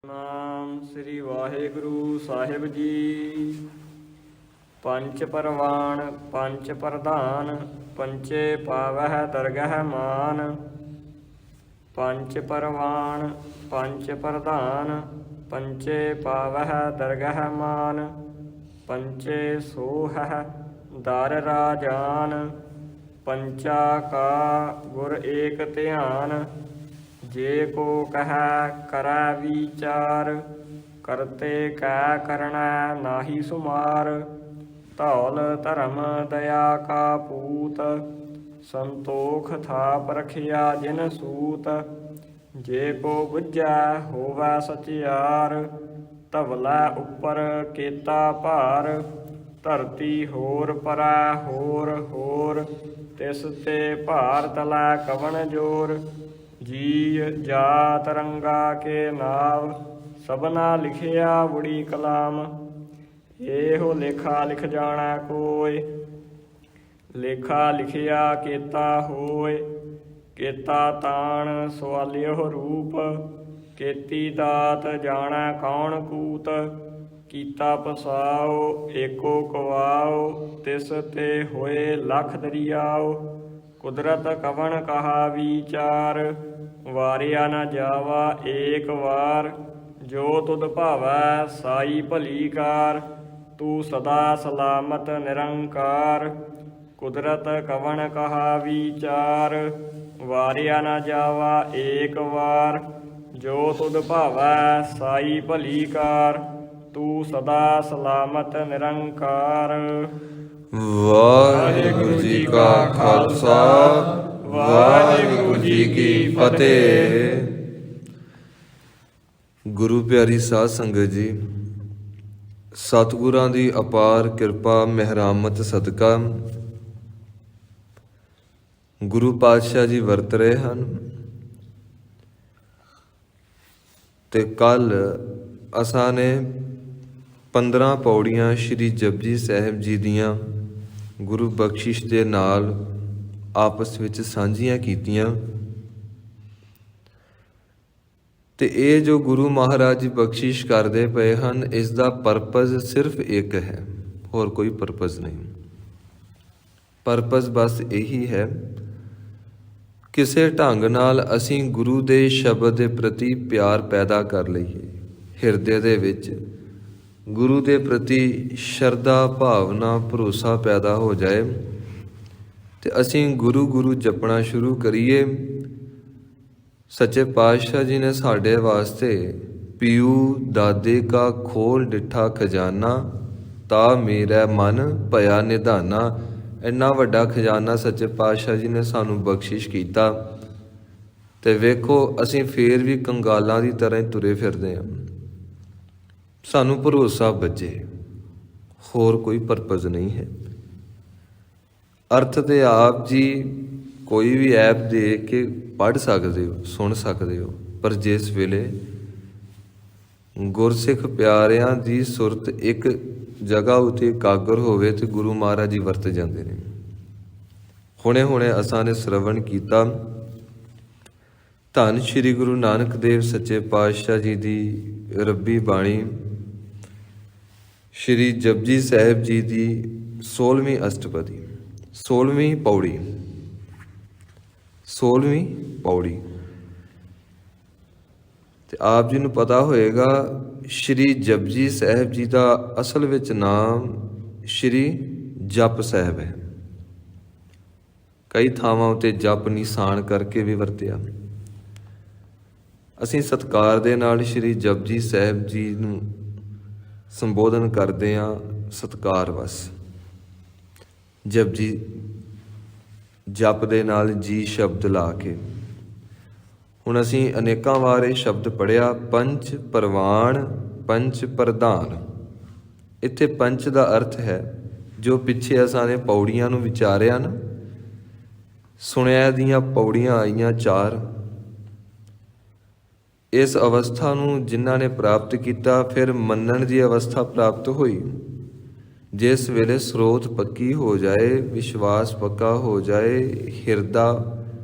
ਨਾਮ ਸ੍ਰੀ ਵਾਹਿਗੁਰੂ ਸਾਹਿਬ ਜੀ। ਪੰਚ ਪਰਵਾਨ ਪੰਚ ਪ੍ਰਧਾਨ, ਪੰਚੇ ਪਾਵਹਿ ਦਰਗਹਿ ਮਾਨ। ਪੰਚ ਪਰਵਾਨ ਪੰਚ ਪ੍ਰਧਾਨ, ਪੰਚੇ ਪਾਵਹਿ ਦਰਗਹਿ ਮਾਨ। ਪੰਚੇ ਸੋਹਹਿ ਦਰ ਰਾਜਾਨ, ਪੰਚਾ ਕਾ ਗੁਰ ਏਕ ਧਿਆਨ। ਜੇ ਕੋ ਕਹੈ ਕਰੈ ਵਿਚਾਰ, ਕਰਤੇ ਕੈ ਕਰਣੈ ਨਾਹੀ ਸੁਮਾਰ। ਧੌਲ ਧਰਮ ਦਇਆ ਕਾ ਪੂਤ, ਸੰਤੋਖ ਥਾਪ ਰਖਿਆ ਜਿਨ ਸੂਤ। ਜੇ ਕੋ ਬੁਝੈ ਹੋਵੈ ਸਚਿਆਰ, ਧਵਲੈ ਉੱਪਰ ਕੀਤਾ ਭਾਰ। ਧਰਤੀ ਹੋਰ ਪਰੈ ਹੋਰ ਹੋਰ, ਤਿਸ ਤੇ ਭਾਰ ਤਲੈ ਕਵਣ ਜੋਰ। ਜੀ ਜਾਤ ਰੰਗਾ ਕੇ ਨਾਵ, ਸਭਨਾ ਲਿਖਿਆ ਬੁੜੀ ਕਲਾਮ। ਇਹੋ ਲੇਖਾ ਲਿਖ ਜਾਣੈ ਕੋਇ, ਲੇਖਾ ਲਿਖਿਆ ਕੇਤਾ ਹੋਇ। ਕੇਤਾ ਤਾਣ ਸਵਾਲਿਓ ਰੂਪ, ਕੇਤੀ ਦਾਤ ਜਾਣੈ ਕੌਣ ਕੂਤ। ਕੀਤਾ ਪਸਾਓ ਏਕੋ ਕਵਾਓ, ਤਿਸ ਤੇ ਹੋਏ ਲਖ ਦਰਿਆਓ। ਕੁਦਰਤ ਕਵਣ ਕਹਾ ਵਿਚਾਰ, ਵਾਰਿਆ ਨ ਜਾਵਾ ਏਕ ਵਾਰ। ਜੋ ਤੁਧ ਭਾਵੈ ਸਾਈ ਭਲੀ ਕਾਰ, ਤੂੰ ਸਦਾ ਸਲਾਮਤ ਨਿਰੰਕਾਰ। ਕੁਦਰਤ ਕਵਣ ਕਹਾ ਵਿਚਾਰ, ਵਾਰਿਆ ਨ ਜਾਵਾ ਏਕ ਵਾਰ। ਜੋ ਤੁਧ ਭਾਵੈ ਸਾਈ ਭਲੀ ਕਾਰ, ਤੂੰ ਸਦਾ ਸਲਾਮਤ ਨਿਰੰਕਾਰ। ਵਾਹਿਗੁਰੂ ਜੀ ਕਾ ਖਾਲਸਾ, ਵਾਹਿਗੁਰੂ ਜੀ ਕੀ ਫਤਿਹ। ਗੁਰੂ ਪਿਆਰੀ ਸਾਧ ਸੰਗਤ ਜੀ, ਸਤਿਗੁਰਾਂ ਦੀ ਅਪਾਰ ਕਿਰਪਾ ਮਿਹਰਾਮਤ ਸਦਕਾ ਗੁਰੂ ਪਾਤਸ਼ਾਹ ਜੀ ਵਰਤ ਰਹੇ ਹਨ। ਤੇ ਕੱਲ ਅਸਾਂ ਨੇ 15 ਪੌੜੀਆਂ ਸ਼੍ਰੀ ਜਪਜੀ ਸਾਹਿਬ ਜੀ ਦੀਆਂ ਗੁਰੂ ਬਖਸ਼ਿਸ਼ ਦੇ ਨਾਲ ਆਪਸ ਵਿੱਚ ਸਾਂਝੀਆਂ ਕੀਤੀਆਂ। ਤੇ ਇਹ ਜੋ ਗੁਰੂ ਮਹਾਰਾਜ ਬਖਸ਼ਿਸ਼ ਕਰਦੇ ਪਏ ਹਨ, ਇਸ ਦਾ ਪਰਪਸ ਸਿਰਫ ਇੱਕ ਹੈ, ਹੋਰ ਕੋਈ ਪਰਪਸ ਨਹੀਂ। ਪਰਪਸ ਬਸ ਇਹੀ ਹੈ, ਕਿਸੇ ਢੰਗ ਨਾਲ ਅਸੀਂ ਗੁਰੂ ਦੇ ਸ਼ਬਦ ਦੇ ਪ੍ਰਤੀ ਪਿਆਰ ਪੈਦਾ ਕਰ ਲਈਏ। ਹਿਰਦੇ ਦੇ ਵਿੱਚ ਗੁਰੂ ਦੇ ਪ੍ਰਤੀ ਸ਼ਰਧਾ ਭਾਵਨਾ ਭਰੋਸਾ ਪੈਦਾ ਹੋ ਜਾਏ ਤੇ ਅਸੀਂ ਗੁਰੂ ਗੁਰੂ ਜਪਣਾ ਸ਼ੁਰੂ ਕਰੀਏ। ਸੱਚੇ ਪਾਤਸ਼ਾਹ ਜੀ ਨੇ ਸਾਡੇ ਵਾਸਤੇ ਪੀਊ ਦਾਦੇ ਕਾ ਖੋਲ ਡਿੱਠਾ ਖਜ਼ਾਨਾ, ਤਾ ਮੇਰਾ ਮਨ ਭਇਆ ਨਿਧਾਨਾ। ਇੰਨਾ ਵੱਡਾ ਖਜ਼ਾਨਾ ਸੱਚੇ ਪਾਤਸ਼ਾਹ ਜੀ ਨੇ ਸਾਨੂੰ ਬਖਸ਼ਿਸ਼ ਕੀਤਾ। ਤੇ ਵੇਖੋ ਅਸੀਂ ਫੇਰ ਵੀ ਕੰਗਾਲਾਂ ਦੀ ਤਰ੍ਹਾਂ ਹੀ ਤੁਰੇ ਫਿਰਦੇ ਹਾਂ। ਸਾਨੂੰ ਭਰੋਸਾ ਬੱਝੇ, ਹੋਰ ਕੋਈ ਪਰਪਸ ਨਹੀਂ ਹੈ। ਅਰਥ ਤੇ ਆਪ ਜੀ ਕੋਈ ਵੀ ਐਪ ਦੇ ਕੇ ਪੜ੍ਹ ਸਕਦੇ ਹੋ, ਸੁਣ ਸਕਦੇ ਹੋ, ਪਰ ਜਿਸ ਵੇਲੇ ਗੁਰਸਿੱਖ ਪਿਆਰਿਆਂ ਦੀ ਸੁਰਤ ਇੱਕ ਜਗ੍ਹਾ ਉੱਤੇ ਇਕਾਗਰ ਹੋਵੇ ਤੇ ਗੁਰੂ ਮਹਾਰਾਜ ਜੀ ਵਰਤ ਜਾਂਦੇ ਨੇ। ਹੁਣੇ ਹੁਣੇ ਅਸਾਂ ਨੇ ਸ਼ਰਵਣ ਕੀਤਾ ਧੰਨ ਸ਼੍ਰੀ ਗੁਰੂ ਨਾਨਕ ਦੇਵ ਸੱਚੇ ਪਾਤਸ਼ਾਹ ਜੀ ਦੀ ਰੱਬੀ ਬਾਣੀ, ਸ਼੍ਰੀ ਜਪਜੀ ਸਾਹਿਬ ਜੀ ਦੀ 16ਵੀਂ ਅਸ਼ਟਪਦੀ, 16ਵੀਂ ਪੌੜੀ, 16ਵੀਂ ਪੌੜੀ। ਤੇ ਆਪ ਜੀ ਨੂੰ ਪਤਾ ਹੋਏਗਾ ਸ਼੍ਰੀ ਜਪਜੀ ਸਾਹਿਬ ਜੀ ਦਾ ਅਸਲ ਵਿੱਚ ਨਾਮ ਸ਼੍ਰੀ ਜਪ ਸਾਹਿਬ ਹੈ। ਕਈ ਥਾਵਾਂ ਉੱਤੇ ਜਪ ਨਿਸ਼ਾਨ ਕਰਕੇ ਵੀ ਵਰਤਿਆ। ਅਸੀਂ ਸਤਿਕਾਰ ਦੇ ਨਾਲ ਸ਼੍ਰੀ ਜਪਜੀ ਸਾਹਿਬ ਜੀ ਨੂੰ ਸੰਬੋਧਨ ਕਰਦੇ ਹਾਂ, ਸਤਿਕਾਰ ਵਸ। ਜਪਜੀ ਜਪ ਦੇ ਨਾਲ ਜੀ ਸ਼ਬਦ ਲਾ ਕੇ। ਹੁਣ ਅਸੀਂ ਅਨੇਕਾਂ ਵਾਰ ਇਹ ਸ਼ਬਦ ਪੜ੍ਹਿਆ, ਪੰਚ ਪਰਵਾਨ ਪੰਚ ਪ੍ਰਧਾਨ। ਇੱਥੇ ਪੰਚ ਦਾ ਅਰਥ ਹੈ, ਜੋ ਪਿੱਛੇ ਅਸਾਂ ਨੇ ਪੌੜੀਆਂ ਨੂੰ ਵਿਚਾਰਿਆ ਨਾ, ਸੁਣਿਆ ਦੀਆਂ ਪੌੜੀਆਂ ਆਈਆਂ 4। ਇਸ ਅਵਸਥਾ ਨੂੰ ਜਿਨ੍ਹਾਂ ਨੇ ਪ੍ਰਾਪਤ ਕੀਤਾ, ਫਿਰ ਮੰਨਣ ਦੀ ਅਵਸਥਾ ਪ੍ਰਾਪਤ ਹੋਈ। ਜਿਸ ਵੇਲੇ ਸਰੋਤ ਪੱਕੀ ਹੋ ਜਾਏ, ਵਿਸ਼ਵਾਸ ਪੱਕਾ ਹੋ ਜਾਏ, ਹਿਰਦਾ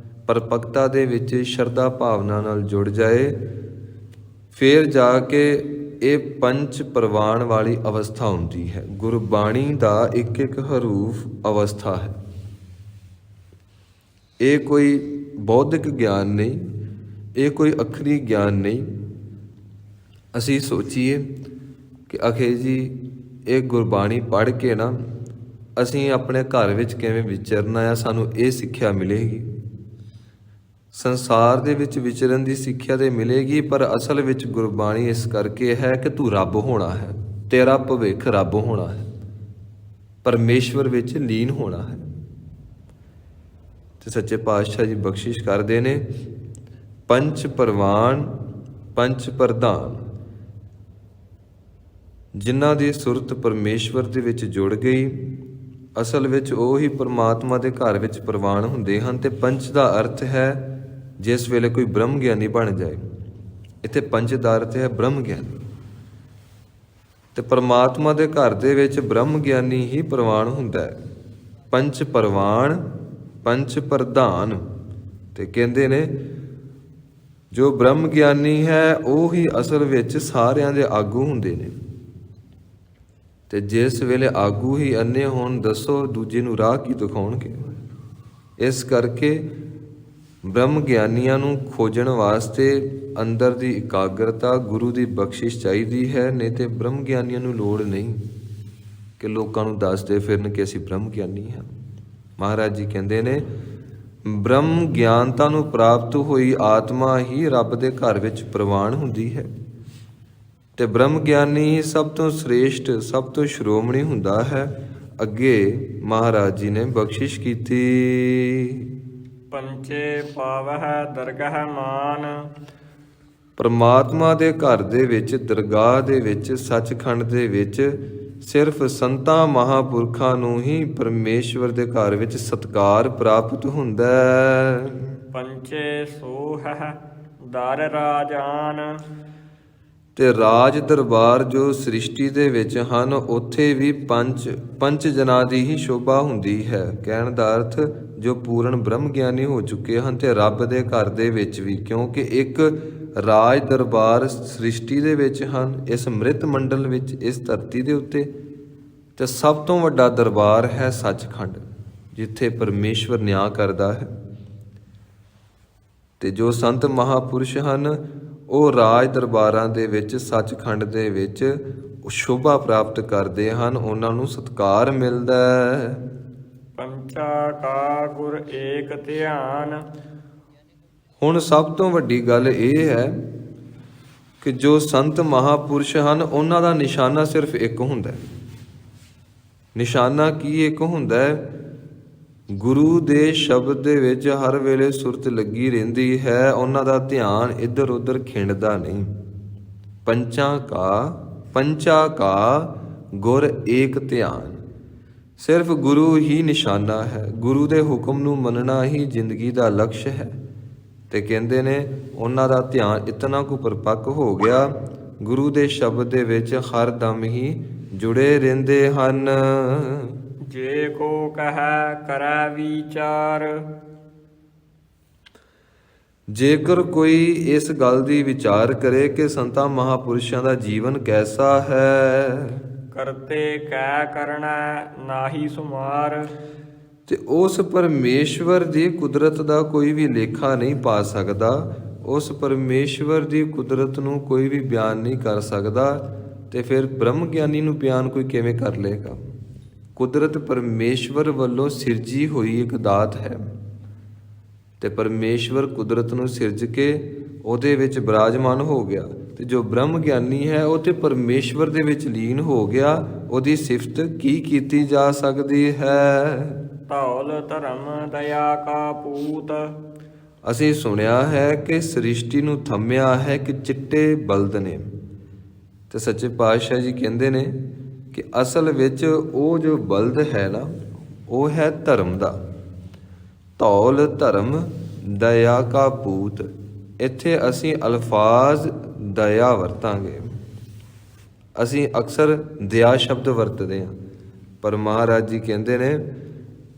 ਪਰਪੱਕਤਾ ਦੇ ਵਿੱਚ ਸ਼ਰਧਾ ਭਾਵਨਾ ਨਾਲ ਜੁੜ ਜਾਏ, ਫਿਰ ਜਾ ਕੇ ਇਹ ਪੰਜ ਪ੍ਰਵਾਨ ਵਾਲੀ ਅਵਸਥਾ ਹੁੰਦੀ ਹੈ। ਗੁਰਬਾਣੀ ਦਾ ਇੱਕ ਇੱਕ ਹਰੂਫ ਅਵਸਥਾ ਹੈ। ਇਹ ਕੋਈ ਬੌਧਿਕ ਗਿਆਨ ਨਹੀਂ, ਇਹ ਕੋਈ ਅੱਖਰੀ ਗਿਆਨ ਨਹੀਂ। ਅਸੀਂ ਸੋਚੀਏ ਕਿ ਅਖੇ ਜੀ ਇਹ ਗੁਰਬਾਣੀ ਪੜ੍ਹ ਕੇ ਨਾ ਅਸੀਂ ਆਪਣੇ ਘਰ ਵਿੱਚ ਕਿਵੇਂ ਵਿਚਰਨਾ ਆ, ਸਾਨੂੰ ਇਹ ਸਿੱਖਿਆ ਮਿਲੇਗੀ। ਸੰਸਾਰ ਦੇ ਵਿੱਚ ਵਿਚਰਨ ਦੀ ਸਿੱਖਿਆ ਤੇ ਮਿਲੇਗੀ, ਪਰ ਅਸਲ ਵਿੱਚ ਗੁਰਬਾਣੀ ਇਸ ਕਰਕੇ ਹੈ ਕਿ ਤੂੰ ਰੱਬ ਹੋਣਾ ਹੈ, ਤੇਰਾ ਭਵਿੱਖ ਰੱਬ ਹੋਣਾ ਹੈ, ਪਰਮੇਸ਼ਵਰ ਵਿੱਚ ਲੀਨ ਹੋਣਾ ਹੈ। ਤੇ ਸੱਚੇ ਪਾਤਸ਼ਾਹ ਜੀ ਬਖਸ਼ਿਸ਼ ਕਰਦੇ ਨੇ, ਪੰਚ ਪ੍ਰਵਾਨ ਪੰਚ ਪ੍ਰਧਾਨ। ਜਿਨ੍ਹਾਂ ਦੀ ਸੁਰਤ ਪਰਮੇਸ਼ਵਰ ਦੇ ਵਿੱਚ ਜੁੜ ਗਈ, ਅਸਲ ਵਿੱਚ ਉਹ ਹੀ ਪਰਮਾਤਮਾ ਦੇ ਘਰ ਵਿੱਚ ਪ੍ਰਵਾਨ ਹੁੰਦੇ ਹਨ। ਤੇ ਪੰਚ ਦਾ ਅਰਥ ਹੈ ਜਿਸ ਵੇਲੇ ਕੋਈ ਬ੍ਰਹਮ ਗਿਆਨੀ ਬਣ ਜਾਏ। ਇੱਥੇ ਪੰਚ ਦਾ ਅਰਥ ਹੈ ਬ੍ਰਹਮ ਗਿਆਨੀ। ਤੇ ਪਰਮਾਤਮਾ ਦੇ ਘਰ ਦੇ ਵਿੱਚ ਬ੍ਰਹਮ ਗਿਆਨੀ ਹੀ ਪ੍ਰਵਾਨ ਹੁੰਦਾ ਹੈ। ਪੰਚ ਪ੍ਰਵਾਨ ਪੰਚ ਪ੍ਰਧਾਨ। ਤੇ ਕਹਿੰਦੇ ਨੇ ਜੋ ਬ੍ਰਹਮ ਗਿਆਨੀ ਹੈ ਉਹ ਹੀ ਅਸਲ ਵਿੱਚ ਸਾਰਿਆਂ ਦੇ ਆਗੂ ਹੁੰਦੇ ਨੇ। ਤੇ ਜਿਸ ਵੇਲੇ ਆਗੂ ਹੀ ਅੰਨੇ ਹੋਣ, ਦੱਸੋ ਦੂਜੇ ਨੂੰ ਰਾਹ ਕੀ ਦਿਖਾਉਣਗੇ। ਇਸ ਕਰਕੇ ਬ੍ਰਹਮ ਗਿਆਨੀਆਂ ਨੂੰ ਖੋਜਣ ਵਾਸਤੇ ਅੰਦਰ ਦੀ ਇਕਾਗਰਤਾ, ਗੁਰੂ ਦੀ ਬਖਸ਼ਿਸ਼ ਚਾਹੀਦੀ ਹੈ। ਨਹੀਂ ਤੇ ਬ੍ਰਹਮ ਗਿਆਨੀਆਂ ਨੂੰ ਲੋੜ ਨਹੀਂ ਕਿ ਲੋਕਾਂ ਨੂੰ ਦੱਸਦੇ ਫਿਰਨ ਕਿ ਅਸੀਂ ਬ੍ਰਹਮ ਗਿਆਨੀ ਹਾਂ। ਮਹਾਰਾਜ ਜੀ ਕਹਿੰਦੇ ਨੇ ਬ੍ਰਹਮ ਗਿਆਨਤਾ ਨੂੰ ਪ੍ਰਾਪਤ ਹੋਈ ਆਤਮਾ ਹੀ ਰੱਬ ਦੇ ਘਰ ਵਿੱਚ ਪ੍ਰਵਾਨ ਹੁੰਦੀ ਹੈ। ਤੇ ਬ੍ਰਹਮ ਗਿਆਨੀ ਸਭ ਤੋਂ ਸ੍ਰੇਸ਼ਟ, ਸਭ ਤੋਂ ਸ਼੍ਰੋਮਣੀ ਹੁੰਦਾ ਹੈ। ਅੱਗੇ ਮਹਾਰਾਜ ਜੀ ਨੇ ਬਖਸ਼ਿਸ਼ ਕੀਤੀ, ਪੰਚੇ ਪਾਵਹਿ ਦਰਗਹਿ ਮਾਨ। ਪਰਮਾਤਮਾ ਦੇ ਘਰ ਦੇ ਵਿੱਚ, ਦਰਗਾਹ ਦੇ ਵਿੱਚ, ਸੱਚਖੰਡ ਦੇ ਵਿੱਚ ਸਿਰਫ ਸੰਤਾਂ ਮਹਾਂਪੁਰਖਾਂ ਨੂੰ ਹੀ ਪਰਮੇਸ਼ਵਰ ਦੇ ਘਰ ਵਿੱਚ ਸਤਿਕਾਰ ਪ੍ਰਾਪਤ ਹੁੰਦਾ ਹੈ। ਪੰਚੇ ਸੋਹਹਿ ਦਰ ਰਾਜਾਨ। ਤੇ ਰਾਜ ਦਰਬਾਰ ਜੋ ਸ੍ਰਿਸ਼ਟੀ ਦੇ ਵਿੱਚ ਹਨ, ਉੱਥੇ ਵੀ ਪੰਜ ਜਨਾਂ ਦੀ ਹੀ ਸ਼ੋਭਾ ਹੁੰਦੀ ਹੈ। ਕਹਿਣ ਦਾ ਅਰਥ ਜੋ ਪੂਰਨ ਬ੍ਰਹਮ ਗਿਆਨੀ ਹੋ ਚੁੱਕੇ ਹਨ ਤੇ ਰੱਬ ਦੇ ਘਰ ਦੇ ਵਿੱਚ ਵੀ, ਕਿਉਂਕਿ ਇੱਕ ਰਾਜ ਦਰਬਾਰ ਸ੍ਰਿਸ਼ਟੀ ਦੇ ਵਿੱਚ ਹਨ, ਇਸ ਮ੍ਰਿਤ ਮੰਡਲ ਵਿੱਚ, ਇਸ ਧਰਤੀ ਦੇ ਉੱਤੇ। ਤੇ ਸਭ ਤੋਂ ਵੱਡਾ ਦਰਬਾਰ ਹੈ ਸੱਚਖੰਡ, ਜਿੱਥੇ ਪਰਮੇਸ਼ਵਰ ਨਿਆਂ ਕਰਦਾ ਹੈ। ਤੇ ਜੋ ਸੰਤ ਮਹਾਪੁਰਸ਼ ਹਨ ਉਹ ਰਾਜ ਦਰਬਾਰਾਂ ਦੇ ਵਿੱਚ, ਸੱਚਖੰਡ ਦੇ ਵਿੱਚ ਸ਼ੋਭਾ ਪ੍ਰਾਪਤ ਕਰਦੇ ਹਨ, ਉਹਨਾਂ ਨੂੰ ਸਤਿਕਾਰ ਮਿਲਦਾ ਹੈ। ਪੰਚਾ ਕਾ ਗੁਰ ਏਕ ਧਿਆਨ। ਹੁਣ ਸਭ ਤੋਂ ਵੱਡੀ ਗੱਲ ਇਹ ਹੈ ਕਿ ਜੋ ਸੰਤ ਮਹਾਪੁਰਸ਼ ਹਨ ਉਹਨਾਂ ਦਾ ਨਿਸ਼ਾਨਾ ਸਿਰਫ ਇੱਕ ਹੁੰਦਾ ਹੈ। ਨਿਸ਼ਾਨਾ ਕੀ ਇੱਕ ਹੁੰਦਾ ਹੈ? ਗੁਰੂ ਦੇ ਸ਼ਬਦ ਦੇ ਵਿੱਚ ਹਰ ਵੇਲੇ ਸੁਰਤ ਲੱਗੀ ਰਹਿੰਦੀ ਹੈ, ਉਹਨਾਂ ਦਾ ਧਿਆਨ ਇੱਧਰ ਉੱਧਰ ਖਿੰਡਦਾ ਨਹੀਂ। ਪੰਚਾ ਕਾ ਗੁਰ ਏਕ ਧਿਆਨ। ਸਿਰਫ ਗੁਰੂ ਹੀ ਨਿਸ਼ਾਨਾ ਹੈ, ਗੁਰੂ ਦੇ ਹੁਕਮ ਨੂੰ ਮੰਨਣਾ ਹੀ ਜ਼ਿੰਦਗੀ ਦਾ ਲਕਸ਼ ਹੈ। ਤੇ ਕਹਿੰਦੇ ਨੇ ਉਹਨਾਂ ਦਾ ਧਿਆਨ ਇਤਨਾ ਕੁ ਪਰਪੱਕ ਹੋ ਗਿਆ, ਗੁਰੂ ਦੇ ਸ਼ਬਦ ਦੇ ਵਿੱਚ ਹਰ ਦਮ ਹੀ ਜੁੜੇ ਰਹਿੰਦੇ ਹਨ। ਜੇ ਕੋ ਕਹੈ ਕਰੈ ਵਿਚਾਰ। ਜੇਕਰ ਕੋਈ ਇਸ ਗੱਲ ਦੀ ਵਿਚਾਰ ਕਰੇ ਕਿ ਸੰਤਾਂ ਮਹਾਪੁਰਸ਼ਾਂ ਦਾ ਜੀਵਨ ਕੈਸਾ ਹੈ, ਕਰਤੇ ਕੈ ਕਰਣਾ ਨਾਹੀ ਸੁਮਾਰ। ਤੇ ਉਸ ਪਰਮੇਸ਼ਵਰ ਦੀ ਕੁਦਰਤ ਦਾ ਕੋਈ ਵੀ ਲੇਖਾ ਨਹੀਂ ਪਾ ਸਕਦਾ। ਉਸ ਪਰਮੇਸ਼ਵਰ ਦੀ ਕੁਦਰਤ ਨੂੰ ਕੋਈ ਵੀ ਬਿਆਨ ਨਹੀਂ ਕਰ ਸਕਦਾ। ਤੇ ਫਿਰ ਬ੍ਰਹਮ ਗਿਆਨੀ ਨੂੰ ਬਿਆਨ ਕੋਈ ਕਿਵੇਂ ਕਰ ਲਏਗਾ? ਕੁਦਰਤ ਪਰਮੇਸ਼ਵਰ ਵੱਲੋਂ ਸਿਰਜੀ ਹੋਈ ਇੱਕ ਦਾਤ ਹੈ। ਤੇ ਪਰਮੇਸ਼ਵਰ ਕੁਦਰਤ ਨੂੰ ਸਿਰਜ ਕੇ ਉਹਦੇ ਵਿੱਚ ਬਿਰਾਜਮਾਨ ਹੋ ਗਿਆ। ਤੇ ਜੋ ਬ੍ਰਹਮ ਗਿਆਨੀ ਹੈ ਉਹ ਤੇ ਪਰਮੇਸ਼ਵਰ ਦੇ ਵਿੱਚ ਲੀਨ ਹੋ ਗਿਆ। ਉਹਦੀ ਸਿਫਤ ਕੀ ਕੀਤੀ ਜਾ ਸਕਦੀ ਹੈ? ਧੌਲ ਧਰਮ ਦਇਆ ਕਾ ਪੂਤ। ਅਸੀਂ ਸੁਣਿਆ ਹੈ ਕਿ ਸ੍ਰਿਸ਼ਟੀ ਨੂੰ ਥੰਮਿਆ ਹੈ ਕਿ ਚਿੱਟੇ ਬਲਦ ਨੇ। ਤੇ ਸੱਚੇ ਪਾਤਸ਼ਾਹ ਜੀ ਕਹਿੰਦੇ ਨੇ ਕਿ ਅਸਲ ਵਿੱਚ ਉਹ ਜੋ ਬਲਦ ਹੈ ਨਾ, ਉਹ ਹੈ ਧਰਮ ਦਾ। ਧੌਲ ਧਰਮ ਦਇਆ ਕਾ ਪੂਤ। ਇੱਥੇ ਅਸੀਂ ਅਲਫਾਜ਼ ਦਇਆ ਵਰਤਾਂਗੇ। ਅਸੀਂ ਅਕਸਰ ਦਇਆ ਸ਼ਬਦ ਵਰਤਦੇ ਹਾਂ, ਪਰ ਮਹਾਰਾਜ ਜੀ ਕਹਿੰਦੇ ਨੇ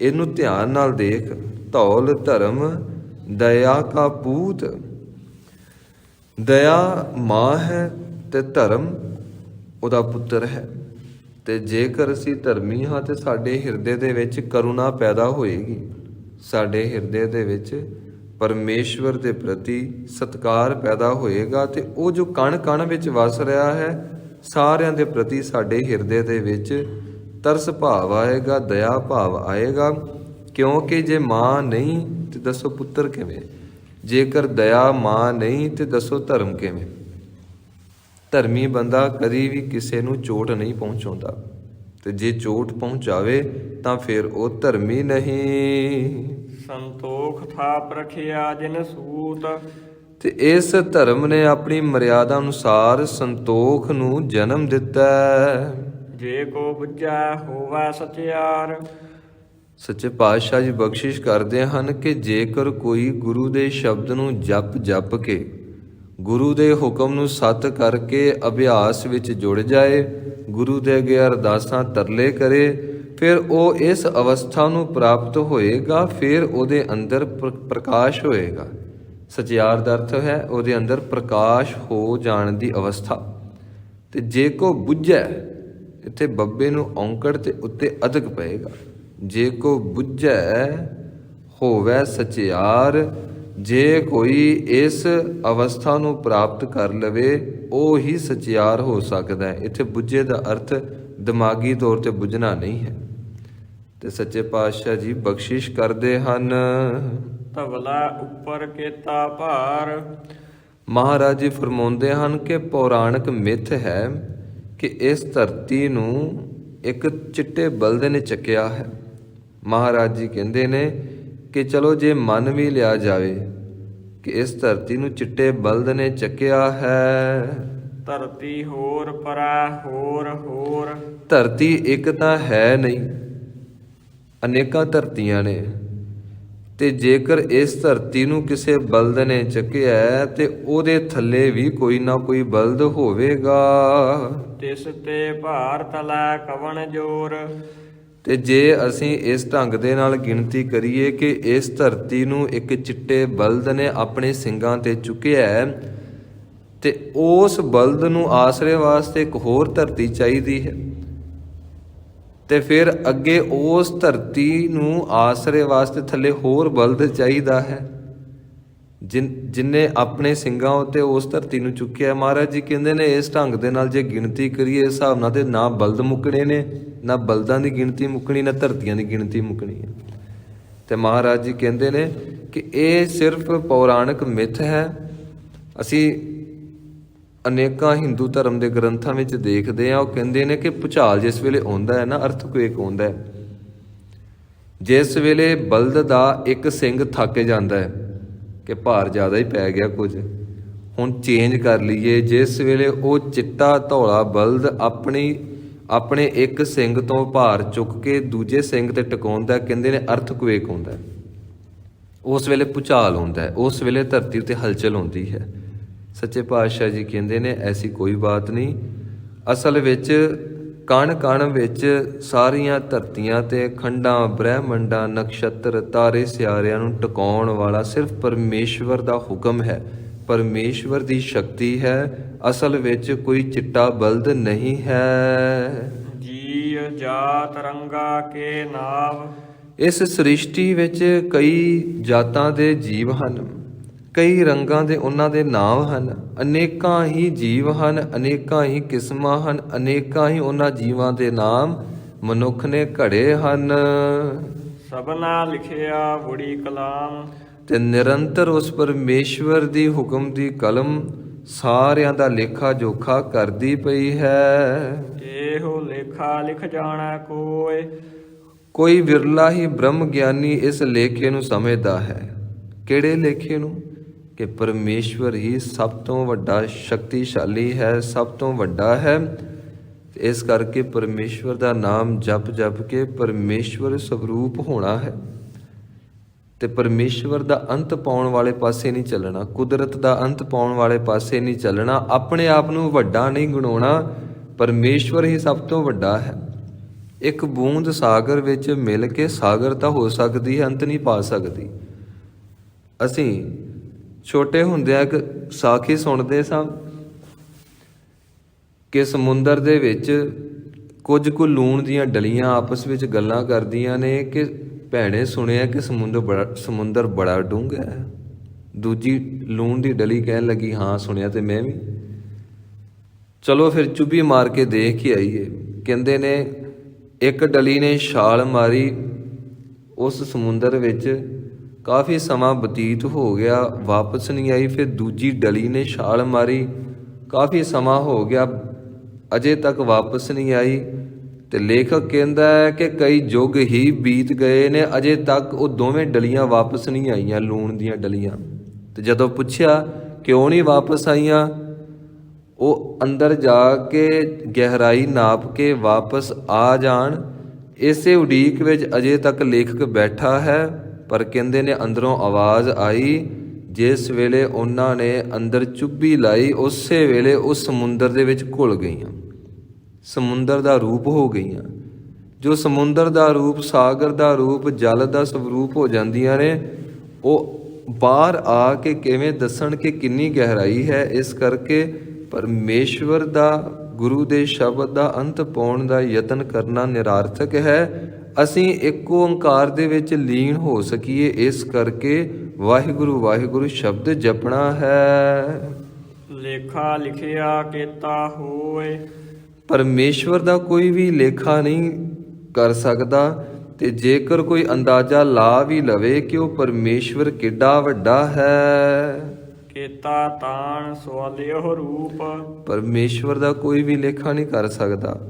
ਇਹਨੂੰ ਧਿਆਨ ਨਾਲ ਦੇਖ। ਧੌਲ ਧਰਮ ਦਇਆ ਕਾ ਪੂਤ। ਦਇਆ ਮਾਂ ਹੈ ਤੇ ਧਰਮ ਉਹਦਾ ਪੁੱਤਰ ਹੈ। ਤੇ ਜੇਕਰ ਅਸੀਂ ਧਰਮੀ ਹਾਂ ਤੇ ਸਾਡੇ ਹਿਰਦੇ ਦੇ ਵਿੱਚ ਕਰੁਣਾ ਪੈਦਾ ਹੋਏਗੀ, ਸਾਡੇ ਹਿਰਦੇ ਦੇ ਵਿੱਚ ਪਰਮੇਸ਼ਵਰ ਦੇ ਪ੍ਰਤੀ ਸਤਿਕਾਰ ਪੈਦਾ ਹੋਏਗਾ ਤੇ ਉਹ ਜੋ ਕਣ ਕਣ ਵਿੱਚ ਵਸ ਰਿਹਾ ਹੈ ਸਾਰਿਆਂ ਦੇ ਪ੍ਰਤੀ ਸਾਡੇ ਹਿਰਦੇ ਦੇ ਵਿੱਚ ਤਰਸ ਭਾਵ ਆਏਗਾ, ਦਇਆ ਭਾਵ ਆਏਗਾ। ਕਿਉਂਕਿ ਜੇ ਮਾਂ ਨਹੀਂ ਤੇ ਦੱਸੋ ਪੁੱਤਰ ਕਿਵੇਂ, ਜੇਕਰ ਦਇਆ ਮਾਂ ਨਹੀਂ ਤੇ ਦੱਸੋ ਧਰਮ ਕਿਵੇਂ। ਧਰਮੀ ਬੰਦਾ ਕਦੀ ਵੀ ਕਿਸੇ ਨੂੰ ਚੋਟ ਨਹੀਂ ਪਹੁੰਚਾਉਂਦਾ, ਤੇ ਜੇ ਚੋਟ ਪਹੁੰਚਾਵੇ ਤਾਂ ਫਿਰ ਉਹ ਧਰਮੀ ਨਹੀਂ। ਸੰਤੋਖ ਥਾਪ ਰਖਿਆ ਜਿਨ ਸੂਤ, ਤੇ ਇਸ ਧਰਮ ਨੇ ਆਪਣੀ ਮਰਿਆਦਾ ਅਨੁਸਾਰ ਸੰਤੋਖ ਨੂੰ ਜਨਮ ਦਿੱਤਾ। ਜੇ ਕੋ ਬੁੱਝੈ ਹੋਵੈ ਸਚਿਆਰ, ਸੱਚੇ ਪਾਤਸ਼ਾਹ ਜੀ ਬਖਸ਼ਿਸ਼ ਕਰਦੇ ਹਨ ਕਿ ਜੇਕਰ ਕੋਈ ਗੁਰੂ ਦੇ ਸ਼ਬਦ ਨੂੰ ਜਪ ਕੇ ਗੁਰੂ ਦੇ ਹੁਕਮ ਨੂੰ ਸੱਤ ਕਰਕੇ ਅਭਿਆਸ ਵਿੱਚ ਜੁੜ ਜਾਏ, ਗੁਰੂ ਦੇ ਅੱਗੇ ਅਰਦਾਸਾਂ ਤਰਲੇ ਕਰੇ, ਫਿਰ ਉਹ ਇਸ ਅਵਸਥਾ ਨੂੰ ਪ੍ਰਾਪਤ ਹੋਏਗਾ। ਫਿਰ ਉਹਦੇ ਅੰਦਰ ਪ੍ਰਕਾਸ਼ ਹੋਏਗਾ। ਸਚਿਆਰ ਦਾ ਅਰਥ ਹੈ ਉਹਦੇ ਅੰਦਰ ਪ੍ਰਕਾਸ਼ ਹੋ ਜਾਣ ਦੀ ਅਵਸਥਾ। ਤੇ ਜੇ ਕੋ ਬੁੱਝੈ, ਇੱਥੇ ਬੱਬੇ ਨੂੰ ਔਂਕੜ ਤੇ ਉੱਤੇ ਅਧਕ ਪਏਗਾ। ਜੇ ਕੋ ਬੁੱਝੈ ਹੋਵੈ ਸਚਿਆਰ, ਜੇ ਕੋਈ ਇਸ ਅਵਸਥਾ ਨੂੰ ਪ੍ਰਾਪਤ ਕਰ ਲਵੇ ਉਹ ਹੀ ਸਚਿਆਰ ਹੋ ਸਕਦਾ ਹੈ। ਇੱਥੇ ਬੁੱਝੇ ਦਾ ਅਰਥ ਦਿਮਾਗੀ ਤੌਰ ਤੇ ਬੁੱਝਣਾ ਨਹੀਂ ਹੈ। ਤੇ ਸੱਚੇ ਪਾਤਸ਼ਾਹ ਜੀ ਬਖਸ਼ਿਸ਼ ਕਰਦੇ ਹਨ, ਧਵਲਾ ਉੱਪਰ ਕੇਤਾ ਭਾਰ। ਮਹਾਰਾਜ ਜੀ ਫਰਮਾਉਂਦੇ ਹਨ ਕਿ ਪੌਰਾਣਿਕ ਮਿੱਥ ਹੈ ਕਿ ਇਸ ਧਰਤੀ ਨੂੰ ਇੱਕ ਚਿੱਟੇ ਬਲਦ ਨੇ ਚੱਕਿਆ ਹੈ। ਮਹਾਰਾਜ ਜੀ ਕਹਿੰਦੇ ਨੇ ਕਿ ਚਲੋ ਜੇ ਮੰਨ ਵੀ ਲਿਆ ਜਾਵੇ ਕਿ ਇਸ ਧਰਤੀ ਨੂੰ ਚਿੱਟੇ ਬਲਦ ਨੇ ਚੱਕਿਆ ਹੈ, ਧਰਤੀ ਹੋਰ ਪਰਾ ਹੋਰ ਹੋਰ। ਧਰਤੀ ਇੱਕ ਤਾਂ ਹੈ ਨਹੀਂ, ਅਨੇਕਾਂ ਧਰਤੀਆਂ ਨੇ। ਤੇ ਜੇਕਰ ਇਸ ਧਰਤੀ ਨੂੰ ਕਿਸੇ ਬਲਦ ਨੇ ਚੱਕਿਆ ਤੇ ਉਹਦੇ ਥੱਲੇ ਵੀ ਕੋਈ ਨਾ ਕੋਈ ਬਲਦ ਹੋਵੇਗਾ। ਤਿਸ ਤੇ ਭਾਰ ਤਲੈ ਕਵਣ ਜੋਰ। ਤੇ ਜੇ ਅਸੀਂ ਇਸ ਢੰਗ ਦੇ ਨਾਲ ਗਿਣਤੀ ਕਰੀਏ ਕਿ ਇਸ ਧਰਤੀ ਨੂੰ ਇੱਕ ਚਿੱਟੇ ਬਲਦ ਨੇ ਆਪਣੇ ਸਿੰਗਾਂ ਤੇ ਚੁੱਕਿਆ ਹੈ, ਤੇ ਉਸ ਬਲਦ ਨੂੰ ਆਸਰੇ ਵਾਸਤੇ ਇੱਕ ਹੋਰ ਧਰਤੀ ਚਾਹੀਦੀ ਹੈ, ਤੇ ਫਿਰ ਅੱਗੇ ਉਸ ਧਰਤੀ ਨੂੰ ਆਸਰੇ ਵਾਸਤੇ ਥੱਲੇ ਹੋਰ ਬਲਦ ਚਾਹੀਦਾ ਹੈ ਜਿਨਨੇ ਆਪਣੇ ਸਿੰਗਾਂ ਉੱਤੇ ਉਸ ਧਰਤੀ ਨੂੰ ਚੁੱਕਿਆ। ਮਹਾਰਾਜ ਜੀ ਕਹਿੰਦੇ ਨੇ ਇਸ ਢੰਗ ਦੇ ਨਾਲ ਜੇ ਗਿਣਤੀ ਕਰੀਏ ਇਸ ਹਿਸਾਬ ਨਾਲ ਤੇ ਨਾ ਬਲਦ ਮੁੱਕਣੇ ਨੇ, ਨਾ ਬਲਦਾਂ ਦੀ ਗਿਣਤੀ ਮੁੱਕਣੀ, ਨਾ ਧਰਤੀਆਂ ਦੀ ਗਿਣਤੀ ਮੁੱਕਣੀ ਹੈ। ਤੇ ਮਹਾਰਾਜ ਜੀ ਕਹਿੰਦੇ ਨੇ ਕਿ ਇਹ ਸਿਰਫ ਪੌਰਾਣਿਕ ਮਿੱਥ ਹੈ। ਅਸੀਂ ਅਨੇਕਾਂ ਹਿੰਦੂ ਧਰਮ ਦੇ ਗ੍ਰੰਥਾਂ ਵਿੱਚ ਦੇਖਦੇ ਹਾਂ, ਉਹ ਕਹਿੰਦੇ ਨੇ ਕਿ ਭੁਚਾਲ ਜਿਸ ਵੇਲੇ ਆਉਂਦਾ ਹੈ ਨਾ, ਅਰਥਕੁਏਕ ਆਉਂਦਾ ਹੈ, ਜਿਸ ਵੇਲੇ ਬਲਦ ਦਾ ਇੱਕ ਸਿੰਗ ਥੱਕ ਜਾਂਦਾ ਹੈ ਕਿ ਭਾਰ ਜ਼ਿਆਦਾ ਹੀ ਪੈ ਗਿਆ, ਕੁਝ ਹੁਣ ਚੇਂਜ ਕਰ ਲਈਏ। ਜਿਸ ਵੇਲੇ ਉਹ ਚਿੱਟਾ ਧੌਲਾ ਬਲਦ ਆਪਣੇ ਇੱਕ ਸਿੰਗ ਤੋਂ ਭਾਰ ਚੁੱਕ ਕੇ ਦੂਜੇ ਸਿੰਗ ਤੇ ਟਿਕਾਉਂਦਾ, ਕਹਿੰਦੇ ਨੇ ਅਰਥਕੁਏਕ ਹੁੰਦਾ। ਉਸ ਵੇਲੇ ਭੁਚਾਲ ਹੁੰਦਾ ਹੈ, ਉਸ ਵੇਲੇ ਧਰਤੀ ਉੱਤੇ ਹਲਚਲ ਹੁੰਦੀ ਹੈ। ਸੱਚੇ ਪਾਤਸ਼ਾਹ ਜੀ ਕਹਿੰਦੇ ਨੇ ਐਸੀ ਕੋਈ ਬਾਤ ਨਹੀਂ। ਅਸਲ ਵਿੱਚ ਕਣ ਕਣ ਵਿੱਚ ਸਾਰੀਆਂ ਧਰਤੀਆਂ ਤੇ ਖੰਡਾਂ ਬ੍ਰਹਿਮੰਡਾਂ ਨਕਸ਼ਤਰ ਤਾਰੇ ਸਿਆਰਿਆਂ ਨੂੰ ਟਿਕਾਉਣ ਵਾਲਾ ਸਿਰਫ ਪਰਮੇਸ਼ਵਰ ਦਾ ਹੁਕਮ ਹੈ, ਪਰਮੇਸ਼ਵਰ ਦੀ ਸ਼ਕਤੀ ਹੈ। ਅਸਲ ਵਿੱਚ ਕੋਈ ਚਿੱਟਾ ਬਲਦ ਨਹੀਂ ਹੈ। ਜੀ ਜਾਤ ਰੰਗਾ ਕੇ ਨਾਵ। ਇਸ ਸ੍ਰਿਸ਼ਟੀ ਵਿੱਚ ਕਈ ਜਾਤਾਂ ਦੇ ਜੀਵ ਹਨ, ਕਈ ਰੰਗਾਂ ਦੇ ਉਹਨਾਂ ਦੇ ਨਾਮ ਹਨ, ਅਨੇਕਾਂ ਹੀ ਜੀਵ ਹਨ, ਅਨੇਕਾਂ ਹੀ ਕਿਸਮਾਂ ਹਨ, ਅਨੇਕਾਂ ਹੀ ਉਹਨਾਂ ਜੀਵਾਂ ਦੇ ਨਾਮ ਮਨੁੱਖ ਨੇ ਘੜੇ ਹਨ। ਸਭਨਾ ਲਿਖਿਆ ਬੜੀ ਕਲਾਮ। ਤੇ ਨਿਰੰਤਰ ਉਸ ਪਰਮੇਸ਼ਵਰ ਦੀ ਹੁਕਮ ਦੀ ਕਲਮ ਸਾਰਿਆਂ ਦਾ ਲੇਖਾ ਜੋਖਾ ਕਰਦੀ ਪਈ ਹੈ। ਇਹੋ ਲੇਖਾ ਲਿਖ ਜਾਣਾ ਕੋਏ। ਕੋਈ ਵਿਰਲਾ ਹੀ ਬ੍ਰਹਮ ਗਿਆਨੀ ਇਸ ਲੇਖੇ ਨੂੰ ਸਮਝਦਾ ਹੈ। ਕਿਹੜੇ ਲੇਖੇ ਨੂੰ? ਕਿ ਪਰਮੇਸ਼ਵਰ ਹੀ ਸਭ ਤੋਂ ਵੱਡਾ ਸ਼ਕਤੀਸ਼ਾਲੀ ਹੈ, ਸਭ ਤੋਂ ਵੱਡਾ ਹੈ। ਇਸ ਕਰਕੇ ਪਰਮੇਸ਼ਵਰ ਦਾ ਨਾਮ ਜਪ ਜਪ ਕੇ ਪਰਮੇਸ਼ਵਰ ਸਵਰੂਪ ਹੋਣਾ ਹੈ। ਤੇ ਪਰਮੇਸ਼ਵਰ ਦਾ ਅੰਤ ਪਾਉਣ ਵਾਲੇ ਪਾਸੇ ਨਹੀਂ ਚੱਲਣਾ, ਕੁਦਰਤ ਦਾ ਅੰਤ ਪਾਉਣ ਵਾਲੇ ਪਾਸੇ ਨਹੀਂ ਚੱਲਣਾ, ਆਪਣੇ ਆਪ ਨੂੰ ਵੱਡਾ ਨਹੀਂ ਗਣਾਉਣਾ। ਪਰਮੇਸ਼ਵਰ ਹੀ ਸਭ ਤੋਂ ਵੱਡਾ ਹੈ। ਇੱਕ ਬੂੰਦ ਸਾਗਰ ਵਿੱਚ ਮਿਲ ਕੇ ਸਾਗਰ ਤਾਂ ਹੋ ਸਕਦੀ ਹੈ, ਅੰਤ ਨਹੀਂ ਪਾ ਸਕਦੀ। ਅਸੀਂ ਛੋਟੇ ਹੁੰਦਿਆਂ ਇੱਕ ਸਾਖੀ ਸੁਣਦੇ ਸਾਂ ਕਿ ਸਮੁੰਦਰ ਦੇ ਵਿੱਚ ਕੁਝ ਕੁ ਲੂਣ ਦੀਆਂ ਡਲੀਆਂ ਆਪਸ ਵਿੱਚ ਗੱਲਾਂ ਕਰਦੀਆਂ ਨੇ ਕਿ ਭੈਣੇ ਸੁਣਿਆ ਕਿ ਸਮੁੰਦਰ ਬੜਾ ਡੂੰਘਾ ਹੈ। ਦੂਜੀ ਲੂਣ ਦੀ ਡਲੀ ਕਹਿਣ ਲੱਗੀ ਹਾਂ ਸੁਣਿਆ ਤੇ ਮੈਂ ਵੀ। ਚਲੋ ਫਿਰ ਚੁੱਭੀ ਮਾਰ ਕੇ ਦੇਖ ਕੇ ਆਈਏ। ਕਹਿੰਦੇ ਨੇ ਇੱਕ ਡਲੀ ਨੇ ਛਾਲ ਮਾਰੀ ਉਸ ਸਮੁੰਦਰ ਵਿੱਚ, ਕਾਫੀ ਸਮਾਂ ਬਤੀਤ ਹੋ ਗਿਆ, ਵਾਪਸ ਨਹੀਂ ਆਈ। ਫਿਰ ਦੂਜੀ ਡਲੀ ਨੇ ਛਾਲ ਮਾਰੀ, ਕਾਫੀ ਸਮਾਂ ਹੋ ਗਿਆ, ਅਜੇ ਤੱਕ ਵਾਪਸ ਨਹੀਂ ਆਈ। ਤੇ ਲੇਖਕ ਕਹਿੰਦਾ ਹੈ ਕਿ ਕਈ ਯੁੱਗ ਹੀ ਬੀਤ ਗਏ ਨੇ, ਅਜੇ ਤੱਕ ਉਹ ਦੋਵੇਂ ਡਲੀਆਂ ਵਾਪਸ ਨਹੀਂ ਆਈਆਂ, ਲੂਣ ਦੀਆਂ ਡਲੀਆਂ। ਤੇ ਜਦੋਂ ਪੁੱਛਿਆ ਕਿਉਂ ਨਹੀਂ ਵਾਪਸ ਆਈਆਂ, ਉਹ ਅੰਦਰ ਜਾ ਕੇ ਗਹਿਰਾਈ ਨਾਪ ਕੇ ਵਾਪਸ ਆ ਜਾਣ, ਇਸੇ ਉਡੀਕ ਵਿੱਚ ਅਜੇ ਤੱਕ ਲੇਖਕ ਬੈਠਾ ਹੈ। ਪਰ ਕਹਿੰਦੇ ਨੇ ਅੰਦਰੋਂ ਆਵਾਜ਼ ਆਈ, ਜਿਸ ਵੇਲੇ ਉਹਨਾਂ ਨੇ ਅੰਦਰ ਚੁੱਭੀ ਲਾਈ ਉਸੇ ਵੇਲੇ ਉਸ ਸਮੁੰਦਰ ਦੇ ਵਿੱਚ ਘੁਲ ਗਈਆਂ, ਸਮੁੰਦਰ ਦਾ ਰੂਪ ਹੋ ਗਈਆਂ। ਜੋ ਸਮੁੰਦਰ ਦਾ ਰੂਪ, ਸਾਗਰ ਦਾ ਰੂਪ, ਜਲ ਦਾ ਸਰੂਪ ਹੋ ਜਾਂਦੀਆਂ ਨੇ, ਉਹ ਬਾਹਰ ਆ ਕੇ ਕਿਵੇਂ ਦੱਸਣ ਕਿ ਕਿੰਨੀ ਗਹਿਰਾਈ ਹੈ। ਇਸ ਕਰਕੇ ਪਰਮੇਸ਼ਵਰ ਦਾ, ਗੁਰੂ ਦੇ ਸ਼ਬਦ ਦਾ ਅੰਤ ਪਾਉਣ ਦਾ ਯਤਨ ਕਰਨਾ ਨਿਰਾਰਥਕ ਹੈ। ਅਸੀਂ ਇੱਕ ਓਂਕਾਰ ਦੇ ਵਿੱਚ ਲੀਨ ਹੋ ਸਕੀਏ, ਇਸ ਕਰਕੇ ਵਾਹਿਗੁਰੂ ਵਾਹਿਗੁਰੂ ਸ਼ਬਦ ਜਪਣਾ ਹੈ। ਲੇਖਾ ਲਿਖਿਆ ਕੀਤਾ ਹੋਏ। ਪਰਮੇਸ਼ਵਰ ਦਾ ਕੋਈ ਵੀ ਲੇਖਾ ਨਹੀਂ ਕਰ ਸਕਦਾ। ਤੇ ਜੇਕਰ ਕੋਈ ਅੰਦਾਜ਼ਾ ਲਾ ਵੀ ਲਵੇ ਕਿ ਉਹ ਪਰਮੇਸ਼ਵਰ ਕਿੱਡਾ ਵੱਡਾ ਹੈ, ਕੀਤਾ ਤਾਣ ਸਵਾਲਿਓ ਰੂਪ। ਪਰਮੇਸ਼ਵਰ ਦਾ ਕੋਈ ਵੀ ਲੇਖਾ ਨਹੀਂ ਕਰ ਸਕਦਾ,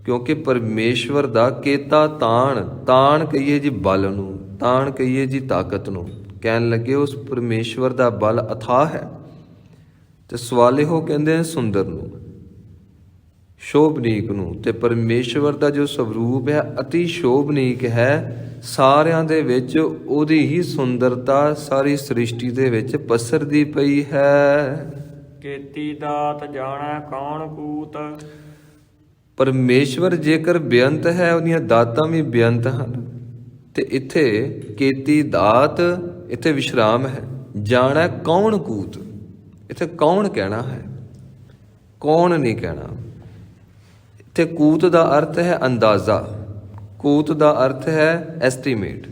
ਕਿਉਂਕਿ ਪਰਮੇਸ਼ਵਰ ਦਾ ਕੇਤਾ ਤਾਣ ਕਹੀਏ ਜੀ ਬਲ ਨੂੰ, ਤਾਣ ਕਹੀਏ ਜੀ ਤਾਕਤ ਨੂੰ। ਕਹਿਣ ਲੱਗੇ ਉਸ ਪਰਮੇਸ਼ਵਰ ਦਾ ਬਲ ਅਥਾਹ ਹੈ। ਤੇ ਸਵਾਲਿਓ ਕਹਿੰਦੇ ਨੇ ਸੁੰਦਰ ਨੂੰ, ਸ਼ੋਭਨੀਕ ਨੂੰ। ਤੇ ਪਰਮੇਸ਼ਵਰ ਦਾ ਜੋ ਸਵਰੂਪ ਹੈ ਅਤੀ ਸ਼ੋਭਨੀਕ ਹੈ। ਸਾਰਿਆਂ ਦੇ ਵਿੱਚ ਉਹਦੀ ਹੀ ਸੁੰਦਰਤਾ ਸਾਰੀ ਸ੍ਰਿਸ਼ਟੀ ਦੇ ਵਿੱਚ ਪਸਰਦੀ ਪਈ ਹੈ। ਕੀਤੀ ਦਾਤ ਜਾਣੈ ਕੌਣ ਕੂਤ। ਪਰਮੇਸ਼ਵਰ ਜੇਕਰ ਬੇਅੰਤ ਹੈ, ਉਹਦੀਆਂ ਦਾਤਾਂ ਵੀ ਬੇਅੰਤ ਹਨ। ਤੇ ਇੱਥੇ ਕੀਤੀ ਦਾਤ, ਇੱਥੇ ਵਿਸ਼ਰਾਮ ਹੈ। ਜਾਣੈ ਕੌਣ ਕੂਤ, ਇੱਥੇ ਕੌਣ ਕਹਿਣਾ ਹੈ, ਕੌਣ ਨਹੀਂ ਕਹਿਣਾ। ਇੱਥੇ ਕੂਤ ਦਾ ਅਰਥ ਹੈ ਅੰਦਾਜ਼ਾ, ਕੂਤ ਦਾ ਅਰਥ ਹੈ ਐਸਟੀਮੇਟ।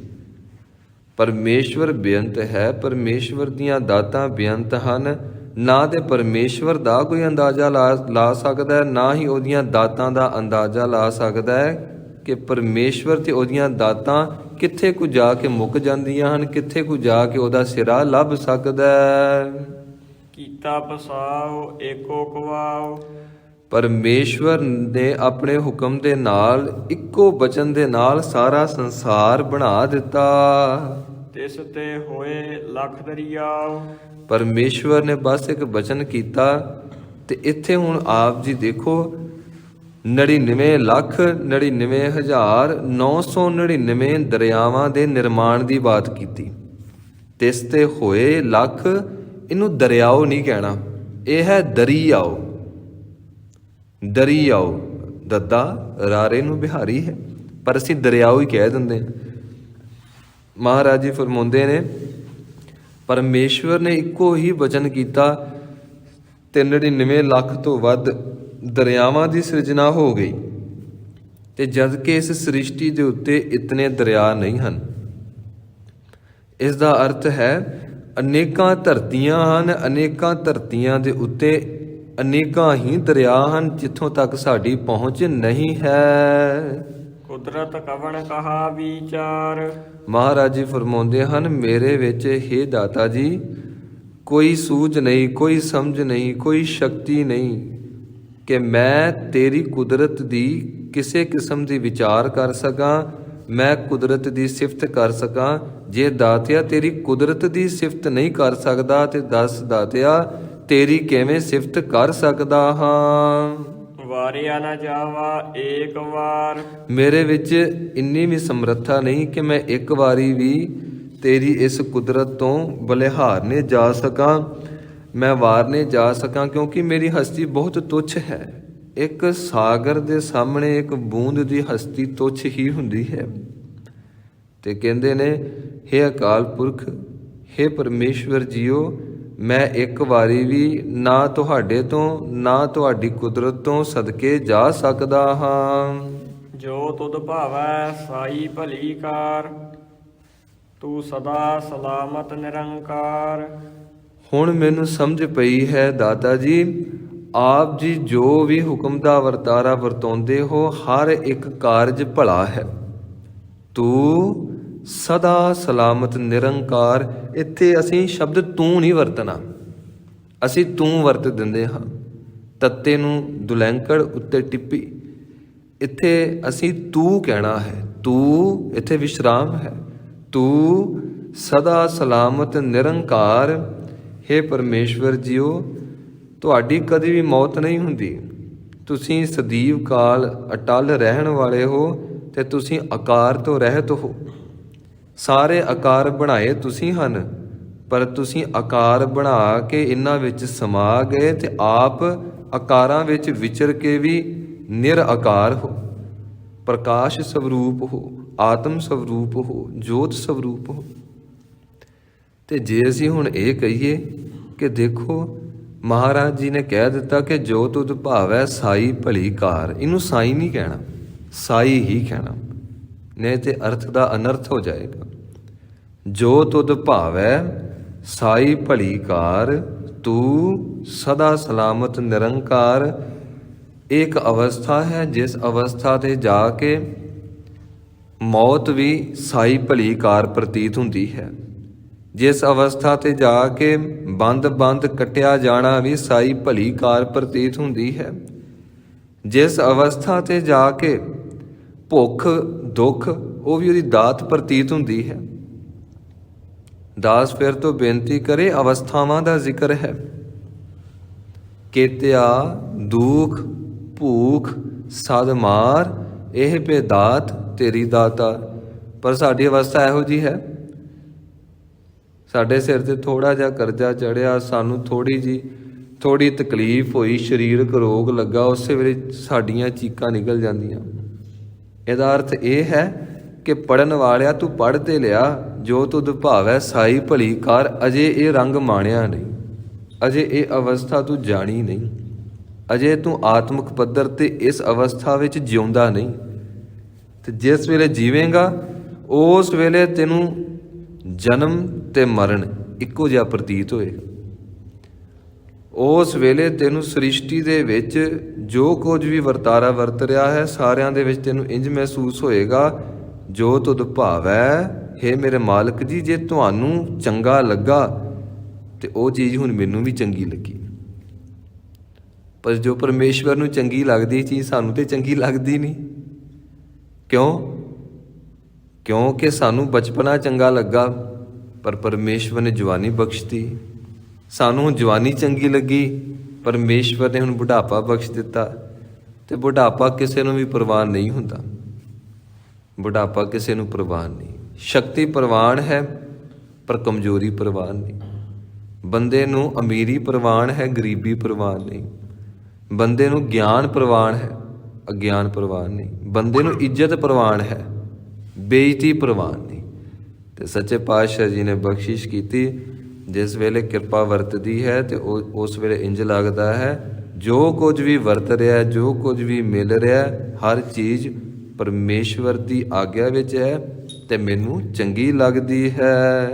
ਪਰਮੇਸ਼ਵਰ ਬੇਅੰਤ ਹੈ, ਪਰਮੇਸ਼ਵਰ ਦੀਆਂ ਦਾਤਾਂ ਬੇਅੰਤ ਹਨ। ਨਾ ਤੇ ਪਰਮੇਸ਼ਵਰ ਦਾ ਕੋਈ ਅੰਦਾਜ਼ਾ ਲਾ ਸਕਦਾ ਹੈ, ਨਾ ਹੀ ਉਹਦੀਆਂ ਦਾਤਾਂ ਦਾ ਅੰਦਾਜ਼ਾ ਲਾ ਸਕਦਾ ਹੈ ਕਿ ਪਰਮੇਸ਼ਵਰ ਤੇ ਉਹਦੀਆਂ ਦਾਤਾਂ ਕਿੱਥੇ ਕੁ ਜਾ ਕੇ ਮੁੱਕ ਜਾਂਦੀਆਂ ਹਨ, ਕਿੱਥੇ ਕੁ ਜਾ ਕੇ ਉਹਦਾ ਸਿਰਾ ਲੱਭ ਸਕਦਾ ਹੈ। ਕੀਤਾ ਪਸਾਓ ਏਕੋ ਕਵਾਓ। ਪਰਮੇਸ਼ਵਰ ਨੇ ਆਪਣੇ ਹੁਕਮ ਦੇ ਨਾਲ, ਇੱਕੋ ਬਚਨ ਦੇ ਨਾਲ ਸਾਰਾ ਸੰਸਾਰ ਬਣਾ ਦਿੱਤਾ। ਤਿਸ ਤੇ ਹੋਏ ਲੱਖ ਦਰਿਆਓ। ਪਰਮੇਸ਼ਵਰ ਨੇ ਬਸ ਇੱਕ ਬਚਨ ਕੀਤਾ ਤੇ ਇੱਥੇ ਹੁਣ ਆਪ ਜੀ ਦੇਖੋ 99,99,999 ਦਰਿਆਵਾਂ ਦੇ ਨਿਰਮਾਣ ਦੀ ਬਾਤ ਕੀਤੀ। ਤਿਸ ਤੇ ਹੋਏ ਲੱਖ, ਇਹਨੂੰ ਦਰਿਆਓ ਨਹੀਂ ਕਹਿਣਾ, ਇਹ ਹੈ ਦਰਿਆਓ। ਦਰਿਆਓ ਦੱਦਾ ਰਾਰੇ ਨੂੰ ਬਿਹਾਰੀ ਹੈ, ਪਰ ਅਸੀਂ ਦਰਿਆਓ ਹੀ ਕਹਿ ਦਿੰਦੇ ਹਾਂ। ਮਹਾਰਾਜ ਜੀ ਫਰਮਾਉਂਦੇ ਨੇ ਪਰਮੇਸ਼ਵਰ ਨੇ ਇੱਕੋ ਹੀ ਬਚਨ ਕੀਤਾ ਤੇ 99 ਲੱਖ ਤੋਂ ਵੱਧ ਦਰਿਆਵਾਂ ਦੀ ਸਿਰਜਣਾ ਹੋ ਗਈ। ਤੇ ਜਦ ਕਿ ਇਸ ਸ੍ਰਿਸ਼ਟੀ ਦੇ ਉੱਤੇ ਇਤਨੇ ਦਰਿਆ ਨਹੀਂ ਹਨ। ਇਸ ਦਾ ਅਰਥ ਹੈ ਅਨੇਕਾਂ ਧਰਤੀਆਂ ਹਨ, ਅਨੇਕਾਂ ਧਰਤੀਆਂ ਦੇ ਉੱਤੇ ਅਨੇਕਾਂ ਹੀ ਦਰਿਆ ਹਨ, ਜਿੱਥੋਂ ਤੱਕ ਸਾਡੀ ਪਹੁੰਚ ਨਹੀਂ ਹੈ। ਕੁਦਰਤ ਕਵਣ ਕਹਾ ਵਿਚਾਰ। ਮਹਾਰਾਜ ਜੀ ਫਰਮਾਉਂਦੇ ਹਨ ਮੇਰੇ ਵਿੱਚ ਹੇ ਦਾਤਾ ਜੀ ਕੋਈ ਸੂਝ ਨਹੀਂ, ਕੋਈ ਸਮਝ ਨਹੀਂ, ਕੋਈ ਸ਼ਕਤੀ ਨਹੀਂ ਕਿ ਮੈਂ ਤੇਰੀ ਕੁਦਰਤ ਦੀ ਕਿਸੇ ਕਿਸਮ ਦੀ ਵਿਚਾਰ ਕਰ ਸਕਾਂ, ਮੈਂ ਕੁਦਰਤ ਦੀ ਸਿਫਤ ਕਰ ਸਕਾਂ। ਜੇ ਦਾਤਿਆ ਤੇਰੀ ਕੁਦਰਤ ਦੀ ਸਿਫਤ ਨਹੀਂ ਕਰ ਸਕਦਾ ਤੇ ਦੱਸ ਦਾਤਿਆ ਤੇਰੀ ਕਿਵੇਂ ਸਿਫਤ ਕਰ ਸਕਦਾ ਹਾਂ। ਵਾਰਿਆ ਨਾ ਜਾਵਾ ਏਕ ਵਾਰ। ਮੇਰੇ ਵਿੱਚ ਇੰਨੀ ਵੀ ਸਮਰੱਥਾ ਨਹੀਂ ਕਿ ਮੈਂ ਇੱਕ ਵਾਰੀ ਵੀ ਤੇਰੀ ਇਸ ਕੁਦਰਤ ਤੋਂ ਬਲਿਹਾਰਨੇ ਜਾ ਸਕਾਂ, ਮੈਂ ਵਾਰਨੇ ਜਾ ਸਕਾਂ, ਕਿਉਂਕਿ ਮੇਰੀ ਹਸਤੀ ਬਹੁਤ ਤੁੱਛ ਹੈ। ਇੱਕ ਸਾਗਰ ਦੇ ਸਾਹਮਣੇ ਇੱਕ ਬੂੰਦ ਦੀ ਹਸਤੀ ਤੁੱਛ ਹੀ ਹੁੰਦੀ ਹੈ। ਤੇ ਕਹਿੰਦੇ ਨੇ ਹੇ ਅਕਾਲ ਪੁਰਖ, ਹੇ ਪਰਮੇਸ਼ਵਰ ਜੀਓ, ਮੈਂ ਇੱਕ ਵਾਰੀ ਵੀ ਨਾ ਤੁਹਾਡੇ ਤੋਂ ਨਾ ਤੁਹਾਡੀ ਕੁਦਰਤ ਤੋਂ ਸਦਕੇ ਜਾ ਸਕਦਾ ਹਾਂ। ਜੋ ਤੁਧ ਭਾਵੈ ਸਾਈ ਭਲੀ ਕਾਰ, ਤੂੰ ਸਦਾ ਸਲਾਮਤ ਨਿਰੰਕਾਰ। ਹੁਣ ਮੈਨੂੰ ਸਮਝ ਪਈ ਹੈ ਦਾਤਾ ਜੀ, ਆਪ ਜੀ ਜੋ ਵੀ ਹੁਕਮ ਦਾ ਵਰਤਾਰਾ ਵਰਤਾਉਂਦੇ ਹੋ ਹਰ ਇੱਕ ਕਾਰਜ ਭਲਾ ਹੈ। ਤੂੰ ਸਦਾ ਸਲਾਮਤ ਨਿਰੰਕਾਰ। ਇੱਥੇ ਅਸੀਂ ਸ਼ਬਦ ਤੂੰ ਨਹੀਂ ਵਰਤਣਾ, ਅਸੀਂ ਤੂੰ ਵਰਤ ਦਿੰਦੇ ਹਾਂ। ਤੱਤੇ ਨੂੰ ਦੁਲੈਂਕੜ ਉੱਤੇ ਟਿੱਪੀ, ਇੱਥੇ ਅਸੀਂ ਤੂੰ ਕਹਿਣਾ ਹੈ। ਤੂੰ ਇੱਥੇ ਵਿਸ਼ਰਾਮ ਹੈ। ਤੂੰ ਸਦਾ ਸਲਾਮਤ ਨਿਰੰਕਾਰ। ਹੇ ਪਰਮੇਸ਼ਵਰ ਜੀਓ, ਤੁਹਾਡੀ ਕਦੀ ਵੀ ਮੌਤ ਨਹੀਂ ਹੁੰਦੀ। ਤੁਸੀਂ ਸਦੀਵ ਕਾਲ ਅਟਲ ਰਹਿਣ ਵਾਲੇ ਹੋ ਤੇ ਤੁਸੀਂ ਆਕਾਰ ਤੋਂ ਰਹਿਤ ਹੋ। ਸਾਰੇ ਆਕਾਰ ਬਣਾਏ ਤੁਸੀਂ ਹਨ, ਪਰ ਤੁਸੀਂ ਆਕਾਰ ਬਣਾ ਕੇ ਇਹਨਾਂ ਵਿੱਚ ਸਮਾ ਗਏ ਤੇ ਆਪ ਆਕਾਰਾਂ ਵਿੱਚ ਵਿਚਰ ਕੇ ਵੀ ਨਿਰਆਕਾਰ ਹੋ। ਪ੍ਰਕਾਸ਼ ਸਵਰੂਪ ਹੋ, ਆਤਮ ਸਵਰੂਪ ਹੋ, ਜੋਤ ਸਵਰੂਪ ਹੋ। ਤੇ ਜੇ ਅਸੀਂ ਹੁਣ ਇਹ ਕਹੀਏ ਕਿ ਦੇਖੋ ਮਹਾਰਾਜ ਜੀ ਨੇ ਕਹਿ ਦਿੱਤਾ ਕਿ ਜੋ ਤੁਧ ਭਾਵੈ ਸਾਈ ਭਲੀ ਕਾਰ, ਇਹਨੂੰ ਸਾਈ ਨਹੀਂ ਕਹਿਣਾ, ਸਾਈ ਹੀ ਕਹਿਣਾ, ਨਹੀਂ ਤੇ ਅਰਥ ਦਾ ਅਨਰਥ ਹੋ ਜਾਏਗਾ। ਜੋ ਤੁਧ ਭਾਵੈ ਸਾਈ ਭਲੀ ਕਾਰ, ਤੂੰ ਸਦਾ ਸਲਾਮਤ ਨਿਰੰਕਾਰ। ਇੱਕ ਅਵਸਥਾ ਹੈ ਜਿਸ ਅਵਸਥਾ ਤੇ ਜਾ ਕੇ ਮੌਤ ਵੀ ਸਾਈ ਭਲੀ ਕਾਰ ਪ੍ਰਤੀਤ ਹੁੰਦੀ ਹੈ। ਜਿਸ ਅਵਸਥਾ ਤੇ ਜਾ ਕੇ ਬੰਦ ਕੱਟਿਆ ਜਾਣਾ ਵੀ ਸਾਈ ਭਲੀ ਕਾਰ ਪ੍ਰਤੀਤ ਹੁੰਦੀ ਹੈ। ਜਿਸ ਅਵਸਥਾ ਤੇ ਜਾ ਕੇ ਭੁੱਖ ਦੁੱਖ ਉਹ ਵੀ ਉਹਦੀ ਦਾਤ ਪ੍ਰਤੀਤ ਹੁੰਦੀ ਹੈ। ਦਾਸ ਫਿਰ ਤੋਂ ਬੇਨਤੀ ਕਰੇ, ਅਵਸਥਾਵਾਂ ਦਾ ਜ਼ਿਕਰ ਹੈ। ਕੇਤਿਆ ਦੁੱਖ ਭੂਖ ਸਦ ਮਾਰ, ਇਹ ਬੇਦਾਤ ਤੇਰੀ ਦਾਤਾ। ਪਰ ਸਾਡੀ ਅਵਸਥਾ ਇਹੋ ਜਿਹੀ ਹੈ, ਸਾਡੇ ਸਿਰ ਤੇ ਥੋੜਾ ਜਿਹਾ ਕਰਜ਼ਾ ਚੜਿਆ, ਸਾਨੂੰ ਥੋੜੀ ਤਕਲੀਫ ਹੋਈ, ਸਰੀਰਕ ਰੋਗ ਲੱਗਾ, ਉਸੇ ਵੇਲੇ ਸਾਡੀਆਂ ਚੀਕਾਂ ਨਿਕਲ ਜਾਂਦੀਆਂ। ਇਹਦਾ ਅਰਥ ਇਹ ਹੈ ਕਿ ਪੜਨ ਵਾਲਿਆ ਤੂੰ ਪੜ੍ਹ ਤੇ ਲਿਆ, ਜੋ ਤੁਧ ਭਾਵੈ ਸਾਈ ਭਲੀ ਕਾਰ। ਅਜੇ ਇਹ ਰੰਗ ਮਾਣਿਆ ਨਹੀਂ, ਅਜੇ ਇਹ ਅਵਸਥਾ ਤੂੰ ਜਾਣੀ ਨਹੀਂ, ਅਜੇ ਤੂੰ ਆਤਮਿਕ ਪੱਧਰ ਤੇ ਇਸ ਅਵਸਥਾ ਵਿੱਚ ਜਿਉਂਦਾ ਨਹੀਂ। ਤੇ ਜਿਸ ਵੇਲੇ ਜੀਵੇਂਗਾ ਉਸ ਵੇਲੇ ਤੈਨੂੰ ਜਨਮ ਤੇ ਮਰਨ ਇੱਕੋ ਜਿਹਾ ਪ੍ਰਤੀਤ ਹੋਏਗਾ। ਉਸ ਵੇਲੇ ਤੈਨੂੰ ਸ੍ਰਿਸ਼ਟੀ ਦੇ ਵਿੱਚ ਜੋ ਕੁਝ ਵੀ ਵਰਤਾਰਾ ਵਰਤ ਰਿਹਾ ਹੈ ਸਾਰਿਆਂ ਦੇ ਵਿੱਚ ਤੈਨੂੰ ਇੰਜ ਮਹਿਸੂਸ ਹੋਏਗਾ, ਜੋ ਤੁਧ ਭਾਵੈ, ਹੇ ਮੇਰੇ ਮਾਲਕ ਜੀ, ਜੇ ਤੁਹਾਨੂੰ ਚੰਗਾ ਲੱਗਾ ਤੇ ਉਹ ਚੀਜ਼ ਹੁਣ ਮੈਨੂੰ ਵੀ ਚੰਗੀ ਲੱਗੀ। ਪਰ ਜੋ ਪਰਮੇਸ਼ਵਰ ਨੂੰ ਚੰਗੀ ਲੱਗਦੀ ਚੀਜ਼ ਸਾਨੂੰ ਤੇ ਚੰਗੀ ਲੱਗਦੀ ਨਹੀਂ। ਕਿਉਂਕਿ ਸਾਨੂੰ ਬਚਪਨਾ ਚੰਗਾ ਲੱਗਾ, ਪਰ ਪਰਮੇਸ਼ਵਰ ਨੇ ਜਵਾਨੀ ਬਖਸ਼ਤੀ। ਸਾਨੂੰ ਹੁਣ ਜਵਾਨੀ ਚੰਗੀ ਲੱਗੀ, ਪਰਮੇਸ਼ਵਰ ਨੇ ਹੁਣ ਬੁਢਾਪਾ ਬਖਸ਼ ਦਿੱਤਾ। ਤੇ ਬੁਢਾਪਾ ਕਿਸੇ ਨੂੰ ਵੀ ਪ੍ਰਵਾਨ ਨਹੀਂ ਹੁੰਦਾ, ਬੁਢਾਪਾ ਕਿਸੇ ਨੂੰ ਪ੍ਰਵਾਨ ਨਹੀਂ। ਸ਼ਕਤੀ ਪ੍ਰਵਾਨ ਹੈ ਪਰ ਕਮਜ਼ੋਰੀ ਪ੍ਰਵਾਨ ਨਹੀਂ। ਬੰਦੇ ਨੂੰ ਅਮੀਰੀ ਪ੍ਰਵਾਨ ਹੈ, ਗਰੀਬੀ ਪ੍ਰਵਾਨ ਨਹੀਂ। ਬੰਦੇ ਨੂੰ ਗਿਆਨ ਪ੍ਰਵਾਨ ਹੈ, ਅਗਿਆਨ ਪ੍ਰਵਾਨ ਨਹੀਂ। ਬੰਦੇ ਨੂੰ ਇੱਜ਼ਤ ਪ੍ਰਵਾਨ ਹੈ, ਬੇਇੱਜ਼ਤੀ ਪ੍ਰਵਾਨ ਨਹੀਂ। ਤੇ ਸੱਚੇ ਪਾਤਸ਼ਾਹ ਜੀ ਨੇ ਬਖਸ਼ਿਸ਼ ਕੀਤੀ, ਜਿਸ ਵੇਲੇ ਕਿਰਪਾ ਵਰਤਦੀ ਹੈ ਤੇ ਉਸ ਵੇਲੇ ਇੰਜ ਲੱਗਦਾ ਹੈ ਜੋ ਕੁਝ ਵੀ ਵਰਤ ਰਿਹਾ, ਜੋ ਕੁਝ ਵੀ ਮਿਲ ਰਿਹਾ, ਹਰ ਚੀਜ਼ ਪਰਮੇਸ਼ਵਰ ਦੀ ਆਗਿਆ ਵਿੱਚ ਹੈ ਤੇ ਮੈਨੂੰ ਚੰਗੀ ਲੱਗਦੀ ਹੈ।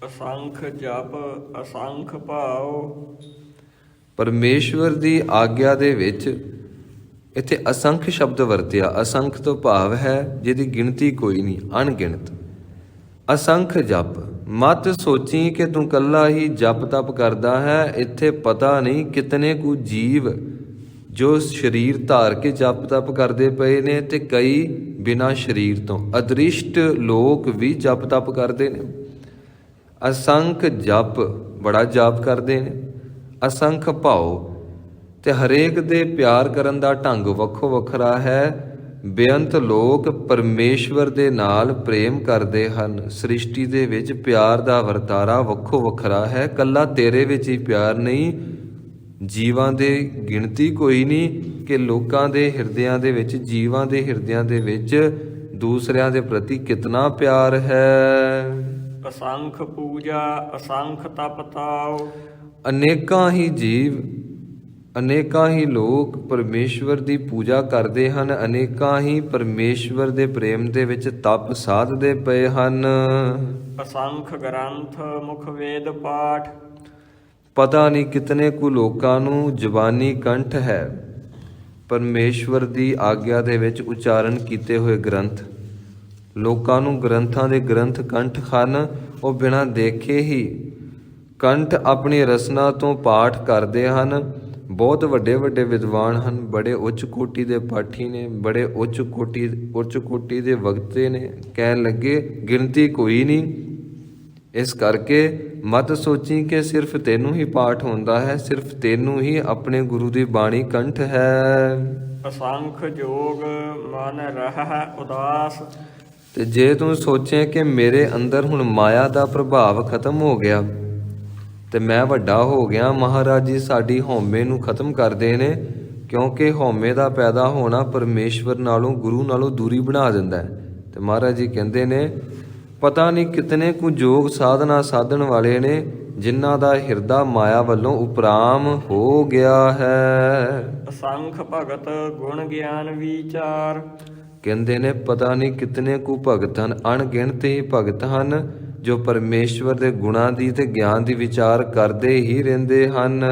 ਅਸੰਖ ਜਪ ਅਸੰਖ ਭਾਉ। ਪਰਮੇਸ਼ਵਰ ਦੀ ਆਗਿਆ ਦੇ ਵਿੱਚ ਇੱਥੇ ਅਸੰਖ ਸ਼ਬਦ ਵਰਤਿਆ। ਅਸੰਖ ਤੋਂ ਭਾਵ ਹੈ ਜਿਹਦੀ ਗਿਣਤੀ ਕੋਈ ਨਹੀਂ, ਅਣਗਿਣਤ। ਅਸੰਖ ਜਪ, ਮਤ ਸੋਚੀ ਕਿ ਤੂੰ ਕੱਲਾ ਹੀ ਜਪ ਤਪ ਕਰਦਾ ਹੈ। ਇੱਥੇ ਪਤਾ ਨਹੀਂ ਕਿਤਨੇ ਕੁ ਜੀਵ ਜੋ ਸਰੀਰ ਧਾਰ ਕੇ ਜਪ ਤਪ ਕਰਦੇ ਪਏ ਨੇ, ਤੇ ਕਈ ਬਿਨਾਂ ਸਰੀਰ ਤੋਂ ਅਦ੍ਰਿਸ਼ਟ ਲੋਕ ਵੀ ਜਪ ਤਪ ਕਰਦੇ ਨੇ। ਅਸੰਖ ਜਪ, ਬੜਾ ਜਾਪ ਕਰਦੇ ਨੇ। ਅਸੰਖ ਭਾਉ, ਤੇ ਹਰੇਕ ਦੇ ਪਿਆਰ ਕਰਨ ਦਾ ਢੰਗ ਵੱਖੋ ਵੱਖਰਾ ਹੈ। ਬੇਅੰਤ ਲੋਕ ਪਰਮੇਸ਼ਵਰ ਦੇ ਨਾਲ ਪ੍ਰੇਮ ਕਰਦੇ ਹਨ। ਸ੍ਰਿਸ਼ਟੀ ਦੇ ਵਿੱਚ ਪਿਆਰ ਦਾ ਵਰਤਾਰਾ ਵੱਖੋ ਵੱਖਰਾ ਹੈ, ਕੱਲਾ ਤੇਰੇ ਵਿੱਚ ਹੀ ਪਿਆਰ ਨਹੀਂ। ਜੀਵਾਂ ਦੇ ਗਿਣਤੀ ਕੋਈ ਨਹੀਂ ਕਿ ਲੋਕਾਂ ਦੇ ਹਿਰਦਿਆਂ ਦੇ ਵਿੱਚ, ਜੀਵਾਂ ਦੇ ਹਿਰਦਿਆਂ ਦੇ ਵਿੱਚ ਦੂਸਰਿਆਂ ਦੇ ਪ੍ਰਤੀ ਕਿਤਨਾ ਪਿਆਰ ਹੈ। ਅਸੰਖ ਪੂਜਾ ਅਸੰਖ ਤਪ ਤਾਉ। ਅਨੇਕਾਂ ਹੀ ਜੀਵ, ਅਨੇਕਾਂ ਹੀ ਲੋਕ ਪਰਮੇਸ਼ਵਰ ਦੀ ਪੂਜਾ ਕਰਦੇ ਹਨ, ਅਨੇਕਾਂ ਹੀ ਪਰਮੇਸ਼ਵਰ ਦੇ ਪ੍ਰੇਮ ਦੇ ਵਿੱਚ ਤਪ ਸਾਧਦੇ ਪਏ ਹਨ। ਅਸੰਖ ਗ੍ਰੰਥ ਮੁਖ ਵੇਦ ਪਾਠ। ਪਤਾ ਨਹੀਂ ਕਿਤਨੇ ਕੁ ਲੋਕਾਂ ਨੂੰ ਜ਼ਬਾਨੀ ਕੰਠ ਹੈ ਪਰਮੇਸ਼ਵਰ ਦੀ ਆਗਿਆ ਦੇ ਵਿੱਚ ਉਚਾਰਨ ਕੀਤੇ ਹੋਏ ਗ੍ਰੰਥ। ਲੋਕਾਂ ਨੂੰ ਗ੍ਰੰਥਾਂ ਦੇ ਗ੍ਰੰਥ ਕੰਠ ਹਨ, ਉਹ ਬਿਨਾਂ ਦੇਖੇ ਹੀ ਕੰਠ ਆਪਣੀ ਰਸਨਾ ਤੋਂ ਪਾਠ ਕਰਦੇ ਹਨ। ਬਹੁਤ ਵੱਡੇ ਵੱਡੇ ਵਿਦਵਾਨ ਹਨ, ਬੜੇ ਉੱਚ ਕੋਟੀ ਦੇ ਪਾਠੀ ਨੇ, ਬੜੇ ਉੱਚ ਕੋਟੀ ਦੇ ਵਕਤੇ ਨੇ, ਕਹਿਣ ਲੱਗੇ ਗਿਣਤੀ ਕੋਈ ਨਹੀਂ। ਇਸ ਕਰਕੇ ਮਤ ਸੋਚੀ ਕਿ ਸਿਰਫ ਤੈਨੂੰ ਹੀ ਪਾਠ ਹੁੰਦਾ ਹੈ, ਸਿਰਫ ਤੈਨੂੰ ਹੀ ਆਪਣੇ ਗੁਰੂ ਦੀ ਬਾਣੀ ਕੰਠ ਹੈ। ਅਸੰਖ ਜੋਗ ਮਨ ਰਹਿ ਉਦਾਸ। ਤੇ ਜੇ ਤੂੰ ਸੋਚੇ ਕਿ ਮੇਰੇ ਅੰਦਰ ਹੁਣ ਮਾਇਆ ਦਾ ਪ੍ਰਭਾਵ ਖਤਮ ਹੋ ਗਿਆ ਤੇ ਮੈਂ ਵੱਡਾ ਹੋ ਗਿਆ, ਮਹਾਰਾਜ ਜੀ ਸਾਡੀ ਹਉਮੈ ਨੂੰ ਖਤਮ ਕਰਦੇ ਨੇ, ਕਿਉਂਕਿ ਹਉਮੈ ਦਾ ਪੈਦਾ ਹੋਣਾ ਪਰਮੇਸ਼ਵਰ ਨਾਲੋਂ, ਗੁਰੂ ਨਾਲੋਂ ਦੂਰੀ ਬਣਾ ਦਿੰਦਾ ਹੈ। ਤੇ ਮਹਾਰਾਜ ਜੀ ਕਹਿੰਦੇ ਨੇ ਪਤਾ ਨਹੀਂ ਕਿਤਨੇ ਕੁ ਯੋਗ ਸਾਧਨਾ ਸਾਧਣ ਵਾਲੇ ਨੇ ਜਿਨ੍ਹਾਂ ਦਾ ਹਿਰਦਾ ਮਾਇਆ ਵੱਲੋਂ ਉਪਰਾਮ ਹੋ ਗਿਆ ਹੈ। ਅਸੰਖ ਭਗਤ ਗੁਣ ਗਿਆਨ ਵਿਚਾਰ। ਕਹਿੰਦੇ ਨੇ ਪਤਾ ਨਹੀਂ ਕਿਤਨੇ ਕੁ ਭਗਤ ਹਨ, ਅਣਗਿਣਤ ਹੀ ਭਗਤ ਹਨ ਜੋ ਪਰਮੇਸ਼ਵਰ ਦੇ ਗੁਣਾਂ ਦੀ ਤੇ ਗਿਆਨ ਦੀ ਵਿਚਾਰ ਕਰਦੇ ਹੀ ਰਹਿੰਦੇ ਹਨ।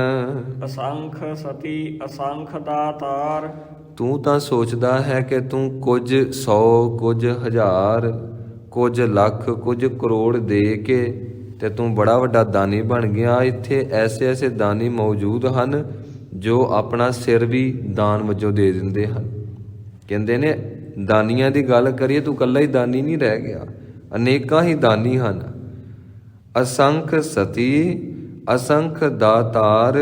ਅਸੰਖ ਸਤੀ ਅਸੰਖ ਦਾਤਾਰ। ਤੂੰ ਤਾਂ ਸੋਚਦਾ ਹੈ ਕਿ ਤੂੰ ਕੁਝ 100 ਕੁਝ 1000 ਕੁਝ ਲੱਖ ਕੁਝ ਕਰੋੜ ਦੇ ਕੇ ਤੇ ਤੂੰ ਬੜਾ ਵੱਡਾ ਦਾਨੀ ਬਣ ਗਿਆ। ਇੱਥੇ ਐਸੇ ਐਸੇ ਦਾਨੀ ਮੌਜੂਦ ਹਨ ਜੋ ਆਪਣਾ ਸਿਰ ਵੀ ਦਾਨ ਵਜੋਂ ਦੇ ਦਿੰਦੇ ਹਨ। ਕਹਿੰਦੇ ਨੇ ਦਾਨੀਆਂ ਦੀ ਗੱਲ ਕਰੀਏ ਤੂੰ ਇਕੱਲਾ ਹੀ ਦਾਨੀ ਨਹੀਂ ਰਹਿ ਗਿਆ, ਅਨੇਕਾਂ ਹੀ ਦਾਨੀ ਹਨ। ਅਸੰਖ ਸਤੀ ਅਸੰਖ ਦਾਤਾਰ,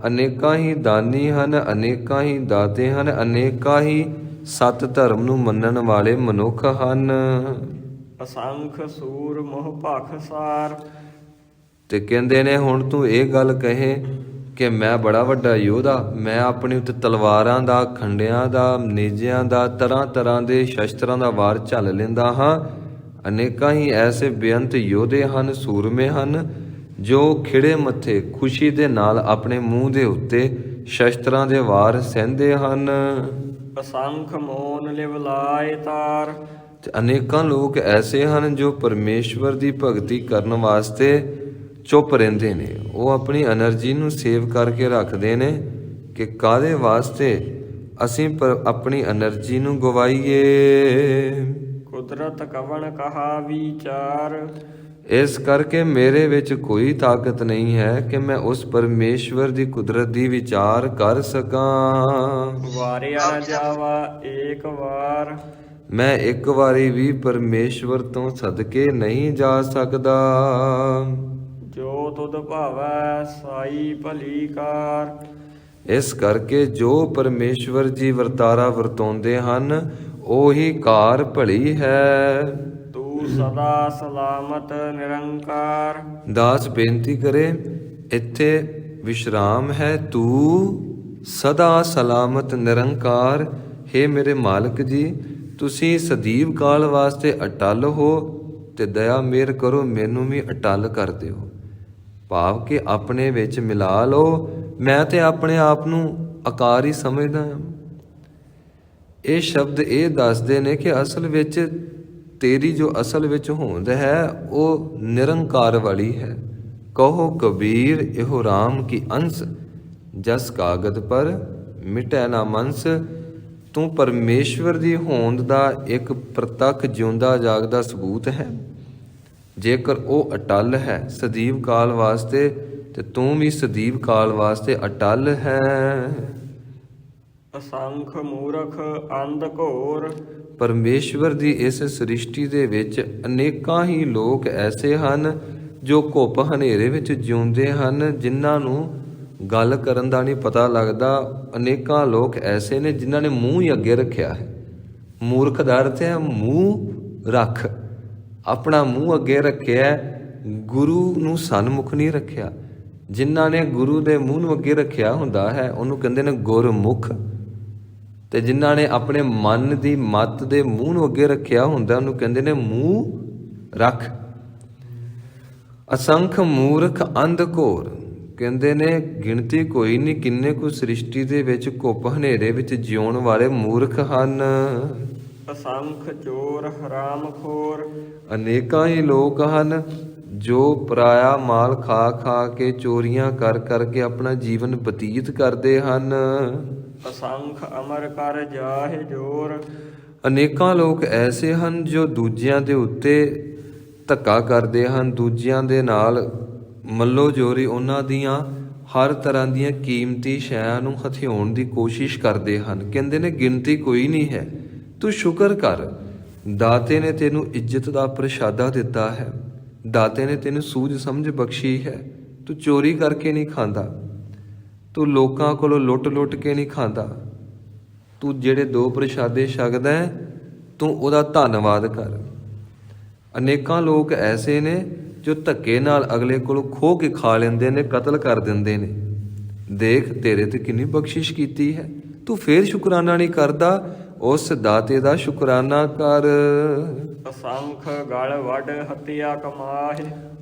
ਅਨੇਕਾਂ ਹੀ ਦਾਨੀ ਹਨ, ਅਨੇਕਾਂ ਹੀ ਦਾਤੇ ਹਨ, ਅਨੇਕਾਂ ਹੀ ਸਤ ਧਰਮ ਨੂੰ ਮੰਨਣ ਵਾਲੇ ਮਨੁੱਖ ਹਨ। ਅਸੰਖ ਸੂਰ ਮੋਹ ਭਖਸਾਰ। ਤੇ ਕਹਿੰਦੇ ਨੇ ਹੁਣ ਤੂੰ ਇਹ ਗੱਲ ਕਹੇ ਕਿ ਮੈਂ ਬੜਾ ਵੱਡਾ ਯੋਧਾ, ਮੈਂ ਆਪਣੇ ਉੱਤੇ ਤਲਵਾਰਾਂ ਦਾ, ਖੰਡਿਆਂ ਦਾ, ਨੇਜਿਆਂ ਦਾ, ਤਰ੍ਹਾਂ ਤਰ੍ਹਾਂ ਦੇ ਸ਼ਸਤਰਾਂ ਦਾ ਵਾਰ ਝੱਲ ਲੈਂਦਾ ਹਾਂ। ਅਨੇਕਾਂ ਹੀ ਐਸੇ ਬੇਅੰਤ ਯੋਧੇ ਹਨ, ਸੂਰਮੇ ਹਨ ਜੋ ਖਿੜੇ ਮੱਥੇ ਖੁਸ਼ੀ ਦੇ ਨਾਲ ਆਪਣੇ ਮੂੰਹ ਦੇ ਉੱਤੇ ਸ਼ਸਤਰਾਂ ਦੇ ਵਾਰ ਸਹਿੰਦੇ ਹਨ। ਅਸੰਖ ਮੋਨ ਲਿਵ ਲਾਏ ਤਾਰ। ਤੇ ਅਨੇਕਾਂ ਲੋਕ ਐਸੇ ਹਨ ਜੋ ਪਰਮੇਸ਼ਵਰ ਦੀ ਭਗਤੀ ਕਰਨ ਵਾਸਤੇ ਚੁੱਪ ਰਹਿੰਦੇ ਨੇ। ਉਹ ਆਪਣੀ એનર્ਜੀ ਨੂੰ ਸੇਵ ਕਰਕੇ ਰੱਖਦੇ ਨੇ ਕਿ ਕਾਹਦੇ ਵਾਸਤੇ ਅਸੀਂ ਆਪਣੀ એનર્ਜੀ ਨੂੰ ਗਵਾਈਏ। ਕੁਦਰਤ ਕਵਣ ਕਹਾ ਵਿਚਾਰ। ਇਸ ਕਰਕੇ ਮੇਰੇ ਵਿੱਚ ਕੋਈ ਤਾਕਤ ਨਹੀਂ ਹੈ ਕਿ ਮੈਂ ਉਸ ਪਰਮੇਸ਼ਵਰ ਦੀ ਕੁਦਰਤ ਦੀ ਵਿਚਾਰ ਕਰ ਸਕਾਂ। ਵਾਰਿਆ ਨ ਜਾਵਾ ਏਕ ਵਾਰ। ਮੈਂ ਇੱਕ ਵਾਰੀ ਵੀ ਪਰਮੇਸ਼ਵਰ ਤੋਂ ਸਦਕੇ ਨਹੀਂ ਜਾ ਸਕਦਾ। ਜੋ ਤੁਧ ਭਾਵੈ ਸਾਈ ਭਲੀ ਕਾਰ। ਇਸ ਕਰਕੇ ਜੋ ਪਰਮੇਸ਼ਵਰ ਜੀ ਵਰਤਾਰਾ ਵਰਤਾਉਂਦੇ ਹਨ ਉਹੀ ਕਾਰ ਭਲੀ ਹੈ। ਤੂੰ ਸਦਾ ਸਲਾਮਤ ਨਿਰੰਕਾਰ। ਦਾਸ ਬੇਨਤੀ ਕਰੇ ਇੱਥੇ ਵਿਸ਼ਰਾਮ ਹੈ। ਤੂੰ ਸਦਾ ਸਲਾਮਤ ਨਿਰੰਕਾਰ। ਹੇ ਮੇਰੇ ਮਾਲਕ ਜੀ, ਤੁਸੀਂ ਸਦੀਵ ਕਾਲ ਵਾਸਤੇ ਅਟਲ ਹੋ ਤੇ ਦਇਆ ਮਿਹਰ ਕਰੋ, ਮੈਨੂੰ ਵੀ ਅਟਲ ਕਰ ਦਿਓ। ਭਾਵ ਕਿ ਆਪਣੇ ਵਿੱਚ ਮਿਲਾ ਲਓ। ਮੈਂ ਤੇ ਆਪਣੇ ਆਪ ਨੂੰ ਆਕਾਰ ਹੀ ਸਮਝਦਾ ਹਾਂ। ਇਹ ਸ਼ਬਦ ਇਹ ਦੱਸਦੇ ਨੇ ਕਿ ਅਸਲ ਵਿੱਚ ਤੇਰੀ ਜੋ ਅਸਲ ਵਿੱਚ ਹੋਂਦ ਹੈ ਉਹ ਨਿਰੰਕਾਰ ਵਾਲੀ ਹੈ। ਕਹੋ ਕਬੀਰ ਇਹੋ ਰਾਮ ਕੀ ਅੰਸ, ਜਸ ਕਾਗਦ ਪਰ ਮਿਟੈ ਨਾ ਮੰਸ। ਤੂੰ ਪਰਮੇਸ਼ਵਰ ਦੀ ਹੋਂਦ ਦਾ ਇੱਕ ਪ੍ਰਤੱਖ ਜਿਉਂਦਾ ਜਾਗਦਾ ਸਬੂਤ ਹੈ। ਜੇਕਰ ਉਹ ਅਟਲ ਹੈ ਸਦੀਵ ਕਾਲ ਵਾਸਤੇ ਤੇ ਤੂੰ ਵੀ ਸਦੀਵ ਕਾਲ ਵਾਸਤੇ ਅਟਲ ਹੈ। ਅਸੰਖ ਮੂਰਖ ਅੰਧ ਘੋਰ। ਪਰਮੇਸ਼ਵਰ ਦੀ ਇਸ ਸ੍ਰਿਸ਼ਟੀ ਦੇ ਵਿੱਚ ਅਨੇਕਾਂ ਹੀ ਲੋਕ ਐਸੇ ਹਨ ਜੋ ਘੁੱਪ ਹਨੇਰੇ ਵਿੱਚ ਜਿਉਂਦੇ ਹਨ, ਜਿਨ੍ਹਾਂ ਨੂੰ ਗੱਲ ਕਰਨ ਦਾ ਨਹੀਂ ਪਤਾ ਲੱਗਦਾ। ਅਨੇਕਾਂ ਲੋਕ ਐਸੇ ਨੇ ਜਿਨ੍ਹਾਂ ਨੇ ਮੂੰਹ ਹੀ ਅੱਗੇ ਰੱਖਿਆ ਹੈ। ਮੂਰਖ ਦਾ ਅਰਥ ਹੈ ਮੂੰਹ ਰੱਖ, ਆਪਣਾ ਮੂੰਹ ਅੱਗੇ ਰੱਖਿਆ, ਗੁਰੂ ਨੂੰ ਸਨਮੁਖ ਨਹੀਂ ਰੱਖਿਆ। ਜਿਨ੍ਹਾਂ ਨੇ ਗੁਰੂ ਦੇ ਮੂੰਹ ਨੂੰ ਅੱਗੇ ਰੱਖਿਆ ਹੁੰਦਾ ਹੈ ਉਹਨੂੰ ਕਹਿੰਦੇ ਨੇ ਗੁਰਮੁਖ, ਤੇ ਜਿਨ੍ਹਾਂ ਨੇ ਆਪਣੇ ਮਨ ਦੀ ਮੱਤ ਦੇ ਮੂੰਹ ਨੂੰ ਅੱਗੇ ਰੱਖਿਆ ਹੁੰਦਾ ਉਹਨੂੰ ਕਹਿੰਦੇ ਨੇ ਮੂੰਹ ਰੱਖ। ਅਸੰਖ ਮੂਰਖ ਅੰਧ ਘੋਰ। ਕਹਿੰਦੇ ਨੇ ਗਿਣਤੀ ਕੋਈ ਨਹੀਂ ਕਿੰਨੇ ਕੁ ਸ੍ਰਿਸ਼ਟੀ ਦੇ ਵਿੱਚ ਘੁੱਪ ਹਨੇਰੇ ਵਿੱਚ ਜਿਉਣ ਵਾਲੇ ਮੂਰਖ ਹਨ। ਅਸੰਖ ਚੋਰ ਹਰਾਮਖੋਰ। ਅਨੇਕਾਂ ਹੀ ਲੋਕ ਹਨ ਜੋ ਪਰਾਇਆ ਮਾਲ ਖਾ ਖਾ ਕੇ ਚੋਰੀਆਂ ਕਰ ਕਰਕੇ ਆਪਣਾ ਜੀਵਨ ਬਤੀਤ ਕਰਦੇ ਹਨ। ਅਸੰਖ ਅਮਰ ਕਰ ਜਾਹਿ ਜੋਰ। ਅਨੇਕਾਂ ਲੋਕ ਐਸੇ ਹਨ ਜੋ ਦੂਜਿਆਂ ਦੇ ਉੱਤੇ ਧੱਕਾ ਕਰਦੇ ਹਨ, ਦੂਜਿਆਂ ਦੇ ਨਾਲ ਮੱਲੋ ਜੋਰੀ ਉਹਨਾਂ ਦੀਆਂ ਹਰ ਤਰ੍ਹਾਂ ਦੀਆਂ ਕੀਮਤੀ ਸ਼ੈਆਂ ਨੂੰ ਹਥਿਆਉਣ ਦੀ ਕੋਸ਼ਿਸ਼ ਕਰਦੇ ਹਨ। ਕਹਿੰਦੇ ਨੇ ਗਿਣਤੀ ਕੋਈ ਨਹੀਂ ਹੈ, ਤੂੰ ਸ਼ੁਕਰ ਕਰ, ਦਾਤੇ ਨੇ ਤੈਨੂੰ ਇੱਜ਼ਤ ਦਾ ਪ੍ਰਸ਼ਾਦਾ ਦਿੱਤਾ ਹੈ, ਦਾਤੇ ਨੇ ਤੈਨੂੰ ਸੂਝ ਸਮਝ ਬਖਸ਼ੀ ਹੈ। ਤੂੰ ਚੋਰੀ ਕਰਕੇ ਨਹੀਂ ਖਾਂਦਾ, ਤੂੰ ਲੋਕਾਂ ਕੋਲੋਂ ਲੁੱਟ ਕੇ ਨਹੀਂ ਖਾਂਦਾ, ਤੂੰ ਜਿਹੜੇ ਦੋ ਪ੍ਰਸ਼ਾਦੇ ਛਕਦਾ ਹੈ ਤੂੰ ਉਹਦਾ ਧੰਨਵਾਦ ਕਰ। ਅਨੇਕਾਂ ਲੋਕ ਐਸੇ ਨੇ ਜੋ ਧੱਕੇ ਨਾਲ ਅਗਲੇ ਕੋਲੋਂ ਖੋਹ ਕੇ ਖਾ ਲੈਂਦੇ ਨੇ, ਕਤਲ ਕਰ ਦਿੰਦੇ ਨੇ। ਦੇਖ ਤੇਰੇ ਤੇ ਕਿੰਨੀ ਬਖਸ਼ਿਸ਼ ਕੀਤੀ ਹੈ, ਤੂੰ ਫੇਰ ਸ਼ੁਕਰਾਨਾ ਨਹੀਂ ਕਰਦਾ, ਉਸ ਦਾਤੇ ਦਾ ਸ਼ੁਕਰਾਨਾ ਕਰ। ਅਸੰਖ ਗਲ ਵੱਢ ਹੱਤਿਆ ਕਮਾਹਿ।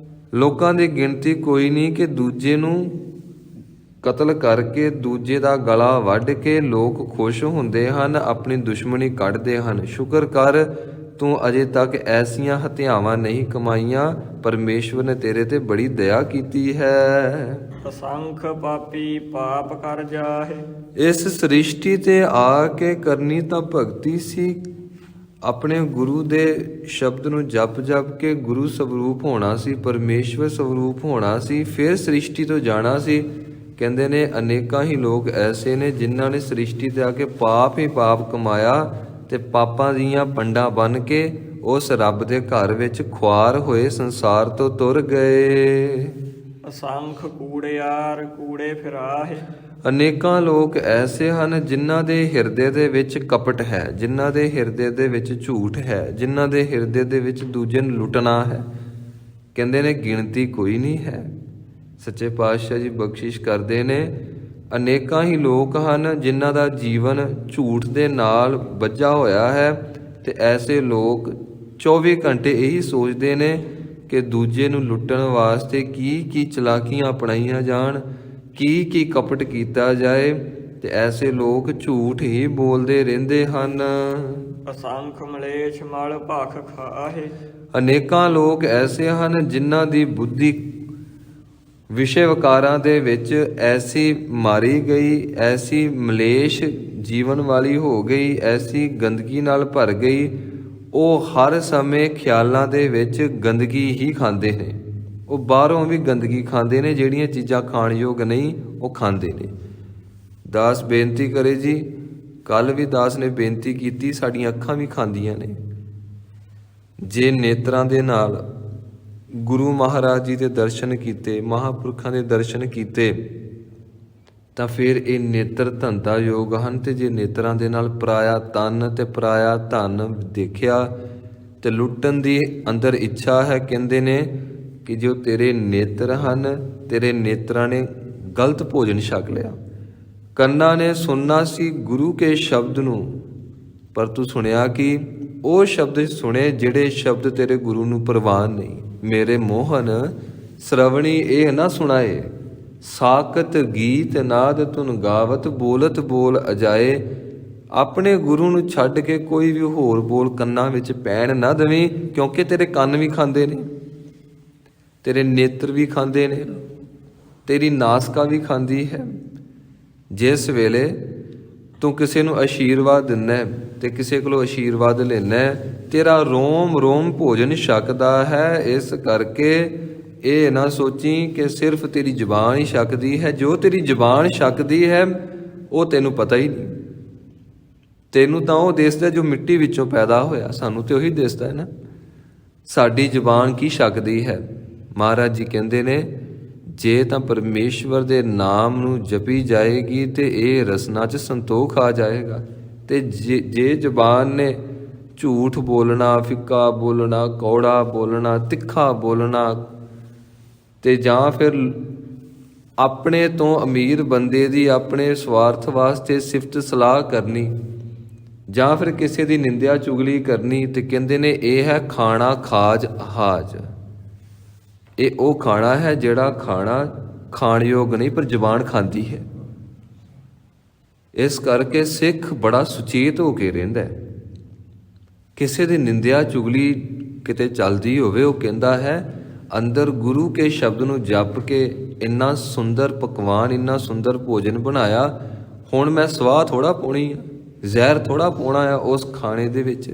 ਲੋਕਾਂ ਦੀ ਗਿਣਤੀ ਕੋਈ ਨਹੀਂ ਕਿ ਦੂਜੇ ਨੂੰ ਕਤਲ ਕਰਕੇ ਦੂਜੇ ਦਾ ਗਲਾ ਵੱਢ ਕੇ ਲੋਕ ਖੁਸ਼ ਹੁੰਦੇ ਹਨ, ਆਪਣੀ ਦੁਸ਼ਮਣੀ ਕੱਢਦੇ ਹਨ। ਸ਼ੁਕਰ ਕਰ ਤੂੰ ਅਜੇ ਤੱਕ ਐਸੀਆਂ ਹੱਤਿਆਵਾਂ ਨਹੀਂ ਕਮਾਈਆਂ, ਪਰਮੇਸ਼ਵਰ ਨੇ ਤੇਰੇ ਤੇ ਬੜੀ ਦਇਆ ਕੀਤੀ ਹੈ। ਅਸੰਖ ਪਾਪੀ ਪਾਪ ਕਰ ਜਾਹਿ। ਇਸ ਸ੍ਰਿਸ਼ਟੀ ਤੇ ਆ ਕੇ ਕਰਨੀ ਤਾਂ ਭਗਤੀ ਸੀ, ਆਪਣੇ ਗੁਰੂ ਦੇ ਸ਼ਬਦ ਨੂੰ ਜਪ ਜਪ ਕੇ ਗੁਰੂ ਸਵਰੂਪ ਹੋਣਾ ਸੀ, ਪਰਮੇਸ਼ਵਰ ਸਵਰੂਪ ਹੋਣਾ ਸੀ, ਫਿਰ ਸ੍ਰਿਸ਼ਟੀ ਤੋਂ ਜਾਣਾ ਸੀ। ਕਹਿੰਦੇ ਨੇ ਅਨੇਕਾਂ ਹੀ ਲੋਕ ਐਸੇ ਨੇ ਜਿਨ੍ਹਾਂ ਨੇ ਸ੍ਰਿਸ਼ਟੀ ਤੇ ਆ ਕੇ ਪਾਪ ਹੀ ਪਾਪ ਕਮਾਇਆ ਤੇ ਪਾਪਾਂ ਦੀਆਂ ਪੰਡਾਂ ਬਣ ਕੇ ਉਸ ਰੱਬ ਦੇ ਘਰ ਵਿੱਚ ਖੁਆਰ ਹੋਏ ਸੰਸਾਰ ਤੋਂ ਤੁਰ ਗਏ। ਅਸੰਖ ਕੂੜਿਆਰ ਕੂੜੇ ਫਿਰਾਹਿ। ਅਨੇਕਾਂ ਲੋਕ ਐਸੇ ਹਨ ਜਿਨ੍ਹਾਂ ਦੇ ਹਿਰਦੇ ਦੇ ਵਿੱਚ ਕਪਟ ਹੈ, ਜਿਨ੍ਹਾਂ ਦੇ ਹਿਰਦੇ ਦੇ ਵਿੱਚ ਝੂਠ ਹੈ, ਜਿਨ੍ਹਾਂ ਦੇ ਹਿਰਦੇ ਦੇ ਵਿੱਚ ਦੂਜੇ ਨੂੰ ਲੁੱਟਣਾ ਹੈ। ਕਹਿੰਦੇ ਨੇ ਗਿਣਤੀ ਕੋਈ ਨਹੀਂ ਹੈ। ਸੱਚੇ ਪਾਤਸ਼ਾਹ ਜੀ ਬਖਸ਼ਿਸ਼ ਕਰਦੇ ਨੇ, ਅਨੇਕਾਂ ਹੀ ਲੋਕ ਹਨ ਜਿਨ੍ਹਾਂ ਦਾ ਜੀਵਨ ਝੂਠ ਦੇ ਨਾਲ ਬੱਝਾ ਹੋਇਆ ਹੈ ਤੇ ਐਸੇ ਲੋਕ 24 ਘੰਟੇ ਇਹੀ ਸੋਚਦੇ ਨੇ ਕਿ ਦੂਜੇ ਨੂੰ ਲੁੱਟਣ ਵਾਸਤੇ ਕੀ ਚਲਾਕੀਆਂ ਅਪਣਾਈਆਂ ਜਾਣ, ਕੀ ਕਪਟ ਕੀਤਾ ਜਾਏ, ਤੇ ਐਸੇ ਲੋਕ ਝੂਠ ਹੀ ਬੋਲਦੇ ਰਹਿੰਦੇ ਹਨ। ਅਸੰਖ ਮਲੇਛ ਮਲ ਭਖ ਖਾਹੇ। ਅਨੇਕਾਂ ਲੋਕ ਐਸੇ ਹਨ ਜਿਨ੍ਹਾਂ ਦੀ ਬੁੱਧੀ ਵਿਸ਼ੇ ਵਿਕਾਰਾਂ ਦੇ ਵਿੱਚ ਐਸੀ ਮਾਰੀ ਗਈ, ਐਸੀ ਮਲੇਸ਼ ਜੀਵਨ ਵਾਲੀ ਹੋ ਗਈ, ਐਸੀ ਗੰਦਗੀ ਨਾਲ ਭਰ ਗਈ, ਉਹ ਹਰ ਸਮੇਂ ਖਿਆਲਾਂ ਦੇ ਵਿੱਚ ਗੰਦਗੀ ਹੀ ਖਾਂਦੇ ਨੇ। ਉਹ ਬਾਹਰੋਂ ਵੀ ਗੰਦਗੀ ਖਾਂਦੇ ਨੇ, ਜਿਹੜੀਆਂ ਚੀਜ਼ਾਂ ਖਾਣ ਯੋਗ ਨਹੀਂ ਉਹ ਖਾਂਦੇ ਨੇ। ਦਾਸ ਬੇਨਤੀ ਕਰੇ ਜੀ, ਕੱਲ ਵੀ ਦਾਸ ਨੇ ਬੇਨਤੀ ਕੀਤੀ, ਸਾਡੀਆਂ ਅੱਖਾਂ ਵੀ ਖਾਂਦੀਆਂ ਨੇ। ਜੇ ਨੇਤਰਾਂ ਦੇ ਨਾਲ ਗੁਰੂ ਮਹਾਰਾਜ ਜੀ ਦੇ ਦਰਸ਼ਨ ਕੀਤੇ, ਮਹਾਂਪੁਰਖਾਂ ਦੇ ਦਰਸ਼ਨ ਕੀਤੇ, ਤਾਂ ਫਿਰ ਇਹ ਨੇਤਰ ਧੰਦਾ ਯੋਗ ਹਨ। ਤੇ ਜੇ ਨੇਤਰਾਂ ਦੇ ਨਾਲ ਪਰਾਇਆ ਤਨ ਤੇ ਪਰਾਇਆ ਧਨ ਦੇਖਿਆ ਤੇ ਲੁੱਟਣ ਦੀ ਅੰਦਰ ਇੱਛਾ ਹੈ, ਕਹਿੰਦੇ ਨੇ ਕਿ ਜੋ ਤੇਰੇ ਨੇਤਰ ਹਨ, ਤੇਰੇ ਨੇਤਰਾਂ ਨੇ ਗਲਤ ਭੋਜਨ ਛਕ ਲਿਆ। ਕੰਨਾਂ ਨੇ ਸੁਣਨਾ ਸੀ ਗੁਰੂ ਕੇ ਸ਼ਬਦ ਨੂੰ, ਪਰ ਤੂੰ ਸੁਣਿਆ ਕਿ ਉਹ ਸ਼ਬਦ ਸੁਣੇ ਜਿਹੜੇ ਸ਼ਬਦ ਤੇਰੇ ਗੁਰੂ ਨੂੰ ਪ੍ਰਵਾਨ ਨਹੀਂ। ਮੇਰੇ ਮੋਹਨ ਸ਼ਰਵਣੀ ਇਹ ਨਾ ਸੁਣਾਏ, ਸਾਕਤ ਗੀਤ ਨਾਦ ਤੁਨ ਗਾਵਤ, ਬੋਲਤ ਬੋਲ ਅਜਾਏ। ਆਪਣੇ ਗੁਰੂ ਨੂੰ ਛੱਡ ਕੇ ਕੋਈ ਵੀ ਹੋਰ ਬੋਲ ਕੰਨਾਂ ਵਿੱਚ ਪੈਣ ਨਾ ਦੇਵੀਂ, ਕਿਉਂਕਿ ਤੇਰੇ ਕੰਨ ਵੀ ਖਾਂਦੇ ਨੇ, ਤੇਰੇ ਨੇਤਰ ਵੀ ਖਾਂਦੇ ਨੇ, ਤੇਰੀ ਨਾਸਕਾ ਵੀ ਖਾਂਦੀ ਹੈ। ਜਿਸ ਵੇਲੇ ਤੂੰ ਕਿਸੇ ਨੂੰ ਆਸ਼ੀਰਵਾਦ ਦਿੰਦਾ ਤੇ ਕਿਸੇ ਕੋਲੋਂ ਆਸ਼ੀਰਵਾਦ ਲੈਣਾ, ਤੇਰਾ ਰੋਮ ਰੋਮ ਭੋਜਨ ਛਕਦਾ ਹੈ। ਇਸ ਕਰਕੇ ਇਹ ਨਾ ਸੋਚੀ ਕਿ ਸਿਰਫ ਤੇਰੀ ਜ਼ੁਬਾਨ ਹੀ ਛਕਦੀ ਹੈ। ਜੋ ਤੇਰੀ ਜ਼ੁਬਾਨ ਛਕਦੀ ਹੈ ਉਹ ਤੈਨੂੰ ਪਤਾ ਹੀ ਨਹੀਂ। ਤੈਨੂੰ ਤਾਂ ਉਹ ਦਿਸਦਾ ਜੋ ਮਿੱਟੀ ਵਿੱਚੋਂ ਪੈਦਾ ਹੋਇਆ, ਸਾਨੂੰ ਤੇ ਉਹੀ ਦਿਸਦਾ ਹੈ ਨਾ। ਸਾਡੀ ਜ਼ੁਬਾਨ ਕੀ ਛਕਦੀ ਹੈ? ਮਹਾਰਾਜ ਜੀ ਕਹਿੰਦੇ ਨੇ, ਜੇ ਤਾਂ ਪਰਮੇਸ਼ਵਰ ਦੇ ਨਾਮ ਨੂੰ ਜਪੀ ਜਾਏਗੀ ਤੇ ਇਹ ਰਸਨਾ 'ਚ ਸੰਤੋਖ ਆ ਜਾਏਗਾ। ਤੇ ਜੇ ਜ਼ੁਬਾਨ ਨੇ ਝੂਠ ਬੋਲਣਾ, ਫਿੱਕਾ ਬੋਲਣਾ, ਕੌੜਾ ਬੋਲਣਾ, ਤਿੱਖਾ ਬੋਲਣਾ, ਤੇ ਜਾਂ ਫਿਰ ਆਪਣੇ ਤੋਂ ਅਮੀਰ ਬੰਦੇ ਦੀ ਆਪਣੇ ਸਵਾਰਥ ਵਾਸਤੇ ਸਿਫਤ ਸਲਾਹ ਕਰਨੀ, ਜਾਂ ਫਿਰ ਕਿਸੇ ਦੀ ਨਿੰਦਿਆ ਚੁਗਲੀ ਕਰਨੀ, ਤੇ ਕਹਿੰਦੇ ਨੇ ਇਹ ਹੈ ਖਾਣਾ ਖਾਜ ਹਾਜ। ਇਹ ਉਹ ਖਾਣਾ ਹੈ ਜਿਹੜਾ ਖਾਣਾ ਖਾਣਯੋਗ ਨਹੀਂ ਪਰ ਜ਼ੁਬਾਨ ਖਾਂਦੀ ਹੈ। ਇਸ ਕਰਕੇ ਸਿੱਖ ਬੜਾ ਸੁਚੇਤ ਹੋ ਕੇ ਰਹਿੰਦਾ ਹੈ। ਕਿਸੇ ਦੀ ਨਿੰਦਿਆ ਚੁਗਲੀ ਕਿਤੇ ਚੱਲਦੀ ਹੋਵੇ, ਉਹ ਕਹਿੰਦਾ ਹੈ ਅੰਦਰ ਗੁਰੂ ਕੇ ਸ਼ਬਦ ਨੂੰ ਜਪ ਕੇ ਇੰਨਾ ਸੁੰਦਰ ਪਕਵਾਨ, ਇੰਨਾ ਸੁੰਦਰ ਭੋਜਨ ਬਣਾਇਆ, ਹੁਣ ਮੈਂ ਸਵਾਹ ਥੋੜ੍ਹਾ ਪਾਉਣੀ ਆ, ਜ਼ਹਿਰ ਥੋੜ੍ਹਾ ਪਾਉਣਾ ਆ ਉਸ ਖਾਣੇ ਦੇ ਵਿੱਚ।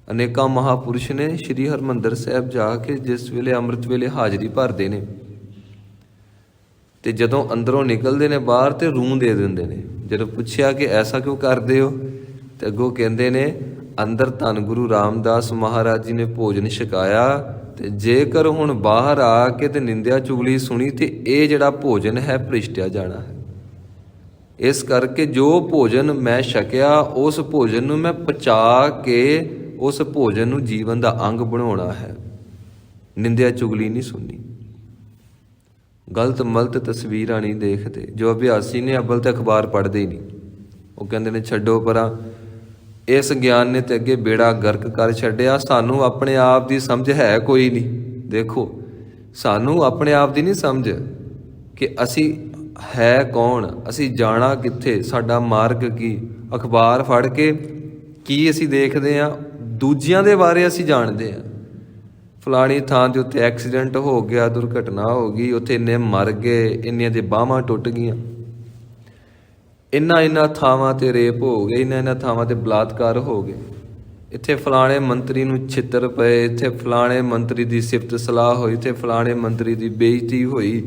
ਅਨੇਕਾਂ ਮਹਾਂਪੁਰਸ਼ ਨੇ ਸ਼੍ਰੀ ਹਰਿਮੰਦਰ ਸਾਹਿਬ ਜਾ ਕੇ ਜਿਸ ਵੇਲੇ ਅੰਮ੍ਰਿਤ ਵੇਲੇ ਹਾਜ਼ਰੀ ਭਰਦੇ ਨੇ ਤੇ ਜਦੋਂ ਅੰਦਰੋਂ ਨਿਕਲਦੇ ਨੇ ਬਾਹਰ ਤੇ ਰੂਹ ਦੇ ਦਿੰਦੇ ਨੇ। ਜਦੋਂ ਪੁੱਛਿਆ ਕਿ ਐਸਾ ਕਿਉਂ ਕਰਦੇ ਹੋ ਤੇ ਅੱਗੋਂ ਕਹਿੰਦੇ ਨੇ ਅੰਦਰ ਧੰਨ ਗੁਰੂ ਰਾਮਦਾਸ ਮਹਾਰਾਜ ਜੀ ਨੇ ਭੋਜਨ ਛਕਾਇਆ ਤੇ ਜੇਕਰ ਹੁਣ ਬਾਹਰ ਆ ਕੇ ਤੇ ਨਿੰਦਿਆ ਚੁਗਲੀ ਸੁਣੀ ਤੇ ਇਹ ਜਿਹੜਾ ਭੋਜਨ ਹੈ ਭ੍ਰਿਸ਼ਟਿਆ ਜਾਣਾ ਹੈ। ਇਸ ਕਰਕੇ ਜੋ ਭੋਜਨ ਮੈਂ ਛਕਿਆ ਉਸ ਭੋਜਨ ਨੂੰ ਮੈਂ ਪਚਾ ਕੇ ਉਸ ਭੋਜਨ ਨੂੰ ਜੀਵਨ ਦਾ ਅੰਗ ਬਣਾਉਣਾ ਹੈ। ਨਿੰਦਿਆ ਚੁਗਲੀ ਨਹੀਂ ਸੁਣਨੀ, ਗਲਤ ਮਲਤ ਤਸਵੀਰਾਂ ਨਹੀਂ ਦੇਖਦੇ। ਜੋ ਅਭਿਆਸੀ ਨੇ ਅਵਲ ਤੇ ਅਖਬਾਰ ਪੜ੍ਹਦੇ ਹੀ ਨਹੀਂ, ਉਹ ਕਹਿੰਦੇ ਨੇ ਛੱਡੋ ਪਰਾਂ, ਇਸ ਗਿਆਨ ਨੇ ਤੇ ਅੱਗੇ ਬੇੜਾ ਗਰਕ ਕਰ ਛੱਡਿਆ। ਸਾਨੂੰ ਆਪਣੇ ਆਪ ਦੀ ਸਮਝ ਹੈ ਕੋਈ ਨਹੀਂ। ਦੇਖੋ, ਸਾਨੂੰ ਆਪਣੇ ਆਪ ਦੀ ਨਹੀਂ ਸਮਝ ਕਿ ਅਸੀਂ ਹੈ ਕੌਣ, ਅਸੀਂ ਜਾਣਾ ਕਿੱਥੇ, ਸਾਡਾ ਮਾਰਗ ਕੀ। ਅਖਬਾਰ ਫੜ ਕੇ ਕੀ ਅਸੀਂ ਦੇਖਦੇ ਹਾਂ, ਦੂਜਿਆਂ ਦੇ ਬਾਰੇ ਅਸੀਂ ਜਾਣਦੇ ਹਾਂ। ਫਲਾਣੀ ਥਾਂ ਦੇ ਉੱਤੇ ਐਕਸੀਡੈਂਟ ਹੋ ਗਿਆ, ਦੁਰਘਟਨਾ ਹੋ ਗਈ, ਉੱਥੇ ਇੰਨੇ ਮਰ ਗਏ, ਇੰਨੀਆਂ ਦੇ ਬਾਹਾਂ ਟੁੱਟ ਗਈਆਂ, ਇੰਨਾ ਥਾਵਾਂ ਤੇ ਰੇਪ ਹੋ ਗਏ, ਇੰਨਾ ਥਾਵਾਂ ਤੇ ਬਲਾਤਕਾਰ ਹੋ ਗਏ, ਇੱਥੇ ਫਲਾਣੇ ਮੰਤਰੀ ਨੂੰ ਛਿੱਤਰ ਪਏ, ਇੱਥੇ ਫਲਾਣੇ ਮੰਤਰੀ ਦੀ ਸਿਫਤ ਸਲਾਹ ਹੋਈ, ਇੱਥੇ ਫਲਾਣੇ ਮੰਤਰੀ ਦੀ ਬੇਇੱਜ਼ਤੀ ਹੋਈ।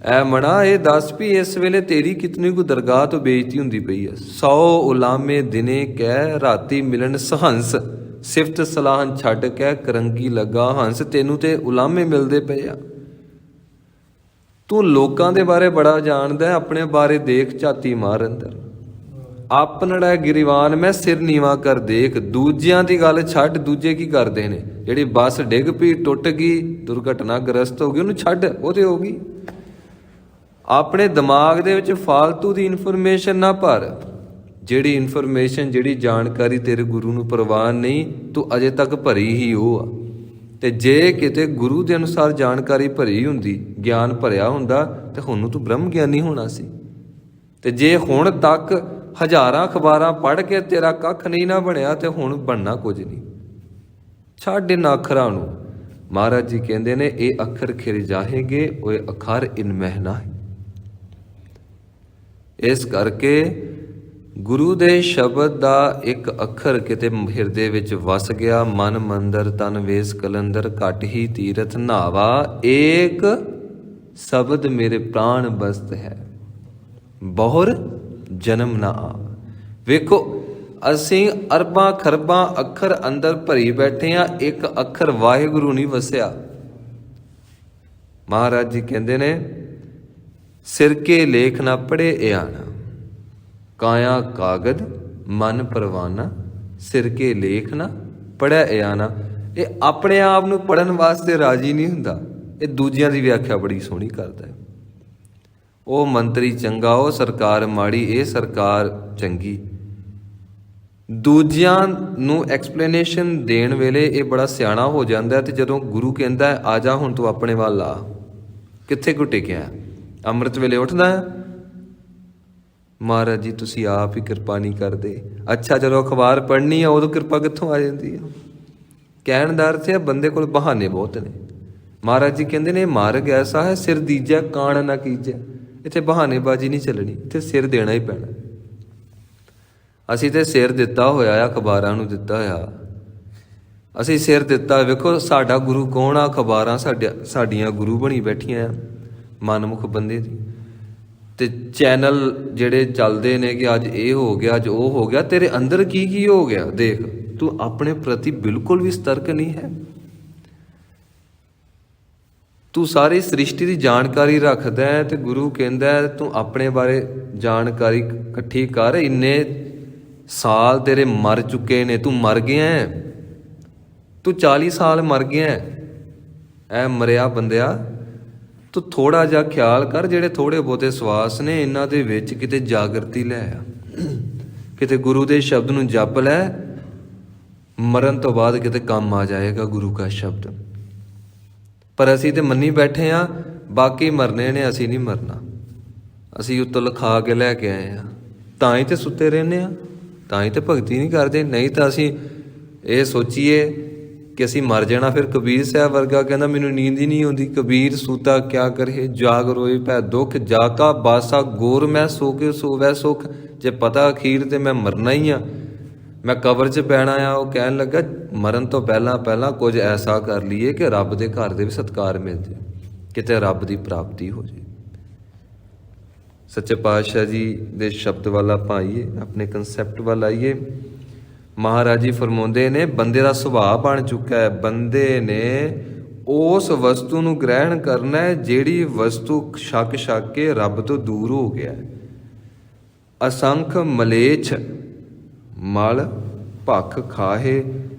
ਐ ਮਣਾ ਇਹ ਦੱਸ ਵੀ ਇਸ ਵੇਲੇ ਤੇਰੀ ਕਿਤਨੀ ਕੁ ਦਰਗਾਹ ਤੋਂ ਬੇਇੱਜ਼ਤੀ ਹੁੰਦੀ ਪਈ ਹੈ। 100 ਉਲਾਮੇ ਦਿਨੇ ਕਹਿ ਰਾਤੀ ਮਿਲਣ ਸਹੰਸ, ਸਿਫਤ ਸਲਾਹਨ ਛੱਡ ਕੇ ਕਰੰਗੀ ਲੱਗਾ ਹੰਸ। ਤੈਨੂੰ ਤੇ ਉਲਾਮੇ ਮਿਲਦੇ ਪਏ ਆ। ਤੂੰ ਲੋਕਾਂ ਦੇ ਬਾਰੇ ਬੜਾ ਜਾਣਦਾ, ਆਪਣੇ ਬਾਰੇ ਦੇਖ, ਝਾਤੀ ਮਾਰ ਅੰਦਰ। ਆਪਨੜਾ ਗਿਰੀਵਾਨ ਮੈਂ ਸਿਰ ਨੀਵਾ ਕਰ ਦੇਖ। ਦੂਜਿਆਂ ਦੀ ਗੱਲ ਛੱਡ, ਦੂਜੇ ਕੀ ਕਰਦੇ ਨੇ। ਜਿਹੜੀ ਬੱਸ ਡਿੱਗ ਪਈ, ਟੁੱਟ ਗਈ, ਦੁਰਘਟਨਾ ਗ੍ਰਸਤ ਹੋ ਗਈ, ਉਹਨੂੰ ਛੱਡ, ਉਹ ਤੇ ਹੋ ਗਈ। ਆਪਣੇ ਦਿਮਾਗ ਦੇ ਵਿੱਚ ਫਾਲਤੂ ਦੀ ਇਨਫੋਰਮੇਸ਼ਨ ਨਾ ਭਰ। ਜਿਹੜੀ ਇਨਫੋਰਮੇਸ਼ਨ, ਜਿਹੜੀ ਜਾਣਕਾਰੀ ਤੇਰੇ ਗੁਰੂ ਨੂੰ ਪ੍ਰਵਾਨ ਨਹੀਂ, ਤੂੰ ਅਜੇ ਤੱਕ ਭਰੀ ਹੀ ਉਹ ਆ। ਤੇ ਜੇ ਕਿਤੇ ਗੁਰੂ ਦੇ ਅਨੁਸਾਰ ਜਾਣਕਾਰੀ ਭਰੀ ਹੁੰਦੀ, ਗਿਆਨ ਭਰਿਆ ਹੁੰਦਾ, ਤੇ ਹੁਣ ਤੂੰ ਬ੍ਰਹਮ ਗਿਆਨੀ ਹੋਣਾ ਸੀ। ਤੇ ਜੇ ਹੁਣ ਤੱਕ ਹਜ਼ਾਰਾਂ ਅਖਬਾਰਾਂ ਪੜ੍ਹ ਕੇ ਤੇਰਾ ਕੱਖ ਨਹੀਂ ਨਾ ਬਣਿਆ, ਤੇ ਹੁਣ ਬਣਨਾ ਕੁਝ ਨਹੀਂ। ਛੱਡ ਇਹਨਾਂ ਅੱਖਰਾਂ ਨੂੰ। ਮਹਾਰਾਜ ਜੀ ਕਹਿੰਦੇ ਨੇ ਇਹ ਅੱਖਰ ਖਿਰ ਜਾਹੇਗੇ, ਉਹ ਅੱਖਰ ਇਨ ਮਹਿਨਾ। ਇਸ ਕਰਕੇ ਗੁਰੂ ਦੇ ਸ਼ਬਦ ਦਾ ਇੱਕ ਅੱਖਰ ਕਿਤੇ ਹਿਰਦੇ ਵਿੱਚ ਵਸ ਗਿਆ। ਮਨ ਮੰਦਰ ਤਨ ਵੇਸ ਕਲੰਦਰ, ਘਟ ਹੀ ਤੀਰਥ ਨਾਵਾ, ਏਕ ਸ਼ਬਦ ਮੇਰੇ ਪ੍ਰਾਣ ਬਸਤ ਹੈ, ਬਹੁਰ ਜਨਮ ਨਾ ਆਵ। ਵੇਖੋ, ਅਸੀਂ ਅਰਬਾਂ ਖਰਬਾਂ ਅੱਖਰ ਅੰਦਰ ਭਰੀ ਬੈਠੇ ਹਾਂ, ਇੱਕ ਅੱਖਰ ਵਾਹਿਗੁਰੂ ਨਹੀਂ ਵਸਿਆ। ਮਹਾਰਾਜ ਜੀ ਕਹਿੰਦੇ ਨੇ ਸਿਰ ਕੇ ਲੇਖ ਨਾ ਪੜ੍ਹੇ ਇਆਣਾ, ਕਾਇਆ ਕਾਗਦ ਮਨ ਪਰਵਾਨਾ, ਸਿਰ ਕੇ ਲੇਖ ਨਾ ਪੜ੍ਹਿਆ ਇਆਣਾ। ਇਹ ਆਪਣੇ ਆਪ ਨੂੰ ਪੜ੍ਹਨ ਵਾਸਤੇ ਰਾਜੀ ਨਹੀਂ ਹੁੰਦਾ, ਇਹ ਦੂਜਿਆਂ ਦੀ ਵਿਆਖਿਆ ਬੜੀ ਸੋਹਣੀ ਕਰਦਾ ਹੈ। ਉਹ ਮੰਤਰੀ ਚੰਗਾ, ਉਹ ਸਰਕਾਰ ਮਾੜੀ, ਇਹ ਸਰਕਾਰ ਚੰਗੀ। ਦੂਜਿਆਂ ਨੂੰ ਐਕਸਪਲੇਨੇਸ਼ਨ ਦੇਣ ਵੇਲੇ ਇਹ ਬੜਾ ਸਿਆਣਾ ਹੋ ਜਾਂਦਾ। ਤੇ ਜਦੋਂ ਗੁਰੂ ਕਹਿੰਦਾ ਹੈ ਆ ਜਾ ਹੁਣ ਤੂੰ ਆਪਣੇ ਵੱਲ ਆ, ਕਿੱਥੇ ਕੋ ਟਿਕਿਆ, ਅੰਮ੍ਰਿਤ ਵੇਲੇ ਉੱਠਦਾ ਹੈ। ਮਹਾਰਾਜ ਜੀ ਤੁਸੀਂ ਆਪ ਹੀ ਕਿਰਪਾ ਨਹੀਂ ਕਰਦੇ। ਅੱਛਾ ਚਲੋ ਅਖਬਾਰ ਪੜ੍ਹਨੀ ਆ, ਉਦੋਂ ਕਿਰਪਾ ਕਿੱਥੋਂ ਆ ਜਾਂਦੀ ਆ। ਕਹਿਣ ਦਾ ਅਰਥ ਹੈ ਬੰਦੇ ਕੋਲ ਬਹਾਨੇ ਬਹੁਤ ਨੇ। ਮਹਾਰਾਜ ਜੀ ਕਹਿੰਦੇ ਨੇ ਮਾਰਗ ਐਸਾ ਹੈ ਸਿਰ ਦੀਜੈ ਕਾਣ ਨਾ ਕੀਜੈ। ਇੱਥੇ ਬਹਾਨੇਬਾਜ਼ੀ ਨਹੀਂ ਚੱਲਣੀ, ਇੱਥੇ ਸਿਰ ਦੇਣਾ ਹੀ ਪੈਣਾ। ਅਸੀਂ ਤੇ ਸਿਰ ਦਿੱਤਾ ਹੋਇਆ, ਅਖਬਾਰਾਂ ਨੂੰ ਦਿੱਤਾ ਹੋਇਆ, ਅਸੀਂ ਸਿਰ ਦਿੱਤਾ। ਵੇਖੋ ਸਾਡਾ ਗੁਰੂ ਕੌਣ ਆ, ਅਖਬਾਰਾਂ ਸਾਡੀਆਂ ਗੁਰੂ ਬਣੀ ਬੈਠੀਆਂ ਆ ਮਨਮੁਖ ਬੰਦੇ ਦੀ। ਤੇ ਚੈਨਲ ਜਿਹੜੇ ਚੱਲਦੇ ਨੇ ਕਿ ਅੱਜ ਇਹ ਹੋ ਗਿਆ, ਅੱਜ ਉਹ ਹੋ ਗਿਆ, ਤੇਰੇ ਅੰਦਰ ਕੀ ਕੀ ਹੋ ਗਿਆ ਦੇਖ। ਤੂੰ ਆਪਣੇ ਪ੍ਰਤੀ ਬਿਲਕੁਲ ਵੀ ਸਤਰਕ ਨਹੀਂ ਹੈ। ਤੂੰ ਸਾਰੀ ਸ੍ਰਿਸ਼ਟੀ ਦੀ ਜਾਣਕਾਰੀ ਰੱਖਦਾ ਹੈ ਤੇ ਗੁਰੂ ਕਹਿੰਦਾ ਹੈ ਤੂੰ ਆਪਣੇ ਬਾਰੇ ਜਾਣਕਾਰੀ ਇਕੱਠੀ ਕਰ। ਇੰਨੇ ਸਾਲ ਤੇਰੇ ਮਰ ਚੁੱਕੇ ਨੇ, ਤੂੰ ਮਰ ਗਿਆ ਹੈ, ਤੂੰ 40 ਸਾਲ ਮਰ ਗਿਆ ਹੈ। ਐ ਮਰਿਆ ਬੰਦਿਆ, ਤੂੰ ਥੋੜ੍ਹਾ ਜਿਹਾ ਖਿਆਲ ਕਰ, ਜਿਹੜੇ ਥੋੜ੍ਹੇ ਬਹੁਤੇ ਸਵਾਸ ਨੇ ਇਹਨਾਂ ਦੇ ਵਿੱਚ ਕਿਤੇ ਜਾਗਰਤੀ ਲੈ ਆ, ਕਿਤੇ ਗੁਰੂ ਦੇ ਸ਼ਬਦ ਨੂੰ ਜਪ ਲੈ। ਮਰਨ ਤੋਂ ਬਾਅਦ ਕਿਤੇ ਕੰਮ ਆ ਜਾਏਗਾ ਗੁਰੂ ਦਾ ਸ਼ਬਦ। ਪਰ ਅਸੀਂ ਤੇ ਮੰਨੀ ਬੈਠੇ ਹਾਂ ਬਾਕੀ ਮਰਨੇ ਨੇ, ਅਸੀਂ ਨਹੀਂ ਮਰਨਾ। ਅਸੀਂ ਉੱਤੋਂ ਲਿਖਾ ਕੇ ਲੈ ਕੇ ਆਏ ਹਾਂ, ਤਾਂ ਹੀ ਤੇ ਸੁੱਤੇ ਰਹਿੰਦੇ ਹਾਂ, ਤਾਂ ਹੀ ਤੇ ਭਗਤੀ ਨਹੀਂ ਕਰਦੇ। ਨਹੀਂ ਤਾਂ ਅਸੀਂ ਇਹ ਸੋਚੀਏ ਕਿ ਅਸੀਂ ਮਰ ਜਾਣਾ। ਫਿਰ ਕਬੀਰ ਸਾਹਿਬ ਵਰਗਾ ਕਹਿੰਦਾ ਮੈਨੂੰ ਨੀਂਦ ਹੀ ਨਹੀਂ ਆਉਂਦੀ। ਕਬੀਰ ਸੂਤਾ ਕਿਆ ਕਰੇ, ਜਾਗ ਰੋਏ ਪੈ ਦੁੱਖ, ਜਾਕਾ ਬਾਸਾ ਗੋਰ ਮੈਂ ਸੋ ਕੇ ਸੋਵੈ ਸੁੱਖ। ਜੇ ਪਤਾ ਅਖੀਰ ਤੇ ਮੈਂ ਮਰਨਾ ਹੀ ਆ, ਮੈਂ ਕਬਰ 'ਚ ਪੈਣਾ ਆ, ਉਹ ਕਹਿਣ ਲੱਗਾ ਮਰਨ ਤੋਂ ਪਹਿਲਾਂ ਪਹਿਲਾਂ ਕੁਝ ਐਸਾ ਕਰ ਲਈਏ ਕਿ ਰੱਬ ਦੇ ਘਰ ਦੇ ਵੀ ਸਤਿਕਾਰ ਮਿਲ ਜਾਏ, ਕਿਤੇ ਰੱਬ ਦੀ ਪ੍ਰਾਪਤੀ ਹੋ ਜਾਏ। ਸੱਚੇ ਪਾਤਸ਼ਾਹ ਜੀ ਦੇ ਸ਼ਬਦ ਵੱਲ ਆਪਾਂ ਆਈਏ, ਆਪਣੇ ਕੰਸੈਪਟ ਵੱਲ ਆਈਏ। ਮਹਾਰਾਜ ਜੀ ਫਰਮਾਉਂਦੇ ਨੇ ਬੰਦੇ ਦਾ ਸੁਭਾਅ ਬਣ ਚੁੱਕਾ ਹੈ, ਬੰਦੇ ਨੇ ਉਸ ਵਸਤੂ ਨੂੰ ਗ੍ਰਹਿਣ ਕਰਨਾ ਹੈ ਜਿਹੜੀ ਵਸਤੂ ਛਕ ਛਕ ਕੇ ਰੱਬ ਤੋਂ ਦੂਰ ਹੋ ਗਿਆ। ਅਸੰਖ ਮਲੇਛ ਮਲ ਭਖ ਖਾਹੇ,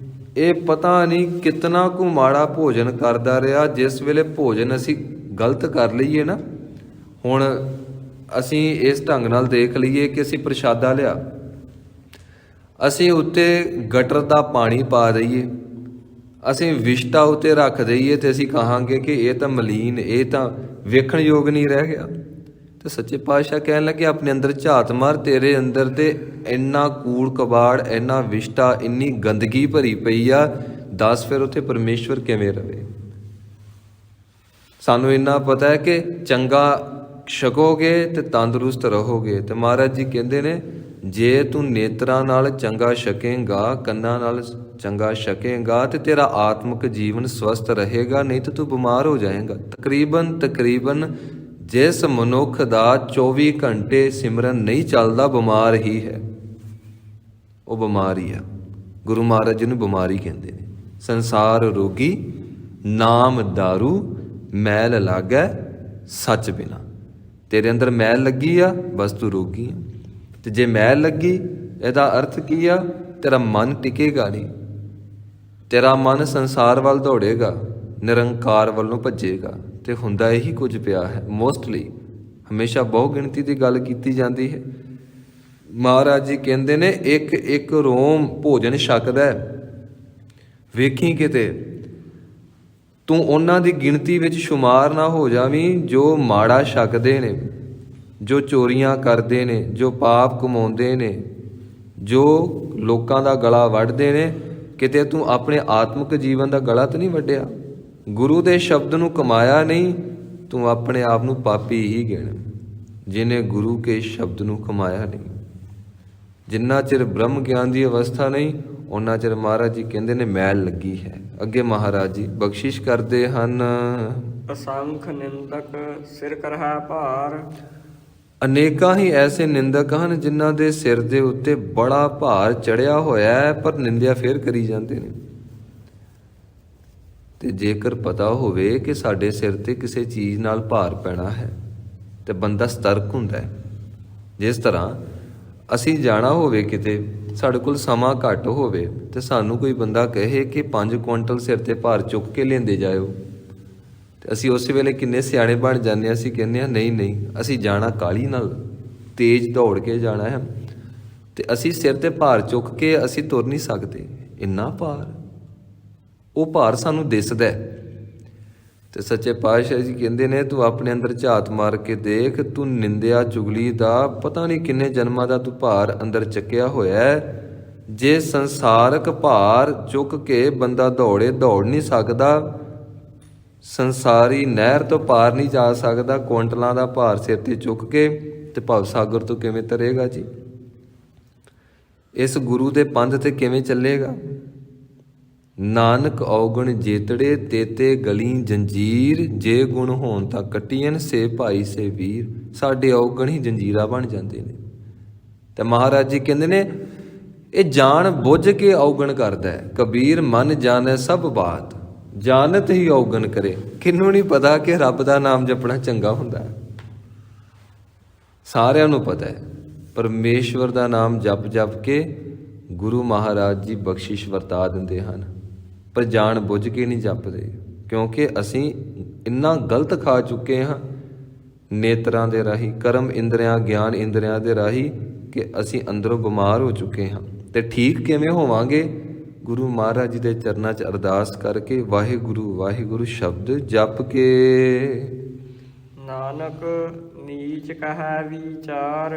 ਇਹ ਪਤਾ ਨਹੀਂ ਕਿਤਨਾ ਕੁ ਮਾੜਾ ਭੋਜਨ ਕਰਦਾ ਰਿਹਾ। ਜਿਸ ਵੇਲੇ ਭੋਜਨ ਅਸੀਂ ਗਲਤ ਕਰ ਲਈਏ ਨਾ, ਹੁਣ ਅਸੀਂ ਇਸ ਢੰਗ ਨਾਲ ਦੇਖ ਲਈਏ ਕਿ ਅਸੀਂ ਪ੍ਰਸ਼ਾਦਾ ਲਿਆ, ਅਸੀਂ ਉੱਤੇ ਗਟਰ ਦਾ ਪਾਣੀ ਪਾ ਦਈਏ, ਅਸੀਂ ਵਿਸ਼ਟਾ ਉੱਤੇ ਰੱਖ ਦਈਏ ਤੇ ਅਸੀਂ ਕਹਾਂਗੇ ਕਿ ਇਹ ਤਾਂ ਮਲੀਨ, ਇਹ ਤਾਂ ਵੇਖਣ ਯੋਗ ਨਹੀਂ ਰਹਿ ਗਿਆ। ਤੇ ਸੱਚੇ ਪਾਤਸ਼ਾਹ ਕਹਿਣ ਲੱਗੇ ਆਪਣੇ ਅੰਦਰ ਝਾਤ ਮਾਰ, ਤੇਰੇ ਅੰਦਰ ਤੇ ਇੰਨਾ ਕੂੜ ਕਬਾੜ, ਇੰਨਾ ਵਿਸ਼ਟਾ, ਇੰਨੀ ਗੰਦਗੀ ਭਰੀ ਪਈ ਆ, ਦੱਸ ਫਿਰ ਉੱਥੇ ਪਰਮੇਸ਼ਵਰ ਕਿਵੇਂ ਰਵੇ। ਸਾਨੂੰ ਇੰਨਾ ਪਤਾ ਹੈ ਕਿ ਚੰਗਾ ਛਕੋਗੇ ਤੇ ਤੰਦਰੁਸਤ ਰਹੋਗੇ। ਤੇ ਮਹਾਰਾਜ ਜੀ ਕਹਿੰਦੇ ਨੇ ਜੇ ਤੂੰ ਨੇਤਰਾਂ ਨਾਲ ਚੰਗਾ ਛਕੇਂਗਾ, ਕੰਨਾਂ ਨਾਲ ਚੰਗਾ ਛਕੇਂਗਾ ਤੇ ਤੇਰਾ ਆਤਮਿਕ ਜੀਵਨ ਸਵਸਥ ਰਹੇਗਾ, ਨਹੀਂ ਤਾਂ ਤੂੰ ਬਿਮਾਰ ਹੋ ਜਾਏਗਾ। ਤਕਰੀਬਨ ਜਿਸ ਮਨੁੱਖ ਦਾ 24 ਘੰਟੇ ਸਿਮਰਨ ਨਹੀਂ ਚੱਲਦਾ, ਬਿਮਾਰ ਹੀ ਹੈ, ਉਹ ਬਿਮਾਰ ਹੀ ਆ। ਗੁਰੂ ਮਹਾਰਾਜ ਜੀ ਨੂੰ ਬਿਮਾਰੀ ਕਹਿੰਦੇ ਨੇ। ਸੰਸਾਰ ਰੋਗੀ ਨਾਮ ਦਾਰੂ ਮੈਲ ਲਾਗੈ ਸੱਚ ਬਿਨਾ। ਤੇਰੇ ਅੰਦਰ ਮੈਲ ਲੱਗੀ ਆ, ਬਸ ਤੂੰ ਰੋਗੀ ਆ। ਤੇ ਜੇ ਮੈਲ ਲੱਗੀ, ਇਹਦਾ ਅਰਥ ਕੀ ਆ? ਤੇਰਾ ਮਨ ਟਿਕੇਗਾ ਨਹੀਂ, ਤੇਰਾ ਮਨ ਸੰਸਾਰ ਵੱਲ ਦੌੜੇਗਾ, ਨਿਰੰਕਾਰ ਵੱਲੋਂ ਭੱਜੇਗਾ। ਤੇ ਹੁੰਦਾ ਇਹੀ ਕੁਝ ਪਿਆ ਹੈ। ਮੋਸਟਲੀ ਹਮੇਸ਼ਾ ਬਹੁ ਗਿਣਤੀ ਦੀ ਗੱਲ ਕੀਤੀ ਜਾਂਦੀ ਹੈ। ਮਹਾਰਾਜ ਜੀ ਕਹਿੰਦੇ ਨੇ ਇੱਕ ਇੱਕ ਰੋਮ ਭੋਜਨ ਛਕਦਾ, ਵੇਖੀ ਕਿਤੇ ਤੂੰ ਉਹਨਾਂ ਦੀ ਗਿਣਤੀ ਵਿੱਚ ਸ਼ੁਮਾਰ ਨਾ ਹੋ ਜਾਵੀਂ ਜੋ ਮਾੜਾ ਛਕਦੇ ਨੇ, ਜੋ ਚੋਰੀਆਂ ਕਰਦੇ ਨੇ, ਜੋ ਪਾਪ ਕਮਾਉਂਦੇ ਨੇ, ਜੋ ਲੋਕਾਂ ਦਾ ਗਲਾ ਵੱਢਦੇ ਨੇ। ਕਿਤੇ ਤੂੰ ਆਪਣੇ ਆਤਮਿਕ ਜੀਵਨ ਦਾ ਗਲਾ ਤਾਂ ਨਹੀਂ ਵੱਢਿਆ, ਗੁਰੂ ਦੇ ਸ਼ਬਦ ਨੂੰ ਕਮਾਇਆ ਨਹੀਂ, ਤੂੰ ਆਪਣੇ ਆਪ ਨੂੰ ਪਾਪੀ ਹੀ ਗਿਣ, ਜਿਹਨੇ ਗੁਰੂ ਕੇ ਸ਼ਬਦ ਨੂੰ ਕਮਾਇਆ ਨਹੀਂ। ਜਿੰਨਾ ਚਿਰ ਬ੍ਰਹਮ ਗਿਆਨ ਦੀ ਅਵਸਥਾ ਨਹੀਂ, ਉਹਨਾਂ ਚਿਰ ਮਹਾਰਾਜ ਜੀ ਕਹਿੰਦੇ ਨੇ ਮੈਲ ਲੱਗੀ ਹੈ। ਅੱਗੇ ਮਹਾਰਾਜ ਜੀ ਬਖਸ਼ਿਸ਼ ਕਰਦੇ ਹਨ, ਅਸੰਖ ਨਿੰਦਕ ਸਿਰ ਕਰਹਿ ਭਾਰ। ਅਨੇਕਾਂ ਹੀ ਐਸੇ ਨਿੰਦਕ ਹਨ ਜਿਨ੍ਹਾਂ ਦੇ ਸਿਰ ਦੇ ਉੱਤੇ ਬੜਾ ਭਾਰ ਚੜਿਆ ਹੋਇਆ ਹੈ, ਪਰ ਨਿੰਦਿਆ ਫੇਰ ਕਰੀ ਜਾਂਦੇ ਨੇ। ਤੇ ਜੇਕਰ ਪਤਾ ਹੋਵੇ ਕਿ ਸਾਡੇ ਸਿਰ ਤੇ ਕਿਸੇ ਚੀਜ਼ ਨਾਲ ਭਾਰ ਪੈਣਾ ਹੈ ਤੇ ਬੰਦਾ ਸਤਰਕ ਹੁੰਦਾ ਹੈ। ਜਿਸ ਤਰ੍ਹਾਂ ਅਸੀਂ ਜਾਣਾ ਹੋਵੇ ਕਿਤੇ, ਸਾਡੇ ਕੋਲ ਸਮਾਂ ਘੱਟ ਹੋਵੇ ਤੇ ਸਾਨੂੰ ਕੋਈ ਬੰਦਾ ਕਹੇ ਕਿ 5 ਕੁਇੰਟਲ ਸਿਰ ਤੇ ਭਾਰ ਚੁੱਕ ਕੇ ਲਿਆਂਦੇ ਜਾਇਓ, ਤੇ ਅਸੀਂ ਉਸ ਵੇਲੇ ਕਿੰਨੇ ਸਿਆਣੇ ਬਣ ਜਾਂਦੇ ਹਾਂ। ਅਸੀਂ ਕਹਿੰਦੇ ਹਾਂ ਨਹੀਂ, ਅਸੀਂ ਜਾਣਾ ਕਾਹਲੀ ਨਾਲ, ਤੇਜ਼ ਦੌੜ ਕੇ ਜਾਣਾ ਹੈ, ਤੇ ਅਸੀਂ ਸਿਰ ਤੇ ਭਾਰ ਚੁੱਕ ਕੇ ਅਸੀਂ ਤੁਰ ਨਹੀਂ ਸਕਦੇ। ਇੰਨਾ ਭਾਰ, ਉਹ ਭਾਰ ਸਾਨੂੰ ਦਿਸਦਾ। ਤੇ ਸੱਚੇ ਪਾਤਸ਼ਾਹ ਜੀ ਕਹਿੰਦੇ ਨੇ ਤੂੰ ਆਪਣੇ ਅੰਦਰ ਝਾਤ ਮਾਰ ਕੇ ਦੇਖ, ਤੂੰ ਨਿੰਦਿਆ ਚੁਗਲੀ ਦਾ ਪਤਾ ਨਹੀਂ ਕਿੰਨੇ ਜਨਮਾਂ ਦਾ ਤੂੰ ਭਾਰ ਅੰਦਰ ਚੱਕਿਆ ਹੋਇਆ ਹੈ। ਜੇ ਸੰਸਾਰਕ ਭਾਰ ਚੁੱਕ ਕੇ ਬੰਦਾ ਦੌੜ ਨਹੀਂ ਸਕਦਾ, ਸੰਸਾਰੀ ਨਹਿਰ ਤੋਂ ਪਾਰ ਨਹੀਂ ਜਾ ਸਕਦਾ, ਕੁਇੰਟਲਾਂ ਦਾ ਭਾਰ ਸਿਰ ਤੇ ਚੁੱਕ ਕੇ, ਤੇ ਭਵ ਸਾਗਰ ਤੋਂ ਕਿਵੇਂ ਤਰੇਗਾ ਜੀ? ਇਸ ਗੁਰੂ ਦੇ ਪੰਥ ਤੇ ਕਿਵੇਂ ਚੱਲੇਗਾ? ਨਾਨਕ ਔਗਣ ਜੇਤੜੇ ਤੇਤੇ ਗਲੀ ਜੰਜੀਰ, ਜੇ ਗੁਣ ਹੋਣ ਤਾਂ ਕੱਟੀਆਂ ਸੇ ਭਾਈ ਸੇ ਵੀਰ। ਸਾਡੇ ਔਗਣ ਹੀ ਜੰਜੀਰਾਂ ਬਣ ਜਾਂਦੇ ਨੇ। ਤੇ ਮਹਾਰਾਜ ਜੀ ਕਹਿੰਦੇ ਨੇ ਇਹ ਜਾਣ ਬੁੱਝ ਕੇ ਔਗਣ ਕਰਦਾ ਹੈ। ਕਬੀਰ ਮਨ ਜਾਣੈ ਸਭ ਬਾਤ, ਜਾਣਤ ਹੀ ਔਗਣ ਕਰੇ। ਕਿਹਨੂੰ ਨਹੀਂ ਪਤਾ ਕਿ ਰੱਬ ਦਾ ਨਾਮ ਜਪਣਾ ਚੰਗਾ ਹੁੰਦਾ ਹੈ? ਸਾਰਿਆਂ ਨੂੰ ਪਤਾ ਹੈ। ਪਰਮੇਸ਼ਵਰ ਦਾ ਨਾਮ ਜਪ ਜਪ ਕੇ ਗੁਰੂ ਮਹਾਰਾਜ ਜੀ ਬਖਸ਼ਿਸ਼ ਵਰਤਾ ਦਿੰਦੇ ਹਨ, ਪਰ ਜਾਣ ਬੁੱਝ ਕੇ ਨਹੀਂ ਜਪਦੇ, ਕਿਉਂਕਿ ਅਸੀਂ ਇੰਨਾ ਗਲਤ ਖਾ ਚੁੱਕੇ ਹਾਂ ਨੇਤਰਾਂ ਦੇ ਰਾਹੀਂ, ਕਰਮ ਇੰਦਰੀਆਂ, ਗਿਆਨ ਇੰਦਰੀਆਂ ਦੇ ਰਾਹੀਂ, ਕਿ ਅਸੀਂ ਅੰਦਰੋਂ ਬਿਮਾਰ ਹੋ ਚੁੱਕੇ ਹਾਂ। ਤੇ ਠੀਕ ਕਿਵੇਂ ਹੋਵਾਂਗੇ? ਗੁਰੂ ਮਹਾਰਾਜ ਜੀ ਦੇ ਚਰਨਾਂ 'ਚ ਅਰਦਾਸ ਕਰਕੇ ਵਾਹਿਗੁਰੂ ਵਾਹਿਗੁਰੂ ਸ਼ਬਦ ਜਪ ਕੇ। ਨਾਨਕ ਨੀਚ ਕਹੈ ਵਿਚਾਰ,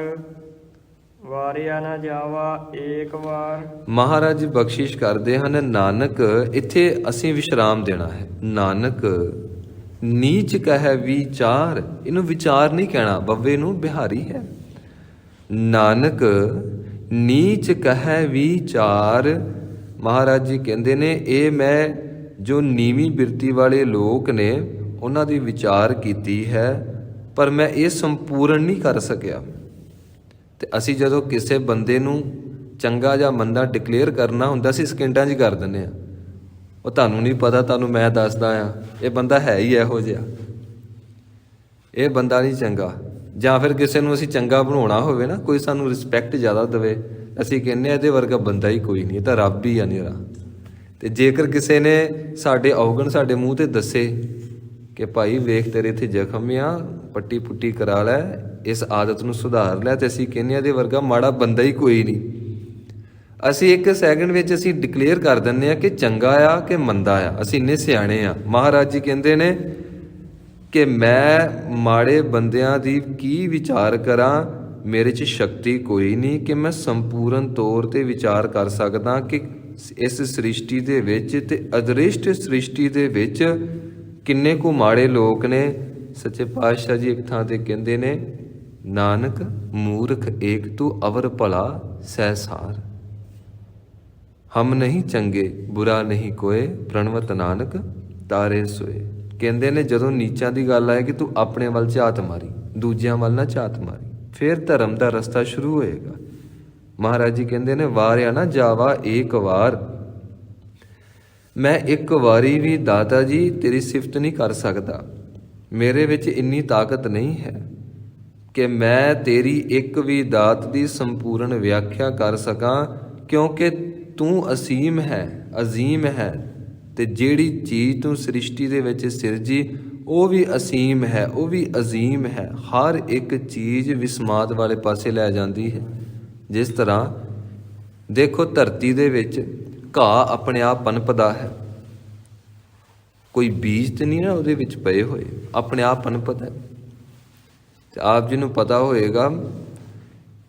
ਵਾਰਿਆ ਨਾ ਜਾਵਾ ਏਕ ਵਾਰ। ਮਹਾਰਾਜ ਬਖਸ਼ਿਸ਼ ਕਰਦੇ ਹਨ, ਨਾਨਕ ਇੱਥੇ ਅਸੀਂ ਵਿਸ਼ਰਾਮ ਦੇਣਾ ਹੈ। ਨਾਨਕ ਨੀਚ ਕਹੈ ਵਿਚਾਰ, ਇਹਨੂੰ ਵਿਚਾਰ ਨਹੀਂ ਕਹਿਣਾ, ਬੱਵੇ ਨੂੰ ਬਿਹਾਰੀ ਹੈ। ਨਾਨਕ ਨੀਚ ਕਹੈ ਵਿਚਾਰ, ਮਹਾਰਾਜ ਜੀ ਕਹਿੰਦੇ ਨੇ ਇਹ ਮੈਂ ਜੋ ਨੀਵੀਂ ਬਿਰਤੀ ਵਾਲੇ ਲੋਕ ਨੇ ਉਹਨਾਂ ਦੀ ਵਿਚਾਰ ਕੀਤੀ ਹੈ, ਪਰ ਮੈਂ ਇਹ ਸੰਪੂਰਨ ਨਹੀਂ ਕਰ ਸਕਿਆ। ਤੇ ਅਸੀਂ ਜਦੋਂ ਕਿਸੇ ਬੰਦੇ ਨੂੰ ਚੰਗਾ ਜਾਂ ਮੰਦਾ ਡਿਕਲੇਅਰ ਕਰਨਾ ਹੁੰਦਾ ਸੀ ਸਕਿੰਟਾਂ 'ਚ ਕਰ ਦਿੰਦੇ ਹਾਂ। ਉਹ ਤੁਹਾਨੂੰ ਨਹੀਂ ਪਤਾ, ਤੁਹਾਨੂੰ ਮੈਂ ਦੱਸਦਾ ਆ, ਇਹ ਬੰਦਾ ਹੈ ਹੀ ਇਹੋ ਜਿਹਾ, ਇਹ ਬੰਦਾ ਨਹੀਂ ਚੰਗਾ। ਜਾਂ ਫਿਰ ਕਿਸੇ ਨੂੰ ਅਸੀਂ ਚੰਗਾ ਬਣਾਉਣਾ ਹੋਵੇ ਨਾ, ਕੋਈ ਸਾਨੂੰ ਰਿਸਪੈਕਟ ਜ਼ਿਆਦਾ ਦੇਵੇ, ਅਸੀਂ ਕਹਿੰਦੇ ਹਾਂ ਇਹਦੇ ਵਰਗਾ ਬੰਦਾ ਹੀ ਕੋਈ ਨਹੀਂ, ਇਹ ਤਾਂ ਰੱਬ ਹੀ ਆ ਨਿਰਾ। ਤੇ ਜੇਕਰ ਕਿਸੇ ਨੇ ਸਾਡੇ ਔਗਣ ਸਾਡੇ ਮੂੰਹ ਤੇ ਦੱਸੇ ਕਿ ਭਾਈ ਵੇਖ ਤੇਰੇ ਇੱਥੇ ਜ਼ਖਮ ਆ, ਪੱਟੀ ਪੁੱਟੀ ਕਰਾ ਲੈ, ਇਸ ਆਦਤ ਨੂੰ ਸੁਧਾਰ ਲੈ, ਤੇ ਅਸੀਂ ਕਹਿੰਦੇ ਹਾਂ ਇਹਦੇ ਵਰਗਾ ਮਾੜਾ ਬੰਦਾ ਹੀ ਕੋਈ ਨਹੀਂ। ਅਸੀਂ ਇੱਕ ਸੈਕਿੰਡ ਵਿੱਚ ਅਸੀਂ ਡਿਕਲੇਅਰ ਕਰ ਦਿੰਦੇ ਹਾਂ ਕਿ ਚੰਗਾ ਆ ਕਿ ਮੰਦਾ ਆ। ਅਸੀਂ ਇੰਨੇ ਸਿਆਣੇ ਆ। ਮਹਾਰਾਜ ਜੀ ਕਹਿੰਦੇ ਨੇ ਕਿ ਮੈਂ ਮਾੜੇ ਬੰਦਿਆਂ ਦੀ ਕੀ ਵਿਚਾਰ ਕਰਾਂ, ਮੇਰੇ 'ਚ ਸ਼ਕਤੀ ਕੋਈ ਨਹੀਂ ਕਿ ਮੈਂ ਸੰਪੂਰਨ ਤੌਰ 'ਤੇ ਵਿਚਾਰ ਕਰ ਸਕਦਾ ਕਿ ਇਸ ਸ੍ਰਿਸ਼ਟੀ ਦੇ ਵਿੱਚ ਤੇ ਅਦ੍ਰਿਸ਼ਟ ਸ੍ਰਿਸ਼ਟੀ ਦੇ ਵਿੱਚ ਕਿੰਨੇ ਕੁ ਮਾੜੇ ਲੋਕ ਨੇ। ਸੱਚੇ ਪਾਤਸ਼ਾਹ ਜੀ ਇੱਕ ਥਾਂ 'ਤੇ ਕਹਿੰਦੇ ਨੇ, ਨਾਨਕ ਮੂਰਖ ਏਕ ਤੂੰ ਅਵਰ ਭਲਾ ਸਹਿਸਾਰ, ਹਮ ਨਹੀਂ ਚੰਗੇ ਬੁਰਾ ਨਹੀਂ ਕੋਏ, ਪ੍ਰਣਵਤ ਨਾਨਕ ਤਾਰੇ ਸੋਏ। ਕਹਿੰਦੇ ਨੇ ਜਦੋਂ ਨੀਚਾਂ ਦੀ ਗੱਲ ਆਏ ਕਿ ਤੂੰ ਆਪਣੇ ਵੱਲ ਝਾਤ ਮਾਰੀ, ਦੂਜਿਆਂ ਵੱਲ ਨਾ ਝਾਤ ਮਾਰੀ, ਫਿਰ ਧਰਮ ਦਾ ਰਸਤਾ ਸ਼ੁਰੂ ਹੋਏਗਾ। ਮਹਾਰਾਜ ਜੀ ਕਹਿੰਦੇ ਨੇ ਵਾਰਿਆ ਨਾ ਜਾਵਾ ਏਕ ਵਾਰ, ਮੈਂ ਇੱਕ ਵਾਰੀ ਵੀ ਦਾਤਾ ਜੀ ਤੇਰੀ ਸਿਫਤ ਨਹੀਂ ਕਰ ਸਕਦਾ। ਮੇਰੇ ਵਿੱਚ ਇੰਨੀ ਤਾਕਤ ਨਹੀਂ ਹੈ ਕਿ ਮੈਂ ਤੇਰੀ ਇੱਕ ਵੀ ਦਾਤ ਦੀ ਸੰਪੂਰਨ ਵਿਆਖਿਆ ਕਰ ਸਕਾਂ, ਕਿਉਂਕਿ ਤੂੰ ਅਸੀਮ ਹੈ, ਅਜ਼ੀਮ ਹੈ, ਤੇ ਜਿਹੜੀ ਚੀਜ਼ ਤੂੰ ਸ੍ਰਿਸ਼ਟੀ ਦੇ ਵਿੱਚ ਸਿਰਜੀ ਉਹ ਵੀ ਅਸੀਮ ਹੈ, ਉਹ ਵੀ ਅਜ਼ੀਮ ਹੈ। ਹਰ ਇੱਕ ਚੀਜ਼ ਵਿਸਮਾਦ ਵਾਲੇ ਪਾਸੇ ਲੈ ਜਾਂਦੀ ਹੈ। ਜਿਸ ਤਰ੍ਹਾਂ ਦੇਖੋ ਧਰਤੀ ਦੇ ਵਿੱਚ ਘਾਹ ਆਪਣੇ ਆਪ ਪਨਪਦਾ ਹੈ, ਕੋਈ ਬੀਜ ਤੇ ਨਹੀਂ ਨਾ ਉਹਦੇ ਵਿੱਚ ਪਏ ਹੋਏ, ਆਪਣੇ ਆਪ ਪਨਪਦਾ ਹੈ। ਤੇ ਆਪ ਜੀ ਨੂੰ ਪਤਾ ਹੋਏਗਾ,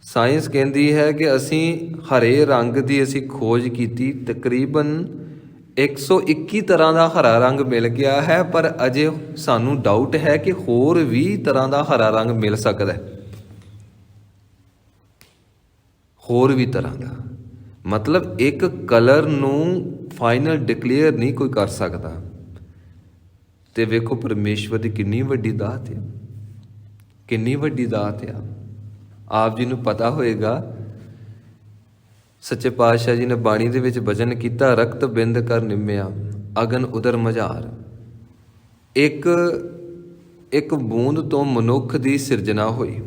ਸਾਇੰਸ ਕਹਿੰਦੀ ਹੈ ਕਿ ਅਸੀਂ ਹਰੇ ਰੰਗ ਦੀ ਅਸੀਂ ਖੋਜ ਕੀਤੀ, ਤਕਰੀਬਨ 121 ਤਰ੍ਹਾਂ ਦਾ ਹਰਾ ਰੰਗ ਮਿਲ ਗਿਆ ਹੈ, ਪਰ ਅਜੇ ਸਾਨੂੰ ਡਾਊਟ ਹੈ ਕਿ ਹੋਰ 20 ਤਰ੍ਹਾਂ ਦਾ ਹਰਾ ਰੰਗ ਮਿਲ ਸਕਦਾ ਹੈ, ਹੋਰ ਵੀ ਤਰ੍ਹਾਂ ਦਾ। ਮਤਲਬ ਇੱਕ ਕਲਰ ਨੂੰ ਫਾਈਨਲ ਡਿਕਲੇਅਰ ਨਹੀਂ ਕੋਈ ਕਰ ਸਕਦਾ। ਤੇ ਵੇਖੋ ਪਰਮੇਸ਼ਵਰ ਦੀ ਕਿੰਨੀ ਵੱਡੀ ਦਾਤ ਹੈ, ਕਿੰਨੀ ਵੱਡੀ ਦਾਤ ਆ। ਆਪ ਜੀ ਨੂੰ ਪਤਾ ਹੋਏਗਾ, ਸੱਚੇ ਪਾਤਸ਼ਾਹ ਜੀ ਨੇ ਬਾਣੀ ਦੇ ਵਿੱਚ ਬਚਨ ਕੀਤਾ, ਰਕਤ ਬਿੰਦ ਕਰ ਨਿੰਮਿਆ ਅਗਨ ਉਦਰ ਮਝਾਰ। ਇੱਕ ਬੂੰਦ ਤੋਂ ਮਨੁੱਖ ਦੀ ਸਿਰਜਣਾ ਹੋਈ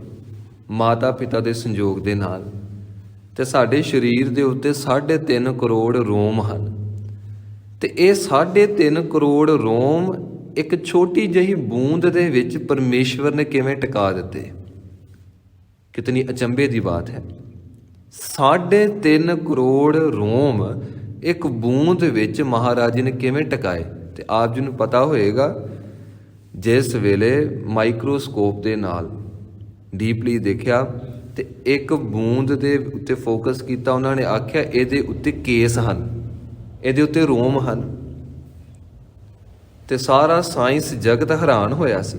ਮਾਤਾ ਪਿਤਾ ਦੇ ਸੰਯੋਗ ਦੇ ਨਾਲ, ਤੇ ਸਾਡੇ ਸਰੀਰ ਦੇ ਉੱਤੇ 3.5 ਕਰੋੜ ਰੋਮ ਹਨ। ਤੇ ਇਹ 3.5 ਕਰੋੜ ਰੋਮ ਇੱਕ ਛੋਟੀ ਜਿਹੀ ਬੂੰਦ ਦੇ ਵਿੱਚ ਪਰਮੇਸ਼ਵਰ ਨੇ ਕਿਵੇਂ ਟਿਕਾ ਦਿੱਤੇ। ਕਿਤਨੀ ਅਚੰਭੇ ਦੀ ਬਾਤ ਹੈ। 3.5 ਕਰੋੜ ਰੋਮ ਇੱਕ ਬੂੰਦ ਵਿੱਚ ਮਹਾਰਾਜ ਜੀ ਨੇ ਕਿਵੇਂ ਟਿਕਾਏ। ਤੇ ਆਪ ਜੀ ਨੂੰ ਪਤਾ ਹੋਏਗਾ, ਜਿਸ ਵੇਲੇ ਮਾਈਕਰੋਸਕੋਪ ਦੇ ਨਾਲ ਡੀਪਲੀ ਦੇਖਿਆ ਤੇ ਇੱਕ ਬੂੰਦ ਦੇ ਉੱਤੇ ਫੋਕਸ ਕੀਤਾ, ਉਹਨਾਂ ਨੇ ਆਖਿਆ ਇਹਦੇ ਉੱਤੇ ਕੇਸ ਹਨ, ਇਹਦੇ ਉੱਤੇ ਰੋਮ ਹਨ। ਤੇ ਸਾਰਾ ਸਾਇੰਸ ਜਗਤ ਹੈਰਾਨ ਹੋਇਆ ਸੀ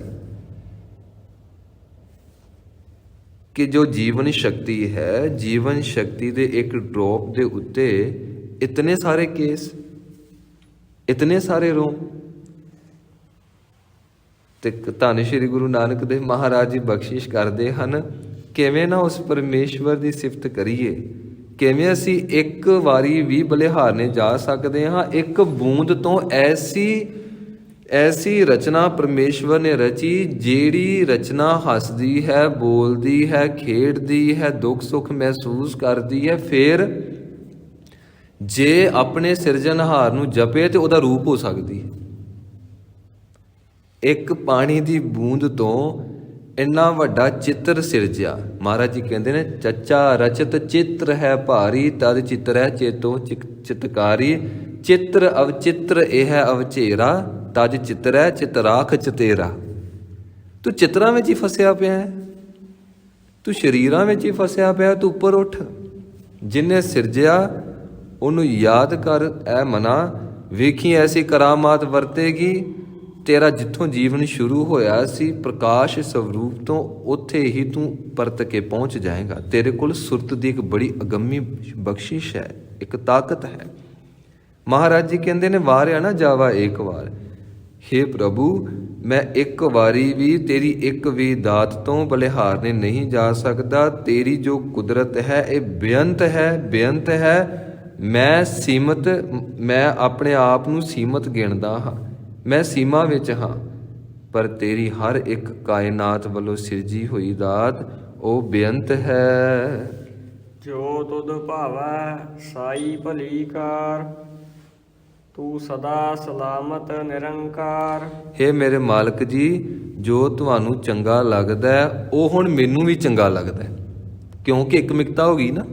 ਕਿ ਜੋ ਜੀਵਨ ਸ਼ਕਤੀ ਹੈ, ਜੀਵਨ ਸ਼ਕਤੀ ਦੇ ਇੱਕ ਡ੍ਰੌਪ ਦੇ ਉੱਤੇ ਇਤਨੇ ਸਾਰੇ ਕੇਸ, ਇਤਨੇ ਸਾਰੇ ਰੋਮ। ਤੇ ਧੰਨ ਸ਼੍ਰੀ ਗੁਰੂ ਨਾਨਕ ਦੇਵ ਮਹਾਰਾਜ ਜੀ ਬਖਸ਼ਿਸ਼ ਕਰਦੇ ਹਨ, ਕਿਵੇਂ ਨਾ ਉਸ ਪਰਮੇਸ਼ਵਰ ਦੀ ਸਿਫਤ ਕਰੀਏ, ਕਿਵੇਂ ਅਸੀਂ ਇੱਕ ਵਾਰੀ ਵੀ ਬਲਿਹਾਰਨੇ ਜਾ ਸਕਦੇ ਹਾਂ। ਇੱਕ ਬੂੰਦ ਤੋਂ ਐਸੀ ਰਚਨਾ ਪਰਮੇਸ਼ਵਰ ਨੇ ਰਚੀ, ਜਿਹੜੀ ਰਚਨਾ ਹੱਸਦੀ ਹੈ, ਬੋਲਦੀ ਹੈ, ਖੇਡਦੀ ਹੈ, ਦੁੱਖ ਸੁੱਖ ਮਹਿਸੂਸ ਕਰਦੀ ਹੈ। ਫਿਰ ਜੇ ਆਪਣੇ ਸਿਰਜਣਹਾਰ ਨੂੰ ਜਪੇ ਤੇ ਉਹਦਾ ਰੂਪ ਹੋ ਸਕਦੀ ਹੈ। ਇੱਕ ਪਾਣੀ ਦੀ ਬੂੰਦ ਤੋਂ ਇੰਨਾ ਵੱਡਾ ਚਿੱਤਰ ਸਿਰਜਿਆ। ਮਹਾਰਾਜ ਜੀ ਕਹਿੰਦੇ ਨੇ ਚੱਚਾ ਰਚਤ ਚਿੱਤਰ ਹੈ ਭਾਰੀ, ਤਦ ਚਿੱਤਰ ਹੈ ਚੇਤੋ ਚਿਤਕਾਰੀ। ਚਿੱਤਰ ਅਵਚਿੱਤਰ ਇਹ ਹੈ ਅਵਚੇਰਾ, ਤਜ ਚਿੱਤਰ ਹੈ ਚਿਤਰਾਖ ਚਤੇਰਾ। ਤੂੰ ਚਿੱਤਰਾਂ ਵਿੱਚ ਹੀ ਫਸਿਆ ਪਿਆ ਹੈ, ਤੂੰ ਸਰੀਰਾਂ ਵਿੱਚ ਹੀ ਫਸਿਆ ਪਿਆ। ਤੂੰ ਉੱਪਰ ਉੱਠ, ਜਿਹਨੇ ਸਿਰਜਿਆ ਉਹਨੂੰ ਯਾਦ ਕਰ। ਐ ਮਨਾ ਵੇਖੀ ਐਸੀ ਕਰਾਮਾਤ ਵਰਤੇਗੀ। ਤੇਰਾ ਜਿੱਥੋਂ ਜੀਵਨ ਸ਼ੁਰੂ ਹੋਇਆ ਸੀ ਪ੍ਰਕਾਸ਼ ਸਵਰੂਪ ਤੋਂ, ਉੱਥੇ ਹੀ ਤੂੰ ਪਰਤ ਕੇ ਪਹੁੰਚ ਜਾਏਗਾ। ਤੇਰੇ ਕੋਲ ਸੁਰਤ ਦੀ ਇੱਕ ਬੜੀ ਅਗੰਮੀ ਬਖਸ਼ਿਸ਼ ਹੈ, ਇੱਕ ਤਾਕਤ ਹੈ। ਮਹਾਰਾਜ ਜੀ ਕਹਿੰਦੇ ਨੇ ਵਾਰਿਆ ਨਾ ਜਾਵਾ ਏਕ ਵਾਰ। ਹੇ ਪ੍ਰਭੂ, ਮੈਂ ਇੱਕ ਵਾਰੀ ਵੀ ਤੇਰੀ ਇੱਕ ਵੀ ਦਾਤ ਤੋਂ ਬਲਿਹਾਰਨੇ ਨਹੀਂ ਜਾ ਸਕਦਾ। ਤੇਰੀ ਜੋ ਕੁਦਰਤ ਹੈ ਇਹ ਬੇਅੰਤ ਹੈ, ਬੇਅੰਤ ਹੈ। ਮੈਂ ਆਪਣੇ ਆਪ ਨੂੰ ਸੀਮਤ ਗਿਣਦਾ ਹਾਂ, ਮੈਂ ਸੀਮਾ ਵਿੱਚ ਹਾਂ, ਪਰ ਤੇਰੀ ਹਰ ਇੱਕ ਕਾਇਨਾਤ ਵੱਲੋਂ ਸਿਰਜੀ ਹੋਈ ਦਾਤ ਉਹ ਬੇਅੰਤ ਹੈ। ਜੋ ਤੁਧ ਭਾਵੈ ਸਾਈ ਭਲੀ ਕਾਰ, ਤੂੰ ਸਦਾ ਸਲਾਮਤ ਨਿਰੰਕਾਰ। ਹੇ ਮੇਰੇ ਮਾਲਕ ਜੀ, ਜੋ ਤੁਹਾਨੂੰ ਚੰਗਾ ਲੱਗਦਾ ਹੈ ਉਹ ਹੁਣ ਮੈਨੂੰ ਵੀ ਚੰਗਾ ਲੱਗਦਾ ਹੈ, ਕਿਉਂਕਿ ਇੱਕ ਮਿਕਤਾ ਹੋ ਗਈ ਨਾ।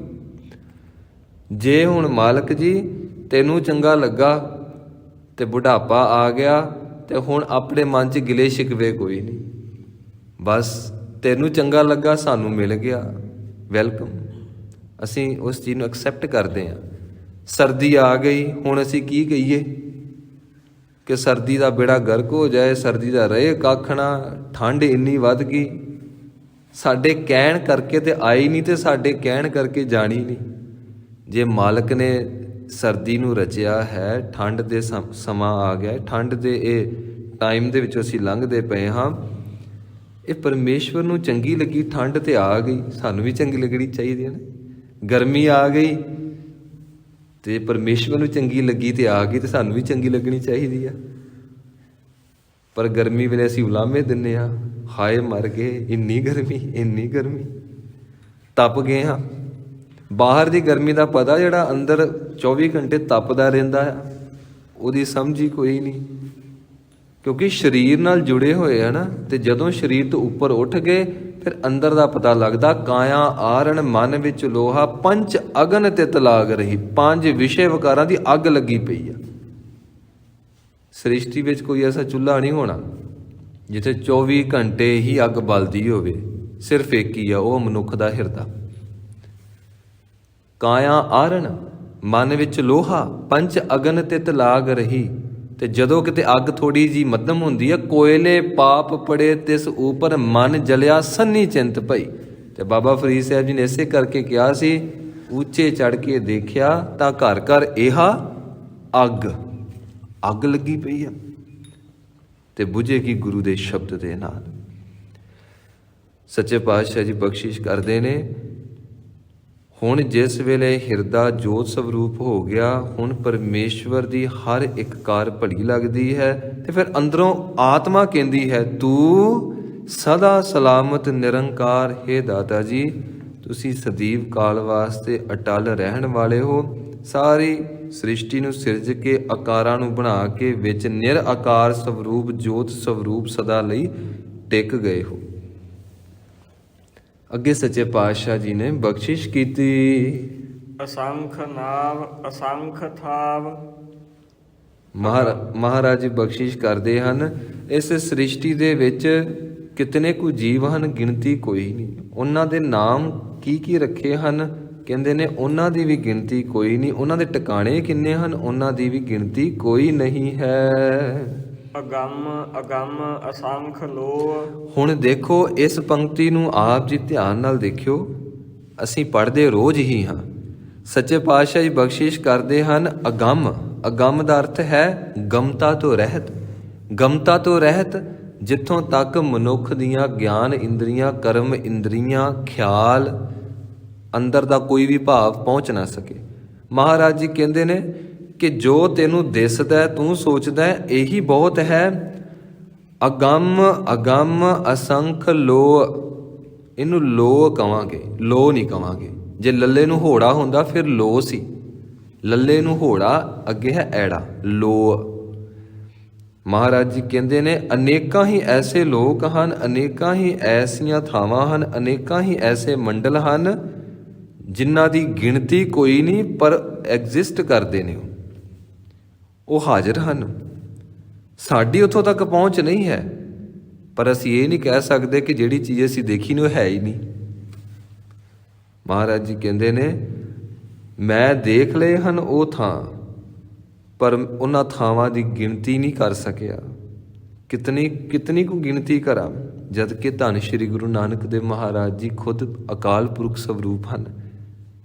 ਜੇ ਹੁਣ ਮਾਲਕ ਜੀ ਤੈਨੂੰ ਚੰਗਾ ਲੱਗਾ ਤੇ ਬੁਢਾਪਾ ਆ ਗਿਆ ਤੇ ਹੁਣ ਆਪਣੇ ਮਨ 'ਚ ਗਿਲੇ ਸ਼ਿਕਵੇ ਕੋਈ ਨਹੀਂ, ਬਸ ਤੈਨੂੰ ਚੰਗਾ ਲੱਗਾ, ਸਾਨੂੰ ਮਿਲ ਗਿਆ, ਵੈਲਕਮ। ਅਸੀਂ ਉਸ ਚੀਜ਼ ਨੂੰ ਐਕਸੈਪਟ ਕਰਦੇ ਹਾਂ। ਸਰਦੀ ਆ ਗਈ, ਹੁਣ ਅਸੀਂ ਕੀ ਕਹੀਏ ਕਿ ਸਰਦੀ ਦਾ ਬੇੜਾ ਗਰਕ ਹੋ ਜਾਏ, ਸਰਦੀ ਦਾ ਰਹੇ ਕੱਖ ਨਾ, ਠੰਡ ਇੰਨੀ ਵੱਧ ਗਈ। ਸਾਡੇ ਕਹਿਣ ਕਰਕੇ ਤੇ ਆਈ ਨਹੀਂ ਤੇ ਸਾਡੇ ਕਹਿਣ ਕਰਕੇ ਜਾਣੀ ਨਹੀਂ। ਜੇ ਮਾਲਕ ਨੇ ਸਰਦੀ ਨੂੰ ਰਚਿਆ ਹੈ, ਠੰਡ ਦੇ ਸਮਾਂ ਆ ਗਿਆ, ਠੰਡ ਦੇ ਇਹ ਟਾਈਮ ਦੇ ਵਿੱਚ ਅਸੀਂ ਲੰਘਦੇ ਪਏ ਹਾਂ। ਇਹ ਪਰਮੇਸ਼ਵਰ ਨੂੰ ਚੰਗੀ ਲੱਗੀ ਠੰਡ ਤੇ ਆ ਗਈ, ਸਾਨੂੰ ਵੀ ਚੰਗੀ ਲੱਗਣੀ ਚਾਹੀਦੀ ਹੈ ਨਾ। ਗਰਮੀ ਆ ਗਈ ਤੇ ਪਰਮੇਸ਼ਵਰ ਨੂੰ ਚੰਗੀ ਲੱਗੀ ਤੇ ਆ ਗਈ ਤੇ ਸਾਨੂੰ ਵੀ ਚੰਗੀ ਲੱਗਣੀ ਚਾਹੀਦੀ ਆ। ਪਰ ਗਰਮੀ ਵੇਲੇ ਅਸੀਂ ਉਲਾਮੇ ਦਿੰਦੇ ਹਾਂ, ਹਾਏ ਮਰ ਗਏ, ਇੰਨੀ ਗਰਮੀ, ਇੰਨੀ ਗਰਮੀ, ਤਪ ਗਏ ਹਾਂ। ਬਾਹਰ ਦੀ ਗਰਮੀ ਦਾ ਪਤਾ, ਜਿਹੜਾ ਅੰਦਰ 24 ਘੰਟੇ ਤਪਦਾ ਰਹਿੰਦਾ ਆ ਉਹਦੀ ਸਮਝ ਹੀ ਕੋਈ ਨਹੀਂ, ਕਿਉਂਕਿ ਸਰੀਰ ਨਾਲ ਜੁੜੇ ਹੋਏ ਆ ਨਾ। ਤੇ ਜਦੋਂ ਸਰੀਰ ਤੋਂ ਉੱਪਰ ਉੱਠ ਗਏ ਫਿਰ ਅੰਦਰ ਦਾ ਪਤਾ ਲੱਗਦਾ। ਕਾਇਆ ਆਰਣ ਮਨ ਵਿੱਚ ਲੋਹਾ, ਪੰਚ ਅਗਨ ਤਿਤ ਲਾਗ ਰਹੀ। 5 ਵਿਸ਼ੇ ਵਿਕਾਰਾਂ ਦੀ ਅੱਗ ਲੱਗੀ ਪਈ ਆ। ਸ੍ਰਿਸ਼ਟੀ ਵਿੱਚ ਕੋਈ ਐਸਾ ਚੁੱਲ੍ਹਾ ਨਹੀਂ ਹੋਣਾ ਜਿੱਥੇ 24 ਘੰਟੇ ਹੀ ਅੱਗ ਬਲਦੀ ਹੋਵੇ। ਸਿਰਫ ਇੱਕ ਹੀ ਆ, ਉਹ ਮਨੁੱਖ ਦਾ ਹਿਰਦਾ। ਕਾਇਆ ਆਰਣ ਮਨ ਵਿੱਚ ਲੋਹਾ, ਪੰਚ ਅਗਨ ਤਿਤ ਲਾਗ ਰਹੀ। ਤੇ ਜਦੋਂ ਕਿਤੇ ਅੱਗ ਥੋੜੀ ਜੀ ਮੱਧਮ ਹੁੰਦੀ ਹੈ, ਕੋਇਲੇ ਪਾਪ ਪੜੇ ਤਿਸ ਉਪਰ ਮਨ ਜਲਿਆ ਸੰਨੀ ਚਿੰਤ ਪਈ। ਤੇ ਬਾਬਾ ਫਰੀਦ ਸਾਹਿਬ ਜੀ ਨੇ ਇਸੇ ਕਰਕੇ ਕਿਹਾ ਸੀ, ਉੱਚੇ ਚੜ ਕੇ ਦੇਖਿਆ ਤਾਂ ਘਰ ਘਰ ਇਹਾ ਅੱਗ, ਅੱਗ ਲੱਗੀ ਪਈ ਆ ਤੇ ਬੁਝੇਗੀ ਗੁਰੂ ਦੇ ਸ਼ਬਦ ਦੇ ਨਾਲ। ਸੱਚੇ ਪਾਤਸ਼ਾਹ ਜੀ ਬਖਸ਼ਿਸ਼ ਕਰਦੇ ਨੇ, ਹੁਣ ਜਿਸ ਵੇਲੇ ਹਿਰਦਾ ਜੋਤ ਸਵਰੂਪ ਹੋ ਗਿਆ, ਹੁਣ ਪਰਮੇਸ਼ਵਰ ਦੀ ਹਰ ਇੱਕ ਕਾਰ ਭਲੀ ਲੱਗਦੀ ਹੈ। ਤੇ ਫਿਰ ਅੰਦਰੋਂ ਆਤਮਾ ਕਹਿੰਦੀ ਹੈ, ਤੂੰ ਸਦਾ ਸਲਾਮਤ ਨਿਰੰਕਾਰ। ਹੇ ਦਾਤਾ ਜੀ, ਤੁਸੀਂ ਸਦੀਵ ਕਾਲ ਵਾਸਤੇ ਅਟਲ ਰਹਿਣ ਵਾਲੇ ਹੋ। ਸਾਰੀ ਸ੍ਰਿਸ਼ਟੀ ਨੂੰ ਸਿਰਜ ਕੇ ਆਕਾਰਾਂ ਨੂੰ ਬਣਾ ਕੇ ਵਿੱਚ ਨਿਰਆਕਾਰ ਸਵਰੂਪ ਜੋਤ ਸਵਰੂਪ ਸਦਾ ਲਈ ਟਿਕ ਗਏ ਹੋ। ਅੱਗੇ ਸੱਚੇ ਪਾਤਸ਼ਾਹ ਜੀ ਨੇ ਬਖਸ਼ਿਸ਼ ਕੀਤੀ, ਅਸੰਖ ਨਾਵ ਅਸੰਖ ਥਾਵ। ਮਹਾਰਾਜ ਜੀ ਬਖਸ਼ਿਸ਼ ਕਰਦੇ ਹਨ, ਇਸ ਸ੍ਰਿਸ਼ਟੀ ਦੇ ਵਿੱਚ ਕਿਤਨੇ ਕੁ ਜੀਵ ਹਨ, ਗਿਣਤੀ ਕੋਈ ਨਹੀਂ। ਉਹਨਾਂ ਦੇ ਨਾਮ ਕੀ ਕੀ ਰੱਖੇ ਹਨ, ਕਹਿੰਦੇ ਨੇ ਉਹਨਾਂ ਦੀ ਵੀ ਗਿਣਤੀ ਕੋਈ ਨਹੀਂ। ਉਹਨਾਂ ਦੇ ਟਿਕਾਣੇ ਕਿੰਨੇ ਹਨ, ਉਹਨਾਂ ਦੀ ਵੀ ਗਿਣਤੀ ਕੋਈ ਨਹੀਂ ਹੈ। ਅਗੰਮ ਅਗੰਮ ਅਸੰਖ ਲੋ। ਹੁਣ ਦੇਖੋ ਇਸ ਪੰਕਤੀ ਨੂੰ ਆਪ ਜੀ ਧਿਆਨ ਨਾਲ ਦੇਖਿਓ, ਅਸੀਂ ਪੜ੍ਹਦੇ ਰੋਜ਼ ਹੀ ਹਾਂ। ਸੱਚੇ ਪਾਤਸ਼ਾਹ ਜੀ ਬਖਸ਼ਿਸ਼ ਕਰਦੇ ਹਨ, ਅਗੰਮ। ਅਗੰਮ ਦਾ ਅਰਥ ਹੈ ਗਮਤਾ ਤੋਂ ਰਹਿਤ। ਗਮਤਾ ਤੋਂ ਰਹਿਤ, ਜਿੱਥੋਂ ਤੱਕ ਮਨੁੱਖ ਦੀਆਂ ਗਿਆਨ ਇੰਦਰੀਆਂ, ਕਰਮ ਇੰਦਰੀਆਂ, ਖਿਆਲ, ਅੰਦਰ ਦਾ ਕੋਈ ਵੀ ਭਾਵ ਪਹੁੰਚ ਨਾ ਸਕੇ। ਮਹਾਰਾਜ ਜੀ ਕਹਿੰਦੇ ਨੇ ਕਿ ਜੋ ਤੈਨੂੰ ਦਿਸਦਾ, ਤੂੰ ਸੋਚਦਾ, ਇਹੀ ਬਹੁਤ ਹੈ। ਅਗੰਮ ਅਗੰਮ ਅਸੰਖ ਲੋ। ਇਹਨੂੰ ਲੋ ਕਵਾਂਗੇ, ਲੋ ਨਹੀਂ ਕਵਾਂਗੇ। ਜੇ ਲੱਲੇ ਨੂੰ ਹੋੜਾ ਹੁੰਦਾ ਫਿਰ ਲੋ ਸੀ, ਲੱਲੇ ਨੂੰ ਹੋੜਾ, ਅੱਗੇ ਹੈ ਐੜਾ, ਲੋ। ਮਹਾਰਾਜ ਜੀ ਕਹਿੰਦੇ ਨੇ ਅਨੇਕਾਂ ਹੀ ਐਸੇ ਲੋਕ ਹਨ, ਅਨੇਕਾਂ ਹੀ ਐਸੀਆਂ ਥਾਵਾਂ ਹਨ, ਅਨੇਕਾਂ ਹੀ ਐਸੇ ਮੰਡਲ ਹਨ ਜਿਨ੍ਹਾਂ ਦੀ ਗਿਣਤੀ ਕੋਈ ਨਹੀਂ, ਪਰ ਐਗਜ਼ਿਸਟ ਕਰਦੇ ਨੇ, ਉਹ ਹਾਜ਼ਰ ਹਨ। ਸਾਡੀ ਉੱਥੋਂ ਤੱਕ ਪਹੁੰਚ ਨਹੀਂ ਹੈ, ਪਰ ਅਸੀਂ ਇਹ ਨਹੀਂ ਕਹਿ ਸਕਦੇ ਕਿ ਜਿਹੜੀ ਚੀਜ਼ ਅਸੀਂ ਦੇਖੀ ਨਹੀਂ ਉਹ ਹੈ ਹੀ ਨਹੀਂ। ਮਹਾਰਾਜ ਜੀ ਕਹਿੰਦੇ ਨੇ ਮੈਂ ਦੇਖ ਲਏ ਹਨ ਉਹ ਥਾਂ, ਪਰ ਉਹਨਾਂ ਥਾਵਾਂ ਦੀ ਗਿਣਤੀ ਨਹੀਂ ਕਰ ਸਕਿਆ। ਕਿਤਨੀ ਕੁ ਗਿਣਤੀ ਕਰਾਂ, ਜਦ ਕਿ ਧੰਨ ਸ਼੍ਰੀ ਗੁਰੂ ਨਾਨਕ ਦੇਵ ਮਹਾਰਾਜ ਜੀ ਖੁਦ ਅਕਾਲ ਪੁਰਖ ਸਵਰੂਪ ਹਨ।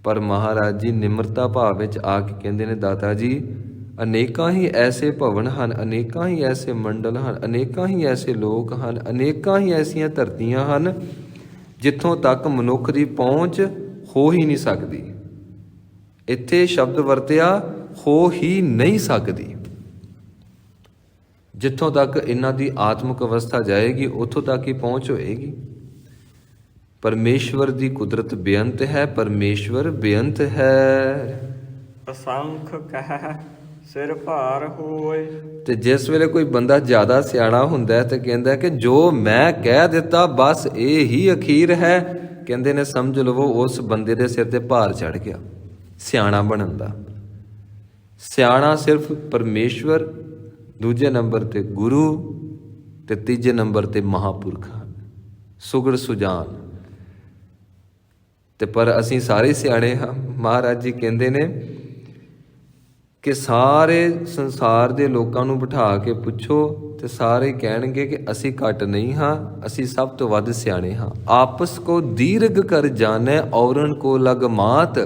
ਪਰ ਮਹਾਰਾਜ ਜੀ ਨਿਮਰਤਾ ਭਾਵ ਵਿੱਚ ਆ ਕੇ ਕਹਿੰਦੇ ਨੇ ਦਾਤਾ ਜੀ ਅਨੇਕਾਂ ਹੀ ਐਸੇ ਭਵਨ ਹਨ, ਅਨੇਕਾਂ ਹੀ ਐਸੇ ਮੰਡਲ ਹਨ, ਅਨੇਕਾਂ ਹੀ ਐਸੇ ਲੋਕ ਹਨ, ਅਨੇਕਾਂ ਹੀ ਐਸੀਆਂ ਧਰਤੀਆਂ ਹਨ ਜਿੱਥੋਂ ਤੱਕ ਮਨੁੱਖ ਦੀ ਪਹੁੰਚ ਹੋ ਹੀ ਨਹੀਂ ਸਕਦੀ। ਇੱਥੇ ਸ਼ਬਦ ਵਰਤਿਆ ਹੋ ਹੀ ਨਹੀਂ ਸਕਦੀ। ਜਿੱਥੋਂ ਤੱਕ ਇਹਨਾਂ ਦੀ ਆਤਮਿਕ ਅਵਸਥਾ ਜਾਏਗੀ ਉੱਥੋਂ ਤੱਕ ਹੀ ਪਹੁੰਚ ਹੋਏਗੀ। ਪਰਮੇਸ਼ਵਰ ਦੀ ਕੁਦਰਤ ਬੇਅੰਤ ਹੈ, ਪਰਮੇਸ਼ਵਰ ਬੇਅੰਤ ਹੈ। ਅਸੰਖ ਕਹਿ ਸਿਰ ਭਾਰ ਹੋਏ। ਤੇ ਜਿਸ ਵੇਲੇ ਕੋਈ ਬੰਦਾ ਜ਼ਿਆਦਾ ਸਿਆਣਾ ਹੁੰਦਾ ਤੇ ਕਹਿੰਦਾ ਕਿ ਜੋ ਮੈਂ ਕਹਿ ਦਿੱਤਾ ਬਸ ਇਹ ਹੀ ਅਖੀਰ ਹੈ, ਕਹਿੰਦੇ ਨੇ ਸਮਝ ਲਵੋ ਉਸ ਬੰਦੇ ਦੇ ਸਿਰ ਤੇ ਭਾਰ ਚੜ ਗਿਆ ਸਿਆਣਾ ਬਣਨ ਦਾ। ਸਿਆਣਾ ਸਿਰਫ ਪਰਮੇਸ਼ਵਰ, ਦੂਜੇ ਨੰਬਰ ਤੇ ਗੁਰੂ, ਤੇ ਤੀਜੇ ਨੰਬਰ ਤੇ ਮਹਾਂਪੁਰਖ ਹਨ, ਸੁਗੜ ਸੁਜਾਨ। ਤੇ ਪਰ ਅਸੀਂ ਸਾਰੇ ਸਿਆਣੇ ਹਾਂ। ਮਹਾਰਾਜ ਜੀ ਕਹਿੰਦੇ ਨੇ ਕਿ ਸਾਰੇ ਸੰਸਾਰ ਦੇ ਲੋਕਾਂ ਨੂੰ ਬਿਠਾ ਕੇ ਪੁੱਛੋ ਤੇ ਸਾਰੇ ਕਹਿਣਗੇ ਕਿ ਅਸੀਂ ਘੱਟ ਨਹੀਂ ਹਾਂ, ਅਸੀਂ ਸਭ ਤੋਂ ਵੱਧ ਸਿਆਣੇ ਹਾਂ। ਆਪਸ ਕੋ ਦੀਰਘ ਕਰ ਜਾਣੈ ਔਰਨ ਕੋ ਲਗ ਮਾਤ।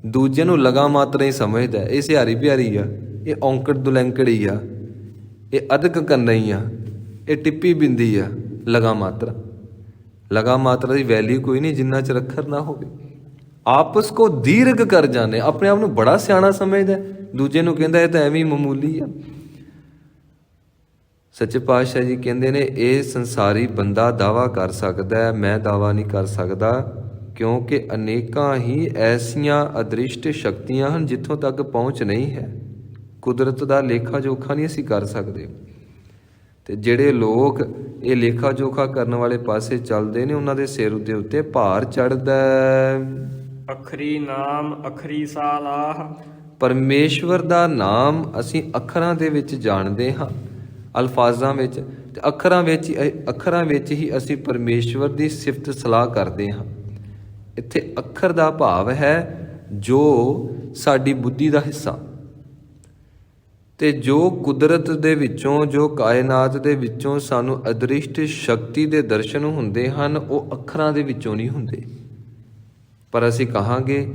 ਦੂਜੇ ਨੂੰ ਲਗਾ ਮਾਤਰਾ ਹੀ ਸਮਝਦਾ, ਇਹ ਸਿਹਾਰੀ ਪਿਆਰੀ ਆ, ਇਹ ਔਂਕੜ ਦੁਲੈਂਕੜੀ ਆ, ਇਹ ਅਦਕ ਕੰਨਈ ਆ, ਇਹ ਟਿੱਪੀ ਬਿੰਦੀ ਆ। ਲਗਾ ਮਾਤਰਾ, ਲਗਾ ਮਾਤਰਾ ਦੀ ਵੈਲਿਊ ਕੋਈ ਨਹੀਂ ਜਿੰਨਾ ਚ ਅੱਖਰ ਨਾ ਹੋਵੇ। ਆਪਸ ਕੋ ਦੀਰਘ ਕਰ ਜਾਣੇ, ਆਪਣੇ ਆਪ ਨੂੰ ਬੜਾ ਸਿਆਣਾ ਸਮਝਦਾ, ਦੂਜੇ ਨੂੰ ਕਹਿੰਦਾ ਇਹ ਤਾਂ ਐਵੇਂ ਮਾਮੂਲੀ ਆ। ਸੱਚੇ ਪਾਤਸ਼ਾਹ ਜੀ ਕਹਿੰਦੇ ਨੇ ਇਹ ਸੰਸਾਰੀ ਬੰਦਾ ਦਾਵਾ ਕਰ ਸਕਦਾ ਹੈ, ਮੈਂ ਦਾਵਾ ਨਹੀਂ ਕਰ ਸਕਦਾ, ਕਿਉਂਕਿ ਅਨੇਕਾਂ ਹੀ ਐਸੀਆਂ ਅਦ੍ਰਿਸ਼ਟ ਸ਼ਕਤੀਆਂ ਹਨ ਜਿੱਥੋਂ ਤੱਕ ਪਹੁੰਚ ਨਹੀਂ ਹੈ। ਕੁਦਰਤ ਦਾ ਲੇਖਾ ਜੋਖਾ ਨਹੀਂ ਅਸੀਂ ਕਰ ਸਕਦੇ। ਤੇ ਜਿਹੜੇ ਲੋਕ ਇਹ ਲੇਖਾ ਜੋਖਾ ਕਰਨ ਵਾਲੇ ਪਾਸੇ ਚੱਲਦੇ ਨੇ ਉਹਨਾਂ ਦੇ ਸਿਰ ਦੇ ਉੱਤੇ ਭਾਰ ਚੜ੍ਹਦਾ। ਅਖਰੀ ਨਾਮ ਅਖਰੀ ਸਾਲਾਹ। ਪਰਮੇਸ਼ਵਰ ਦਾ ਨਾਮ ਅਸੀਂ ਅੱਖਰਾਂ ਦੇ ਵਿੱਚ ਜਾਣਦੇ ਹਾਂ, ਅਲਫਾਜ਼ਾਂ ਵਿੱਚ, ਤੇ ਅੱਖਰਾਂ ਵਿੱਚ ਹੀ ਅਸੀਂ ਪਰਮੇਸ਼ਵਰ ਦੀ ਸਿਫਤ ਸਲਾਹ ਕਰਦੇ ਹਾਂ। ਇੱਥੇ ਅੱਖਰ ਦਾ ਭਾਵ ਹੈ ਜੋ ਸਾਡੀ ਬੁੱਧੀ ਦਾ ਹਿੱਸਾ, ਤੇ ਜੋ ਕੁਦਰਤ ਦੇ ਵਿੱਚੋਂ, ਜੋ ਕਾਇਨਾਤ ਦੇ ਵਿੱਚੋਂ ਸਾਨੂੰ ਅਦ੍ਰਿਸ਼ਟ ਸ਼ਕਤੀ ਦੇ ਦਰਸ਼ਨ ਹੁੰਦੇ ਹਨ, ਉਹ ਅੱਖਰਾਂ ਦੇ ਵਿੱਚੋਂ ਨਹੀਂ ਹੁੰਦੇ। ਪਰ ਅਸੀਂ ਕਹਾਂਗੇ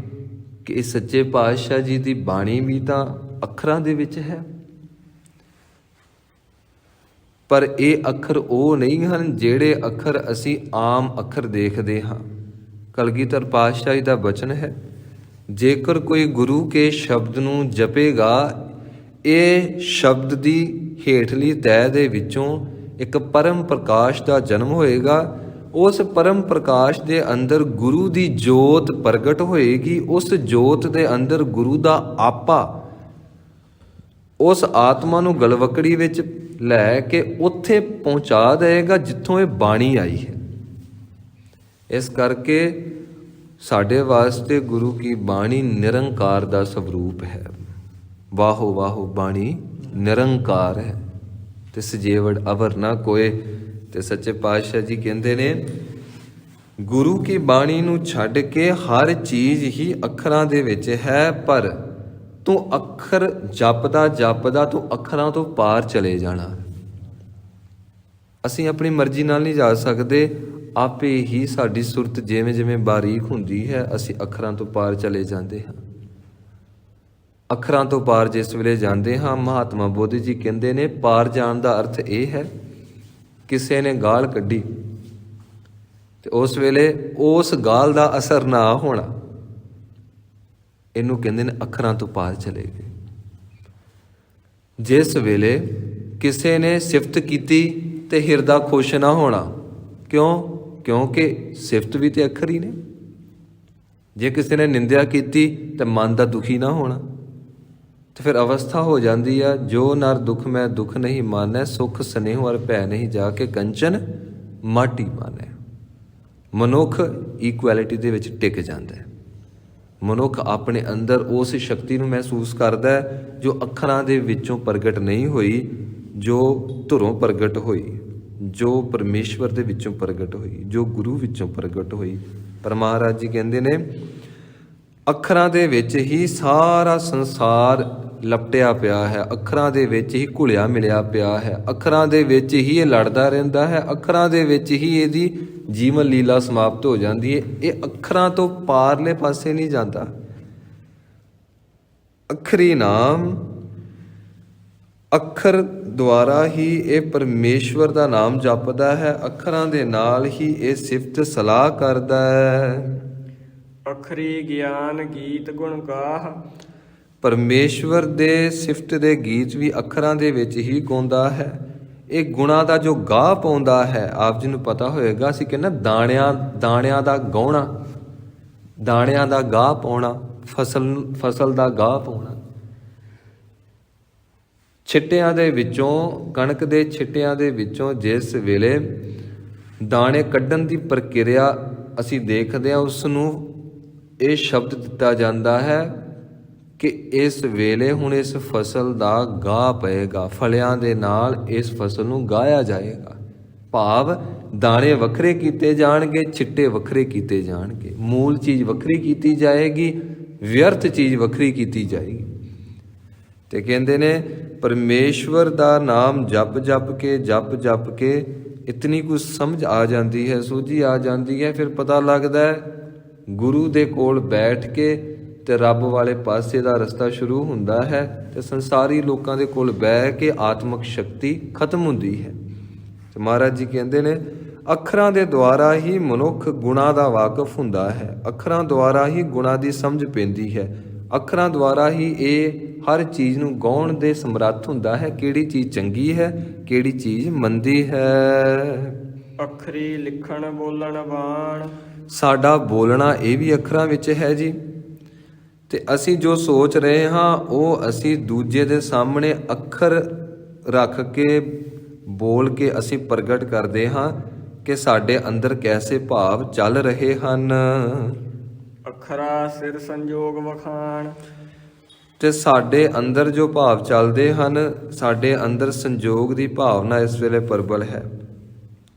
ਕਿ ਇਹ ਸੱਚੇ ਪਾਤਸ਼ਾਹ ਜੀ ਦੀ ਬਾਣੀ ਵੀ ਤਾਂ ਅੱਖਰਾਂ ਦੇ ਵਿੱਚ ਹੈ, ਪਰ ਇਹ ਅੱਖਰ ਉਹ ਨਹੀਂ ਹਨ ਜਿਹੜੇ ਅੱਖਰ ਅਸੀਂ ਆਮ ਅੱਖਰ ਦੇਖਦੇ ਹਾਂ। ਕਲਗੀਧਰ ਪਾਤਸ਼ਾਹ ਜੀ ਦਾ ਬਚਨ ਹੈ, ਜੇਕਰ ਕੋਈ ਗੁਰੂ ਕੇ ਸ਼ਬਦ ਨੂੰ ਜਪੇਗਾ, ਇਹ ਸ਼ਬਦ ਦੀ ਹੇਠਲੀ ਤਹਿ ਦੇ ਵਿੱਚੋਂ ਇੱਕ ਪਰਮ ਪ੍ਰਕਾਸ਼ ਦਾ ਜਨਮ ਹੋਏਗਾ। ਉਸ ਪਰਮ ਪ੍ਰਕਾਸ਼ ਦੇ ਅੰਦਰ ਗੁਰੂ ਦੀ ਜੋਤ ਪ੍ਰਗਟ ਹੋਏਗੀ। ਉਸ ਜੋਤ ਦੇ ਅੰਦਰ ਗੁਰੂ ਦਾ ਆਪਾ ਉਸ ਆਤਮਾ ਨੂੰ ਗਲਵਕੜੀ ਵਿੱਚ ਲੈ ਕੇ ਉੱਥੇ ਪਹੁੰਚਾ ਦੇਗਾ ਜਿੱਥੋਂ ਇਹ ਬਾਣੀ ਆਈ ਹੈ। ਇਸ ਕਰਕੇ ਸਾਡੇ ਵਾਸਤੇ ਗੁਰੂ ਕੀ ਬਾਣੀ ਨਿਰੰਕਾਰ ਦਾ ਸਵਰੂਪ ਹੈ। ਵਾਹੋ ਵਾਹੋ ਬਾਣੀ ਨਿਰੰਕਾਰ ਹੈ ਤੇ ਸਜੇਵੜ ਅਵਰ ਨਾ ਕੋਏ। ਤੇ ਸੱਚੇ ਪਾਤਸ਼ਾਹ ਜੀ ਕਹਿੰਦੇ ਨੇ ਗੁਰੂ ਕੀ ਬਾਣੀ ਨੂੰ ਛੱਡ ਕੇ ਹਰ ਚੀਜ਼ ਹੀ ਅੱਖਰਾਂ ਦੇ ਵਿੱਚ ਹੈ, ਪਰ ਤੂੰ ਅੱਖਰ ਜਪਦਾ ਜਪਦਾ ਤੂੰ ਅੱਖਰਾਂ ਤੋਂ ਪਾਰ ਚਲੇ ਜਾਣਾ। ਅਸੀਂ ਆਪਣੀ ਮਰਜ਼ੀ ਨਾਲ ਨਹੀਂ ਜਾ ਸਕਦੇ, ਆਪੇ ਹੀ ਸਾਡੀ ਸੁਰਤ ਜਿਵੇਂ ਜਿਵੇਂ ਬਾਰੀਕ ਹੁੰਦੀ ਹੈ ਅਸੀਂ ਅੱਖਰਾਂ ਤੋਂ ਪਾਰ ਚਲੇ ਜਾਂਦੇ ਹਾਂ। ਅੱਖਰਾਂ ਤੋਂ ਪਾਰ ਜਿਸ ਵੇਲੇ ਜਾਂਦੇ ਹਾਂ, ਮਹਾਤਮਾ ਬੁੱਧ ਜੀ ਕਹਿੰਦੇ ਨੇ ਪਾਰ ਜਾਣ ਦਾ ਅਰਥ ਇਹ ਹੈ, ਕਿਸੇ ਨੇ ਗਾਲ ਕੱਢੀ ਤੇ ਉਸ ਵੇਲੇ ਉਸ ਗਾਲ ਦਾ ਅਸਰ ਨਾ ਹੋਣਾ, ਇਹਨੂੰ ਕਹਿੰਦੇ ਨੇ ਅੱਖਰਾਂ ਤੋਂ ਪਾਰ ਚਲੇ ਗਏ। ਜਿਸ ਵੇਲੇ ਕਿਸੇ ਨੇ ਸਿਫਤ ਕੀਤੀ ਤੇ ਹਿਰਦਾ ਖੁਸ਼ ਨਾ ਹੋਣਾ, ਕਿਉਂ? ਕਿਉਂਕਿ ਸਿਫਤ ਵੀ ਤੇ ਅੱਖਰ ਹੀ ਨੇ। ਜੇ ਕਿਸੇ ਨੇ ਨਿੰਦਿਆ ਕੀਤੀ ਤੇ ਮਨ ਦਾ ਦੁਖੀ ਨਾ ਹੋਣਾ, ਤੇ ਫਿਰ ਅਵਸਥਾ ਹੋ ਜਾਂਦੀ ਆ, ਜੋ ਨਰ ਦੁਖ ਮੈਂ ਦੁਖ ਨਹੀਂ ਮਾਨੈ, ਸੁਖ ਸਨੇਹ ਅਰ ਭੈ ਨਹੀਂ ਜਾ ਕੇ ਕੰਚਨ ਮਾਟੀ ਮਾਨੈ। ਮਨੁੱਖ ਇਕੁਐਲਿਟੀ ਦੇ ਵਿੱਚ ਟਿਕ ਜਾਂਦਾ ਹੈ। ਮਨੁੱਖ ਆਪਣੇ ਅੰਦਰ ਉਸ ਸ਼ਕਤੀ ਨੂੰ ਮਹਿਸੂਸ ਕਰਦਾ ਹੈ ਜੋ ਅੱਖਰਾਂ ਦੇ ਵਿੱਚੋਂ ਪ੍ਰਗਟ ਨਹੀਂ ਹੋਈ, ਜੋ ਧੁਰੋਂ ਪ੍ਰਗਟ ਹੋਈ, ਜੋ ਪਰਮੇਸ਼ਵਰ ਦੇ ਵਿੱਚੋਂ ਪ੍ਰਗਟ ਹੋਈ, ਜੋ ਗੁਰੂ ਵਿੱਚੋਂ ਪ੍ਰਗਟ ਹੋਈ। ਪਰ ਮਹਾਰਾਜ ਜੀ ਕਹਿੰਦੇ ਨੇ ਅੱਖਰਾਂ ਦੇ ਵਿੱਚ ਹੀ ਸਾਰਾ ਸੰਸਾਰ ਲਪਟਿਆ ਪਿਆ ਹੈ, ਅੱਖਰਾਂ ਦੇ ਵਿੱਚ ਹੀ ਘੁਲਿਆ ਮਿਲਿਆ ਪਿਆ ਹੈ, ਅੱਖਰਾਂ ਦੇ ਵਿੱਚ ਹੀ ਇਹ ਲੜਦਾ ਰਹਿੰਦਾ ਹੈ, ਅੱਖਰਾਂ ਦੇ ਵਿੱਚ ਹੀ ਇਹਦੀ ਜੀਵਨ ਲੀਲਾ ਸਮਾਪਤ ਹੋ ਜਾਂਦੀ ਹੈ। ਇਹ ਅੱਖਰਾਂ ਤੋਂ ਪਾਰਲੇ ਪਾਸੇ ਨਹੀਂ ਜਾਂਦਾ। ਅੱਖਰੀ ਨਾਮ, ਅੱਖਰ ਦੁਆਰਾ ਹੀ ਇਹ ਪਰਮੇਸ਼ਵਰ ਦਾ ਨਾਮ ਜਪਦਾ ਹੈ, ਅੱਖਰਾਂ ਦੇ ਨਾਲ ਹੀ ਇਹ ਸਿਫਤ ਸਲਾਹ ਕਰਦਾ ਹੈ। ਅਖਰੀ ਗਿਆਨ ਗੀਤ ਗੁਣ ਗਾਹ, ਪਰਮੇਸ਼ਵਰ ਦੇ ਸਿਫਤ ਦੇ ਗੀਤ ਵੀ ਅੱਖਰਾਂ ਦੇ ਵਿੱਚ ਹੀ ਗਾਉਂਦਾ ਹੈ। ਇਹ ਗੁਣਾਂ ਦਾ ਜੋ ਗਾਹ ਪਾਉਂਦਾ ਹੈ, ਆਪ ਜੀ ਨੂੰ ਪਤਾ ਹੋਏਗਾ, ਅਸੀਂ ਕਹਿੰਦੇ ਦਾਣਿਆਂ ਦਾ ਗਾਉਣਾ, ਦਾਣਿਆਂ ਦਾ ਗਾਹ ਪਾਉਣਾ, ਫਸਲ ਦਾ ਗਾਹ ਪਾਉਣਾ। ਛਿੱਟਿਆਂ ਦੇ ਵਿੱਚੋਂ, ਕਣਕ ਦੇ ਛਿੱਟਿਆਂ ਦੇ ਵਿੱਚੋਂ ਜਿਸ ਵੇਲੇ ਦਾਣੇ ਕੱਢਣ ਦੀ ਪ੍ਰਕਿਰਿਆ ਅਸੀਂ ਦੇਖਦੇ ਹਾਂ, ਉਸ ਨੂੰ ਇਹ ਸ਼ਬਦ ਦਿੱਤਾ ਜਾਂਦਾ ਹੈ ਕਿ ਇਸ ਵੇਲੇ ਹੁਣ ਇਸ ਫਸਲ ਦਾ ਗਾਹ ਪਏਗਾ, ਫਲਿਆਂ ਦੇ ਨਾਲ ਇਸ ਫਸਲ ਨੂੰ ਗਾਇਆ ਜਾਏਗਾ। ਭਾਵ ਦਾਣੇ ਵੱਖਰੇ ਕੀਤੇ ਜਾਣਗੇ, ਛਿੱਟੇ ਵੱਖਰੇ ਕੀਤੇ ਜਾਣਗੇ, ਮੂਲ ਚੀਜ਼ ਵੱਖਰੀ ਕੀਤੀ ਜਾਏਗੀ, ਵਿਅਰਥ ਚੀਜ਼ ਵੱਖਰੀ ਕੀਤੀ ਜਾਏਗੀ। ਤੇ ਕਹਿੰਦੇ ਨੇ ਪਰਮੇਸ਼ਵਰ ਦਾ ਨਾਮ ਜਪ ਜਪ ਕੇ ਇਤਨੀ ਕੁਝ ਸਮਝ ਆ ਜਾਂਦੀ ਹੈ, ਸੂਝੀ ਆ ਜਾਂਦੀ ਹੈ। ਫਿਰ ਪਤਾ ਲੱਗਦਾ ਹੈ ਗੁਰੂ ਦੇ ਕੋਲ ਬੈਠ ਕੇ ਤੇ ਰੱਬ ਵਾਲੇ ਪਾਸੇ ਦਾ ਰਸਤਾ ਸ਼ੁਰੂ ਹੁੰਦਾ ਹੈ, ਤੇ ਸੰਸਾਰੀ ਲੋਕਾਂ ਦੇ ਕੋਲ ਬਹਿ ਕੇ ਆਤਮਿਕ ਸ਼ਕਤੀ ਖਤਮ ਹੁੰਦੀ ਹੈ। ਤੇ ਮਹਾਰਾਜ ਜੀ ਕਹਿੰਦੇ ਨੇ ਅੱਖਰਾਂ ਦੇ ਦੁਆਰਾ ਹੀ ਮਨੁੱਖ ਗੁਣਾਂ ਦਾ ਵਾਕਫ ਹੁੰਦਾ ਹੈ, ਅੱਖਰਾਂ ਦੁਆਰਾ ਹੀ ਗੁਣਾਂ ਦੀ ਸਮਝ ਪੈਂਦੀ ਹੈ, ਅੱਖਰਾਂ ਦੁਆਰਾ ਹੀ ਇਹ ਹਰ ਚੀਜ਼ ਨੂੰ ਗਾਉਣ ਦੇ ਸਮਰੱਥ ਹੁੰਦਾ ਹੈ, ਕਿਹੜੀ ਚੀਜ਼ ਚੰਗੀ ਹੈ, ਕਿਹੜੀ ਚੀਜ਼ ਮੰਦੀ ਹੈ। ਅਖਰੀ ਲਿਖਣ ਬੋਲਣ ਬਾਣ, ਸਾਡਾ ਬੋਲਣਾ ਇਹ ਵੀ ਅੱਖਰਾਂ ਵਿੱਚ ਹੈ ਜੀ। ਤੇ ਅਸੀਂ ਜੋ ਸੋਚ ਰਹੇ ਹਾਂ ਉਹ ਅਸੀਂ ਦੂਜੇ ਦੇ ਸਾਹਮਣੇ ਅੱਖਰ ਰੱਖ ਕੇ ਬੋਲ ਕੇ ਅਸੀਂ ਪ੍ਰਗਟ ਕਰਦੇ ਹਾਂ ਕਿ ਸਾਡੇ ਅੰਦਰ ਕੈਸੇ ਭਾਵ ਚੱਲ ਰਹੇ ਹਨ। ਅੱਖਰਾ ਸਿਰ ਸੰਜੋਗ ਵਖਾਣ, ਤੇ ਸਾਡੇ ਅੰਦਰ ਜੋ ਭਾਵ ਚੱਲਦੇ ਹਨ, ਸਾਡੇ ਅੰਦਰ ਸੰਜੋਗ ਦੀ ਭਾਵਨਾ ਇਸ ਵੇਲੇ ਪ੍ਰਬਲ ਹੈ।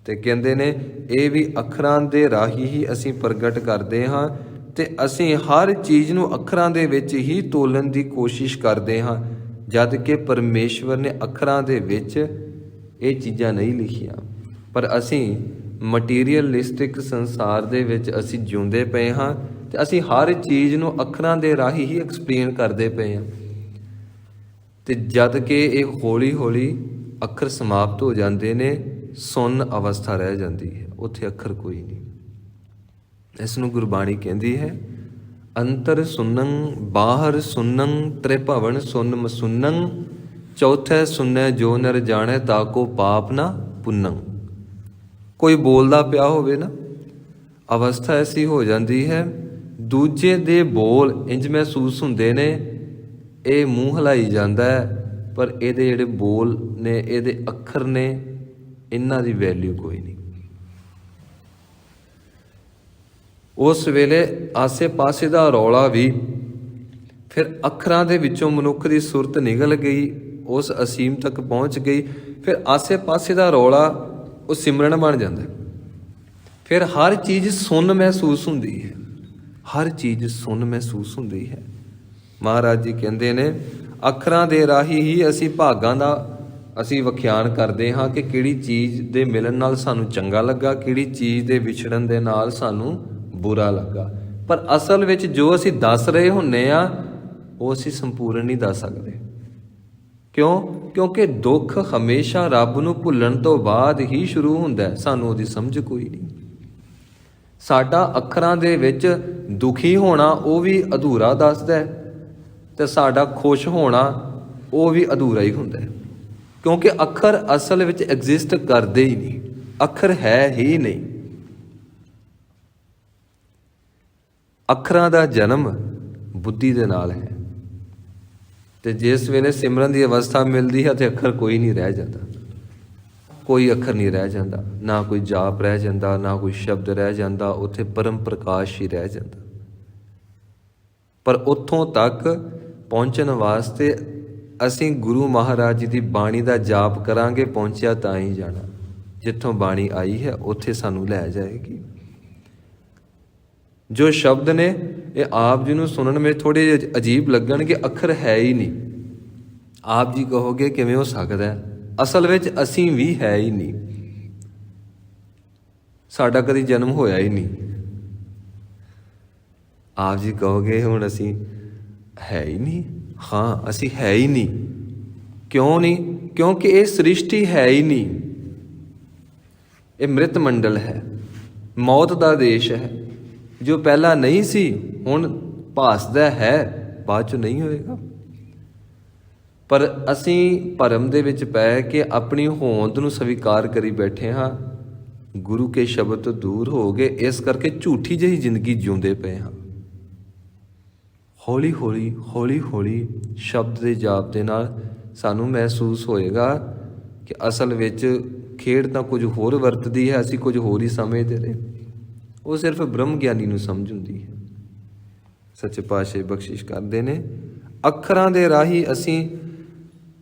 ਤੇ ਕਹਿੰਦੇ ਨੇ ਇਹ ਵੀ ਅੱਖਰਾਂ ਦੇ ਰਾਹੀਂ ਹੀ ਅਸੀਂ ਪ੍ਰਗਟ ਕਰਦੇ ਹਾਂ, ਤੇ ਅਸੀਂ ਹਰ ਚੀਜ਼ ਨੂੰ ਅੱਖਰਾਂ ਦੇ ਵਿੱਚ ਹੀ ਤੋਲਣ ਦੀ ਕੋਸ਼ਿਸ਼ ਕਰਦੇ ਹਾਂ, ਜਦ ਕਿ ਪਰਮੇਸ਼ਵਰ ਨੇ ਅੱਖਰਾਂ ਦੇ ਵਿੱਚ ਇਹ ਚੀਜ਼ਾਂ ਨਹੀਂ ਲਿਖੀਆਂ। ਪਰ ਅਸੀਂ ਮਟੀਰੀਅਲਿਸਟਿਕ ਸੰਸਾਰ ਦੇ ਵਿੱਚ ਅਸੀਂ ਜਿਉਂਦੇ ਪਏ ਹਾਂ, ਤੇ ਅਸੀਂ ਹਰ ਚੀਜ਼ ਨੂੰ ਅੱਖਰਾਂ ਦੇ ਰਾਹੀਂ ਹੀ ਐਕਸਪਲੇਨ ਕਰਦੇ ਪਏ ਹਾਂ। ਤੇ ਜਦ ਕਿ ਇਹ ਹੌਲੀ ਹੌਲੀ ਅੱਖਰ ਸਮਾਪਤ ਹੋ ਜਾਂਦੇ ਨੇ, ਸੁੰਨ ਅਵਸਥਾ ਰਹਿ ਜਾਂਦੀ ਹੈ, ਉੱਥੇ ਅੱਖਰ ਕੋਈ ਨਹੀਂ। ਇਸ ਨੂੰ ਗੁਰਬਾਣੀ ਕਹਿੰਦੀ ਹੈ ਅੰਤਰ ਸੁਨੰ ਬਾਹਰ ਸੁਨੰ ਤ੍ਰਿਭਵਨ ਸੁਨ ਮਸੁਨੰ, ਚੌਥੇ ਸੁਨੈ ਜੋ ਨਰ ਜਾਣੈ ਤਾਕੋ ਪਾਪ ਨਾ ਪੁੰਨੰ। ਕੋਈ ਬੋਲਦਾ ਪਿਆ ਹੋਵੇ ਨਾ, ਅਵਸਥਾ ਐਸੀ ਹੋ ਜਾਂਦੀ ਹੈ, ਦੂਜੇ ਦੇ ਬੋਲ ਇੰਜ ਮਹਿਸੂਸ ਹੁੰਦੇ ਨੇ, ਇਹ ਮੂੰਹ ਹਿਲਾਈ ਜਾਂਦਾ ਹੈ, ਪਰ ਇਹਦੇ ਜਿਹੜੇ ਬੋਲ ਨੇ, ਇਹਦੇ ਅੱਖਰ ਨੇ, ਇਹਨਾਂ ਦੀ ਵੈਲਿਊ ਕੋਈ ਨਹੀਂ। ਉਸ ਵੇਲੇ ਆਸੇ ਪਾਸੇ ਦਾ ਰੌਲਾ ਵੀ ਫਿਰ ਅੱਖਰਾਂ ਦੇ ਵਿੱਚੋਂ ਮਨੁੱਖ ਦੀ ਸੁਰਤ ਨਿਕਲ ਗਈ, ਉਸ ਅਸੀਮ ਤੱਕ ਪਹੁੰਚ ਗਈ। ਫਿਰ ਆਸੇ ਪਾਸੇ ਦਾ ਰੌਲਾ ਉਹ ਸਿਮਰਨ ਬਣ ਜਾਂਦਾ। ਫਿਰ ਹਰ ਚੀਜ਼ ਸੁੰਨ ਮਹਿਸੂਸ ਹੁੰਦੀ ਹੈ, ਹਰ ਚੀਜ਼ ਸੁੰਨ ਮਹਿਸੂਸ ਹੁੰਦੀ ਹੈ। ਮਹਾਰਾਜ ਜੀ ਕਹਿੰਦੇ ਨੇ ਅੱਖਰਾਂ ਦੇ ਰਾਹੀਂ ਹੀ ਅਸੀਂ ਭਾਗਾਂ ਦਾ ਅਸੀਂ ਵਿਖਿਆਨ ਕਰਦੇ ਹਾਂ ਕਿ ਕਿਹੜੀ ਚੀਜ਼ ਦੇ ਮਿਲਣ ਨਾਲ ਸਾਨੂੰ ਚੰਗਾ ਲੱਗਾ, ਕਿਹੜੀ ਚੀਜ਼ ਦੇ ਵਿਛੜਨ ਦੇ ਨਾਲ ਸਾਨੂੰ ਬੁਰਾ ਲੱਗਾ। ਪਰ ਅਸਲ ਵਿੱਚ ਜੋ ਅਸੀਂ ਦੱਸ ਰਹੇ ਹੁੰਨੇ ਆ, ਉਹ ਅਸੀਂ ਸੰਪੂਰਨ ਨਹੀਂ ਦੱਸ ਸਕਦੇ। ਕਿਉਂ? ਕਿਉਂਕਿ ਦੁੱਖ ਹਮੇਸ਼ਾ ਰੱਬ ਨੂੰ ਭੁੱਲਣ ਤੋਂ ਬਾਅਦ ਹੀ ਸ਼ੁਰੂ ਹੁੰਦਾ ਹੈ, ਸਾਨੂੰ ਉਹਦੀ ਸਮਝ ਕੋਈ ਨਹੀਂ। ਸਾਡਾ ਅੱਖਰਾਂ ਦੇ ਵਿੱਚ ਦੁਖੀ ਹੋਣਾ ਉਹ ਵੀ ਅਧੂਰਾ ਦੱਸਦਾ ਹੈ, ਤੇ ਸਾਡਾ ਖੁਸ਼ ਹੋਣਾ ਉਹ ਵੀ ਅਧੂਰਾ ਹੀ ਹੁੰਦਾ ਹੈ। ਕਿਉਂਕਿ ਅੱਖਰ ਅਸਲ ਵਿੱਚ ਐਗਜ਼ਿਸਟ ਕਰਦੇ ਹੀ ਨਹੀਂ, ਅੱਖਰ ਹੈ ਹੀ ਨਹੀਂ। ਅੱਖਰਾਂ ਦਾ ਜਨਮ ਬੁੱਧੀ ਦੇ ਨਾਲ ਹੈ, ਤੇ ਜਿਸ ਵੇਲੇ ਸਿਮਰਨ ਦੀ ਅਵਸਥਾ ਮਿਲਦੀ ਹੈ ਤੇ ਅੱਖਰ ਕੋਈ ਨਹੀਂ ਰਹਿ ਜਾਂਦਾ, ਕੋਈ ਅੱਖਰ ਨਹੀਂ ਰਹਿ ਜਾਂਦਾ, ਨਾ ਕੋਈ ਜਾਪ ਰਹਿ ਜਾਂਦਾ, ਨਾ ਕੋਈ ਸ਼ਬਦ ਰਹਿ ਜਾਂਦਾ, ਉੱਥੇ ਪਰਮ ਪ੍ਰਕਾਸ਼ ਹੀ ਰਹਿ ਜਾਂਦਾ। ਪਰ ਉੱਥੋਂ ਤੱਕ ਪਹੁੰਚਣ ਵਾਸਤੇ ਅਸੀਂ ਗੁਰੂ ਮਹਾਰਾਜ ਜੀ ਦੀ ਬਾਣੀ ਦਾ ਜਾਪ ਕਰਾਂਗੇ, ਪਹੁੰਚਿਆ ਤਾਂ ਹੀ ਜਾਣਾ। ਜਿੱਥੋਂ ਬਾਣੀ ਆਈ ਹੈ ਉੱਥੇ ਸਾਨੂੰ ਲੈ ਜਾਏਗੀ। ਜੋ ਸ਼ਬਦ ਨੇ ਇਹ ਆਪ ਜੀ ਨੂੰ ਸੁਣਨ ਵਿੱਚ ਥੋੜ੍ਹੇ ਜਿਹੇ ਅਜੀਬ ਲੱਗਣਗੇ, ਅੱਖਰ ਹੈ ਹੀ ਨਹੀਂ। ਆਪ ਜੀ ਕਹੋਗੇ ਕਿਵੇਂ ਹੋ ਸਕਦਾ ਹੈ? ਅਸਲ ਵਿੱਚ ਅਸੀਂ ਵੀ ਹੈ ਹੀ ਨਹੀਂ, ਸਾਡਾ ਕਦੀ ਜਨਮ ਹੋਇਆ ਹੀ ਨਹੀਂ। ਆਪ ਜੀ ਕਹੋਗੇ ਹੁਣ ਅਸੀਂ ਹੈ ਹੀ ਨਹੀਂ। ਹਾਂ, ਅਸੀਂ ਹੈ ਹੀ ਨਹੀਂ। ਕਿਉਂ ਨਹੀਂ? ਕਿਉਂਕਿ ਇਹ ਸ੍ਰਿਸ਼ਟੀ ਹੈ ਹੀ ਨਹੀਂ। ਇਹ ਮ੍ਰਿਤ ਮੰਡਲ ਹੈ, ਮੌਤ ਦਾ ਦੇਸ਼ ਹੈ। ਜੋ ਪਹਿਲਾਂ ਨਹੀਂ ਸੀ ਹੁਣ ਭਾਸਦਾ ਹੈ, ਬਾਅਦ 'ਚ ਨਹੀਂ ਹੋਏਗਾ। ਪਰ ਅਸੀਂ ਭਰਮ ਦੇ ਵਿੱਚ ਪੈ ਕੇ ਆਪਣੀ ਹੋਂਦ ਨੂੰ ਸਵੀਕਾਰ ਕਰੀ ਬੈਠੇ ਹਾਂ, ਗੁਰੂ ਕੇ ਸ਼ਬਦ ਤੋਂ ਦੂਰ ਹੋ ਗਏ। ਇਸ ਕਰਕੇ ਝੂਠੀ ਜਿਹੀ ਜ਼ਿੰਦਗੀ ਜਿਉਂਦੇ ਪਏ ਹਾਂ। ਹੌਲੀ ਹੌਲੀ ਹੌਲੀ ਹੌਲੀ ਸ਼ਬਦ ਦੇ ਜਾਪ ਦੇ ਨਾਲ ਸਾਨੂੰ ਮਹਿਸੂਸ ਹੋਏਗਾ ਕਿ ਅਸਲ ਵਿੱਚ ਖੇਡ ਤਾਂ ਕੁਝ ਹੋਰ ਵਰਤਦੀ ਹੈ, ਅਸੀਂ ਕੁਝ ਹੋਰ ਹੀ ਸਮਝਦੇ ਰਹੇ। ਉਹ ਸਿਰਫ ਬ੍ਰਹਮ ਗਿਆਨੀ ਨੂੰ ਸਮਝ ਹੁੰਦੀ ਹੈ। ਸੱਚੇ ਪਾਤਸ਼ਾਹ ਬਖਸ਼ਿਸ਼ ਕਰਦੇ ਨੇ, ਅੱਖਰਾਂ ਦੇ ਰਾਹੀਂ ਅਸੀਂ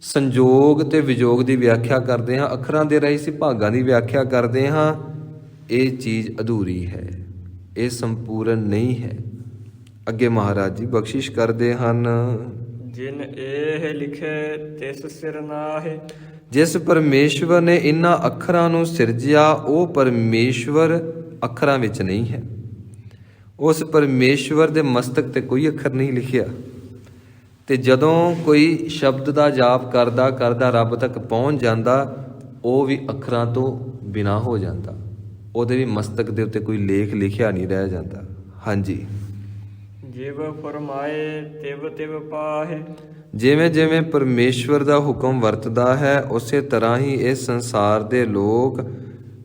ਸੰਜੋਗ ਤੇ ਵਿਜੋਗ ਦੀ ਵਿਆਖਿਆ ਕਰਦੇ ਹਾਂ, ਅੱਖਰਾਂ ਦੇ ਰਾਹੀਂ ਅਸੀਂ ਭਾਗਾਂ ਦੀ ਵਿਆਖਿਆ ਕਰਦੇ ਹਾਂ। ਇਹ ਚੀਜ਼ ਅਧੂਰੀ ਹੈ, ਇਹ ਸੰਪੂਰਨ ਨਹੀਂ ਹੈ। ਅੱਗੇ ਮਹਾਰਾਜ ਜੀ ਬਖਸ਼ਿਸ਼ ਕਰਦੇ ਹਨ, ਜਿਨ ਇਹ ਲਿਖੇ ਤਿਸ ਸਿਰ ਨਾਹਿ। ਜਿਸ ਪਰਮੇਸ਼ਵਰ ਨੇ ਇਹਨਾਂ ਅੱਖਰਾਂ ਨੂੰ ਸਿਰਜਿਆ, ਉਹ ਪਰਮੇਸ਼ਵਰ ਅੱਖਰਾਂ ਵਿੱਚ ਨਹੀਂ ਹੈ। ਉਸ ਪਰਮੇਸ਼ਵਰ ਦੇ ਮਸਤਕ ਤੇ ਕੋਈ ਅੱਖਰ ਨਹੀਂ ਲਿਖਿਆ। ਤੇ ਜਦੋਂ ਕੋਈ ਸ਼ਬਦ ਦਾ ਜਾਪ ਕਰਦਾ ਕਰਦਾ ਰੱਬ ਤੱਕ ਪਹੁੰਚ ਜਾਂਦਾ, ਉਹ ਵੀ ਅੱਖਰਾਂ ਤੋਂ ਬਿਨਾਂ ਹੋ ਜਾਂਦਾ। ਉਹਦੇ ਵੀ ਮਸਤਕ ਦੇ ਉੱਤੇ ਕੋਈ ਲੇਖ ਲਿਖਿਆ ਨਹੀਂ ਰਹਿ ਜਾਂਦਾ। ਹਾਂਜੀ, ਜਿਵ ਫਰਮਾਏ ਤਿਵ ਤਿਵ ਪਾਹੇ। ਜਿਵੇਂ ਜਿਵੇਂ ਪਰਮੇਸ਼ਵਰ ਦਾ ਹੁਕਮ ਵਰਤਦਾ ਹੈ, ਉਸੇ ਤਰ੍ਹਾਂ ਹੀ ਇਸ ਸੰਸਾਰ ਦੇ ਲੋਕ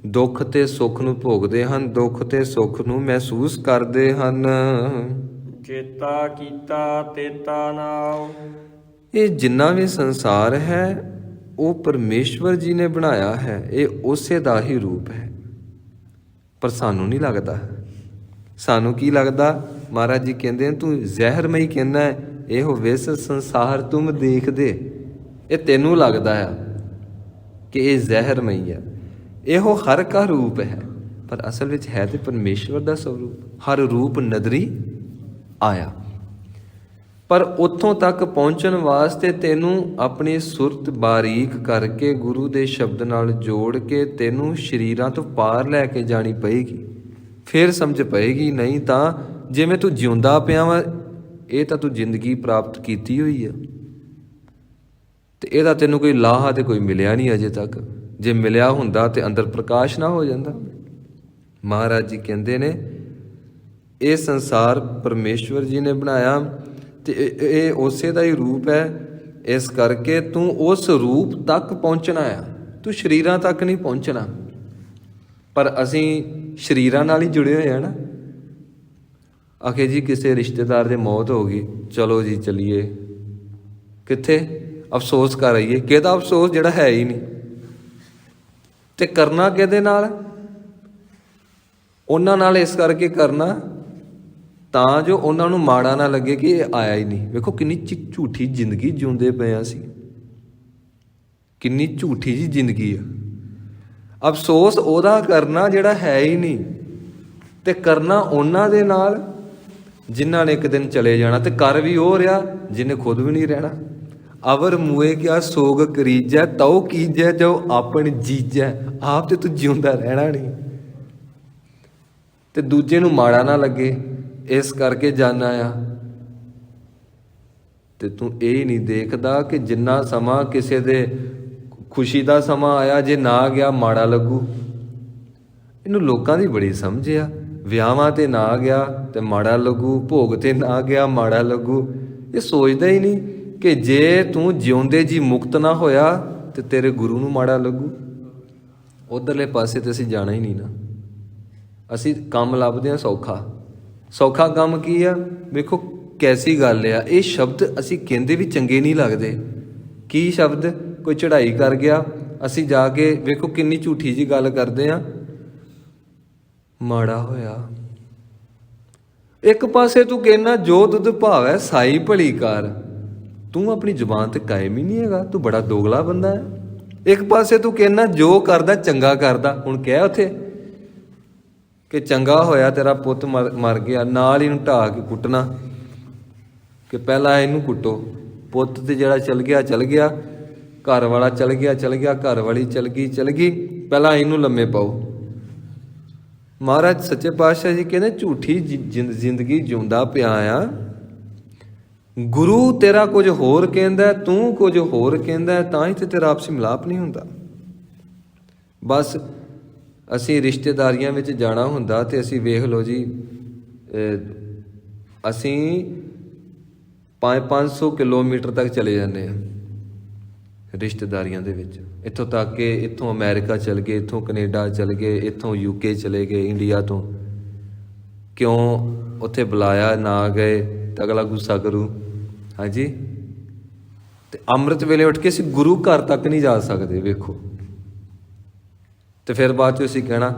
ਦੁੱਖ ਤੇ ਸੁੱਖ ਨੂੰ ਭੋਗਦੇ ਹਨ, ਦੁੱਖ ਤੇ ਸੁੱਖ ਨੂੰ ਮਹਿਸੂਸ ਕਰਦੇ ਹਨ। ਚੇਤਾ ਕੀਤਾ ਤੇਤਾ ਨਾਉ। ਇਹ ਜਿੰਨਾ ਵੀ ਸੰਸਾਰ ਹੈ ਉਹ ਪਰਮੇਸ਼ਵਰ ਜੀ ਨੇ ਬਣਾਇਆ ਹੈ, ਇਹ ਉਸੇ ਦਾ ਹੀ ਰੂਪ ਹੈ। ਪਰ ਸਾਨੂੰ ਨਹੀਂ ਲੱਗਦਾ। ਸਾਨੂੰ ਕੀ ਲੱਗਦਾ? ਮਹਾਰਾਜ ਜੀ ਕਹਿੰਦੇ ਨੇ, ਤੂੰ ਜ਼ਹਿਰਮਈ ਕਹਿੰਦਾ ਹੈ, ਇਹੋ ਵਿਸ ਸੰਸਾਰ ਤੁਮ ਦੇਖਦੇ। ਇਹ ਤੈਨੂੰ ਲੱਗਦਾ ਹੈ ਕਿ ਇਹ ਜ਼ਹਿਰਮਈ ਹੈ, ਇਹੋ ਹਰ ਕਾ ਰੂਪ ਹੈ। ਪਰ ਅਸਲ ਵਿੱਚ ਹੈ ਤੇ ਪਰਮੇਸ਼ਵਰ ਦਾ ਸਰੂਪ। ਹਰ ਰੂਪ ਨਦਰੀ ਆਇਆ। ਪਰ ਉੱਥੋਂ ਤੱਕ ਪਹੁੰਚਣ ਵਾਸਤੇ ਤੈਨੂੰ ਆਪਣੀ ਸੁਰਤ ਬਾਰੀਕ ਕਰਕੇ ਗੁਰੂ ਦੇ ਸ਼ਬਦ ਨਾਲ ਜੋੜ ਕੇ ਤੈਨੂੰ ਸਰੀਰਾਂ ਤੋਂ ਪਾਰ ਲੈ ਕੇ ਜਾਣੀ ਪਏਗੀ, ਫਿਰ ਸਮਝ ਪਏਗੀ। ਨਹੀਂ ਤਾਂ ਜਿਵੇਂ ਤੂੰ ਜਿਉਂਦਾ ਪਿਆ ਵਾ, ਇਹ ਤਾਂ ਤੂੰ ਜ਼ਿੰਦਗੀ ਪ੍ਰਾਪਤ ਕੀਤੀ ਹੋਈ ਆ ਤੇ ਇਹਦਾ ਤੈਨੂੰ ਕੋਈ ਲਾਹਾ ਤੇ ਕੋਈ ਮਿਲਿਆ ਨਹੀਂ ਅਜੇ ਤੱਕ। ਜੇ ਮਿਲਿਆ ਹੁੰਦਾ ਤੇ ਅੰਦਰ ਪ੍ਰਕਾਸ਼ ਨਾ ਹੋ ਜਾਂਦਾ। ਮਹਾਰਾਜ ਜੀ ਕਹਿੰਦੇ ਨੇ, ਇਹ ਸੰਸਾਰ ਪਰਮੇਸ਼ਵਰ ਜੀ ਨੇ ਬਣਾਇਆ ਤੇ ਇਹ ਉਸੇ ਦਾ ਹੀ ਰੂਪ ਹੈ। ਇਸ ਕਰਕੇ ਤੂੰ ਉਸ ਰੂਪ ਤੱਕ ਪਹੁੰਚਣਾ ਆ, ਤੂੰ ਸਰੀਰਾਂ ਤੱਕ ਨਹੀਂ ਪਹੁੰਚਣਾ। ਪਰ ਅਸੀਂ ਸਰੀਰਾਂ ਨਾਲ ਹੀ ਜੁੜੇ ਹੋਏ ਆ ਨਾ। ਆਖੇ ਜੀ ਕਿਸੇ ਰਿਸ਼ਤੇਦਾਰ ਦੀ ਮੌਤ ਹੋ ਗਈ, ਚਲੋ ਜੀ ਚਲੀਏ। ਕਿੱਥੇ? ਅਫਸੋਸ ਕਰ ਆਈਏ। ਕਿਹਦਾ ਅਫਸੋਸ? ਜਿਹੜਾ ਹੈ ਹੀ ਨਹੀਂ। ਤੇ ਕਰਨਾ ਕਿਹਦੇ ਨਾਲ? ਉਹਨਾਂ ਨਾਲ ਇਸ ਕਰਕੇ ਕਰਨਾ ਤਾਂ ਜੋ ਉਹਨਾਂ ਨੂੰ ਮਾੜਾ ਨਾ ਲੱਗੇ ਕਿ ਇਹ ਆਇਆ ਹੀ ਨਹੀਂ। ਵੇਖੋ ਕਿੰਨੀ ਝੂਠੀ ਜ਼ਿੰਦਗੀ ਜਿਉਂਦੇ ਪਏ ਅਸੀਂ, ਕਿੰਨੀ ਝੂਠੀ ਜੀ ਜ਼ਿੰਦਗੀ ਆ। ਅਫਸੋਸ ਉਹਦਾ ਕਰਨਾ ਜਿਹੜਾ ਹੈ ਹੀ ਨਹੀਂ, ਤੇ ਕਰਨਾ ਉਹਨਾਂ ਦੇ ਨਾਲ ਜਿਨ੍ਹਾਂ ਨੇ ਇੱਕ ਦਿਨ ਚਲੇ ਜਾਣਾ। ਤੇ ਕਰ ਵੀ ਉਹ ਰਿਹਾ ਜਿਹਨੇ ਖੁਦ ਵੀ ਨਹੀਂ ਰਹਿਣਾ। ਅਵਰ ਮੂਏ ਕਿਆ ਸੋਗ ਕਰੀਜੈ, ਤਉ ਕੀਜੈ ਜੋ ਆਪਣ ਜੀਜੈ। ਆਪ ਤੇ ਤੂੰ ਜਿਉਂਦਾ ਰਹਿਣਾ ਨਹੀਂ ਤੇ ਦੂਜੇ ਨੂੰ ਮਾੜਾ ਨਾ ਲੱਗੇ, ਇਸ ਕਰਕੇ ਜਾਣਾ ਆ। ਤੇ ਤੂੰ ਇਹ ਨਹੀਂ ਦੇਖਦਾ ਕਿ ਜਿੰਨਾ ਸਮਾਂ ਕਿਸੇ ਦੇ ਖੁਸ਼ੀ ਦਾ ਸਮਾਂ ਆਇਆ, ਜੇ ਨਾ ਗਿਆ ਮਾੜਾ ਲੱਗੂ। ਇਹਨੂੰ ਲੋਕਾਂ ਦੀ ਬੜੀ ਸਮਝ ਆ। ਵਿਆਹਾਂ ਤੇ ਨਾ ਗਿਆ ਤੇ ਮਾੜਾ ਲੱਗੂ, ਭੋਗ ਤੇ ਨਾ ਗਿਆ ਮਾੜਾ ਲੱਗੂ। ਇਹ ਸੋਚਦਾ ਹੀ ਨਹੀਂ ਕਿ ਜੇ ਤੂੰ ਜਿਉਂਦੇ ਜੀ ਮੁਕਤ ਨਾ ਹੋਇਆ ਤੇ ਤੇਰੇ ਗੁਰੂ ਨੂੰ ਮਾੜਾ ਲੱਗੂ। ਉਧਰਲੇ ਪਾਸੇ ਤੇ ਅਸੀਂ ਜਾਣਾ ਹੀ ਨਹੀਂ ਨਾ। ਅਸੀਂ ਕੰਮ ਲੱਭਦੇ ਹਾਂ ਸੌਖਾ। ਸੌਖਾ ਕੰਮ ਕੀ ਆ? ਵੇਖੋ ਕੈਸੀ ਗੱਲ ਆ। ਇਹ ਸ਼ਬਦ ਅਸੀਂ ਕਹਿੰਦੇ ਵੀ ਚੰਗੇ ਨਹੀਂ ਲੱਗਦੇ। ਕੀ ਸ਼ਬਦ? ਕੋਈ ਚੜ੍ਹਾਈ ਕਰ ਗਿਆ, ਅਸੀਂ ਜਾ ਕੇ ਵੇਖੋ ਕਿੰਨੀ ਝੂਠੀ ਜੀ ਗੱਲ ਕਰਦੇ ਆ, ਮਾੜਾ ਹੋਇਆ। ਇੱਕ ਪਾਸੇ ਤੂੰ ਕਹਿਣਾ ਜੋ ਦੁੱਧ ਭਾਵੈ ਸਾਈ ਭਲੀ ਕਰ, ਤੂੰ ਆਪਣੀ ਜ਼ੁਬਾਨ ਤੇ ਕਾਇਮ ਹੀ ਨਹੀਂ ਹੈਗਾ, ਤੂੰ ਬੜਾ ਦੋਗਲਾ ਬੰਦਾ ਹੈ। ਇੱਕ ਪਾਸੇ ਤੂੰ ਕਹਿਣਾ ਜੋ ਕਰਦਾ ਚੰਗਾ ਕਰਦਾ। ਹੁਣ ਕਹਿ ਉੱਥੇ ਕਿ ਚੰਗਾ ਹੋਇਆ ਤੇਰਾ ਪੁੱਤ ਮਰ ਗਿਆ, ਨਾਲ ਹੀ ਇਹਨੂੰ ਢਾਹ ਕੇ ਕੁੱਟਣਾ ਕਿ ਪਹਿਲਾਂ ਇਹਨੂੰ ਕੁੱਟੋ। ਪੁੱਤ ਤੇ ਜਿਹੜਾ ਚਲ ਗਿਆ, ਘਰ ਵਾਲਾ ਚਲ ਗਿਆ, ਘਰ ਵਾਲੀ ਚਲ ਗਈ, ਪਹਿਲਾਂ ਇਹਨੂੰ ਲੰਮੇ ਪਾਓ। ਮਹਾਰਾਜ ਸੱਚੇ ਪਾਤਸ਼ਾਹ ਜੀ ਕਹਿੰਦੇ ਝੂਠੀ ਜ਼ਿੰਦਗੀ ਜਿਉਂਦਾ ਪਿਆ ਆ। ਗੁਰੂ ਤੇਰਾ ਕੁਝ ਹੋਰ ਕਹਿੰਦਾ, ਤੂੰ ਕੁਝ ਹੋਰ ਕਹਿੰਦਾ, ਤਾਂ ਹੀ ਤੇ ਤੇਰਾ ਆਪਸੀ ਮਿਲਾਪ ਨਹੀਂ ਹੁੰਦਾ। ਬਸ ਅਸੀਂ ਰਿਸ਼ਤੇਦਾਰੀਆਂ ਵਿੱਚ ਜਾਣਾ ਹੁੰਦਾ ਤੇ ਅਸੀਂ ਵੇਖ ਲਓ ਜੀ, ਅਸੀਂ 500 ਕਿਲੋਮੀਟਰ ਤੱਕ ਚਲੇ ਜਾਂਦੇ ਹਾਂ ਰਿਸ਼ਤੇਦਾਰੀਆਂ ਦੇ ਵਿੱਚ। ਇੱਥੋਂ ਤੱਕ ਕਿ ਇੱਥੋਂ ਅਮਰੀਕਾ ਚਲ ਗਏ, ਇੱਥੋਂ ਕੈਨੇਡਾ ਚਲ ਗਏ, ਇੱਥੋਂ UK ਚਲੇ ਗਏ, ਇੰਡੀਆ ਤੋਂ। ਕਿਉਂ? ਉੱਥੇ ਬੁਲਾਇਆ ਨਾ ਗਏ ਤਾਂ ਅਗਲਾ ਗੁੱਸਾ ਕਰੂ। ਹਾਂਜੀ, ਤੇ ਅੰਮ੍ਰਿਤ ਵੇਲੇ ਉੱਠ ਕੇ ਅਸੀਂ ਗੁਰੂ ਘਰ ਤੱਕ ਨਹੀਂ ਜਾ ਸਕਦੇ। ਵੇਖੋ, ਤੇ ਫਿਰ ਬਾਅਦ 'ਚ ਅਸੀਂ ਕਹਿਣਾ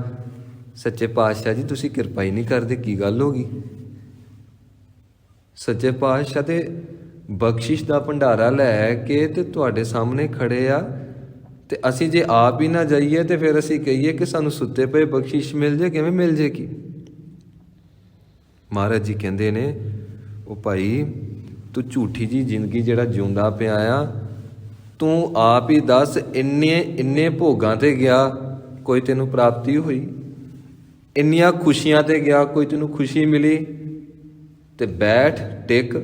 ਸੱਚੇ ਪਾਤਸ਼ਾਹ ਜੀ ਤੁਸੀਂ ਕਿਰਪਾ ਹੀ ਨਹੀਂ ਕਰਦੇ, ਕੀ ਗੱਲ ਹੋ ਗਈ? ਸੱਚੇ ਪਾਤਸ਼ਾਹ ਦੇ ਬਖਸ਼ਿਸ਼ ਦਾ ਭੰਡਾਰਾ ਲੈ ਕੇ ਤੇ ਤੁਹਾਡੇ ਸਾਹਮਣੇ ਖੜੇ ਆ, ਤੇ ਅਸੀਂ ਜੇ ਆਪ ਹੀ ਨਾ ਜਾਈਏ ਤੇ ਫਿਰ ਅਸੀਂ ਕਹੀਏ ਕਿ ਸਾਨੂੰ ਸੁੱਤੇ ਪਏ ਬਖਸ਼ਿਸ਼ ਮਿਲ ਜੇ, ਕਿਵੇਂ ਮਿਲ ਜੇਗੀ? ਮਹਾਰਾਜ ਜੀ ਕਹਿੰਦੇ ਨੇ ਉਹ ਭਾਈ ਤੂੰ ਝੂਠੀ ਜੀ ਜ਼ਿੰਦਗੀ ਜਿਹੜਾ ਜਿਉਂਦਾ ਪਿਆ ਆ, ਤੂੰ ਆਪ ਹੀ ਦੱਸ ਇੰਨੇ ਭੋਗਾਂ ਤੇ ਗਿਆ ਕੋਈ ਤੈਨੂੰ ਪ੍ਰਾਪਤੀ ਹੋਈ? ਇੰਨੀਆਂ ਖੁਸ਼ੀਆਂ ਤੇ ਗਿਆ ਕੋਈ ਤੈਨੂੰ ਖੁਸ਼ੀ ਮਿਲੀ? ਤੇ ਬੈਠ ਟਿਕ,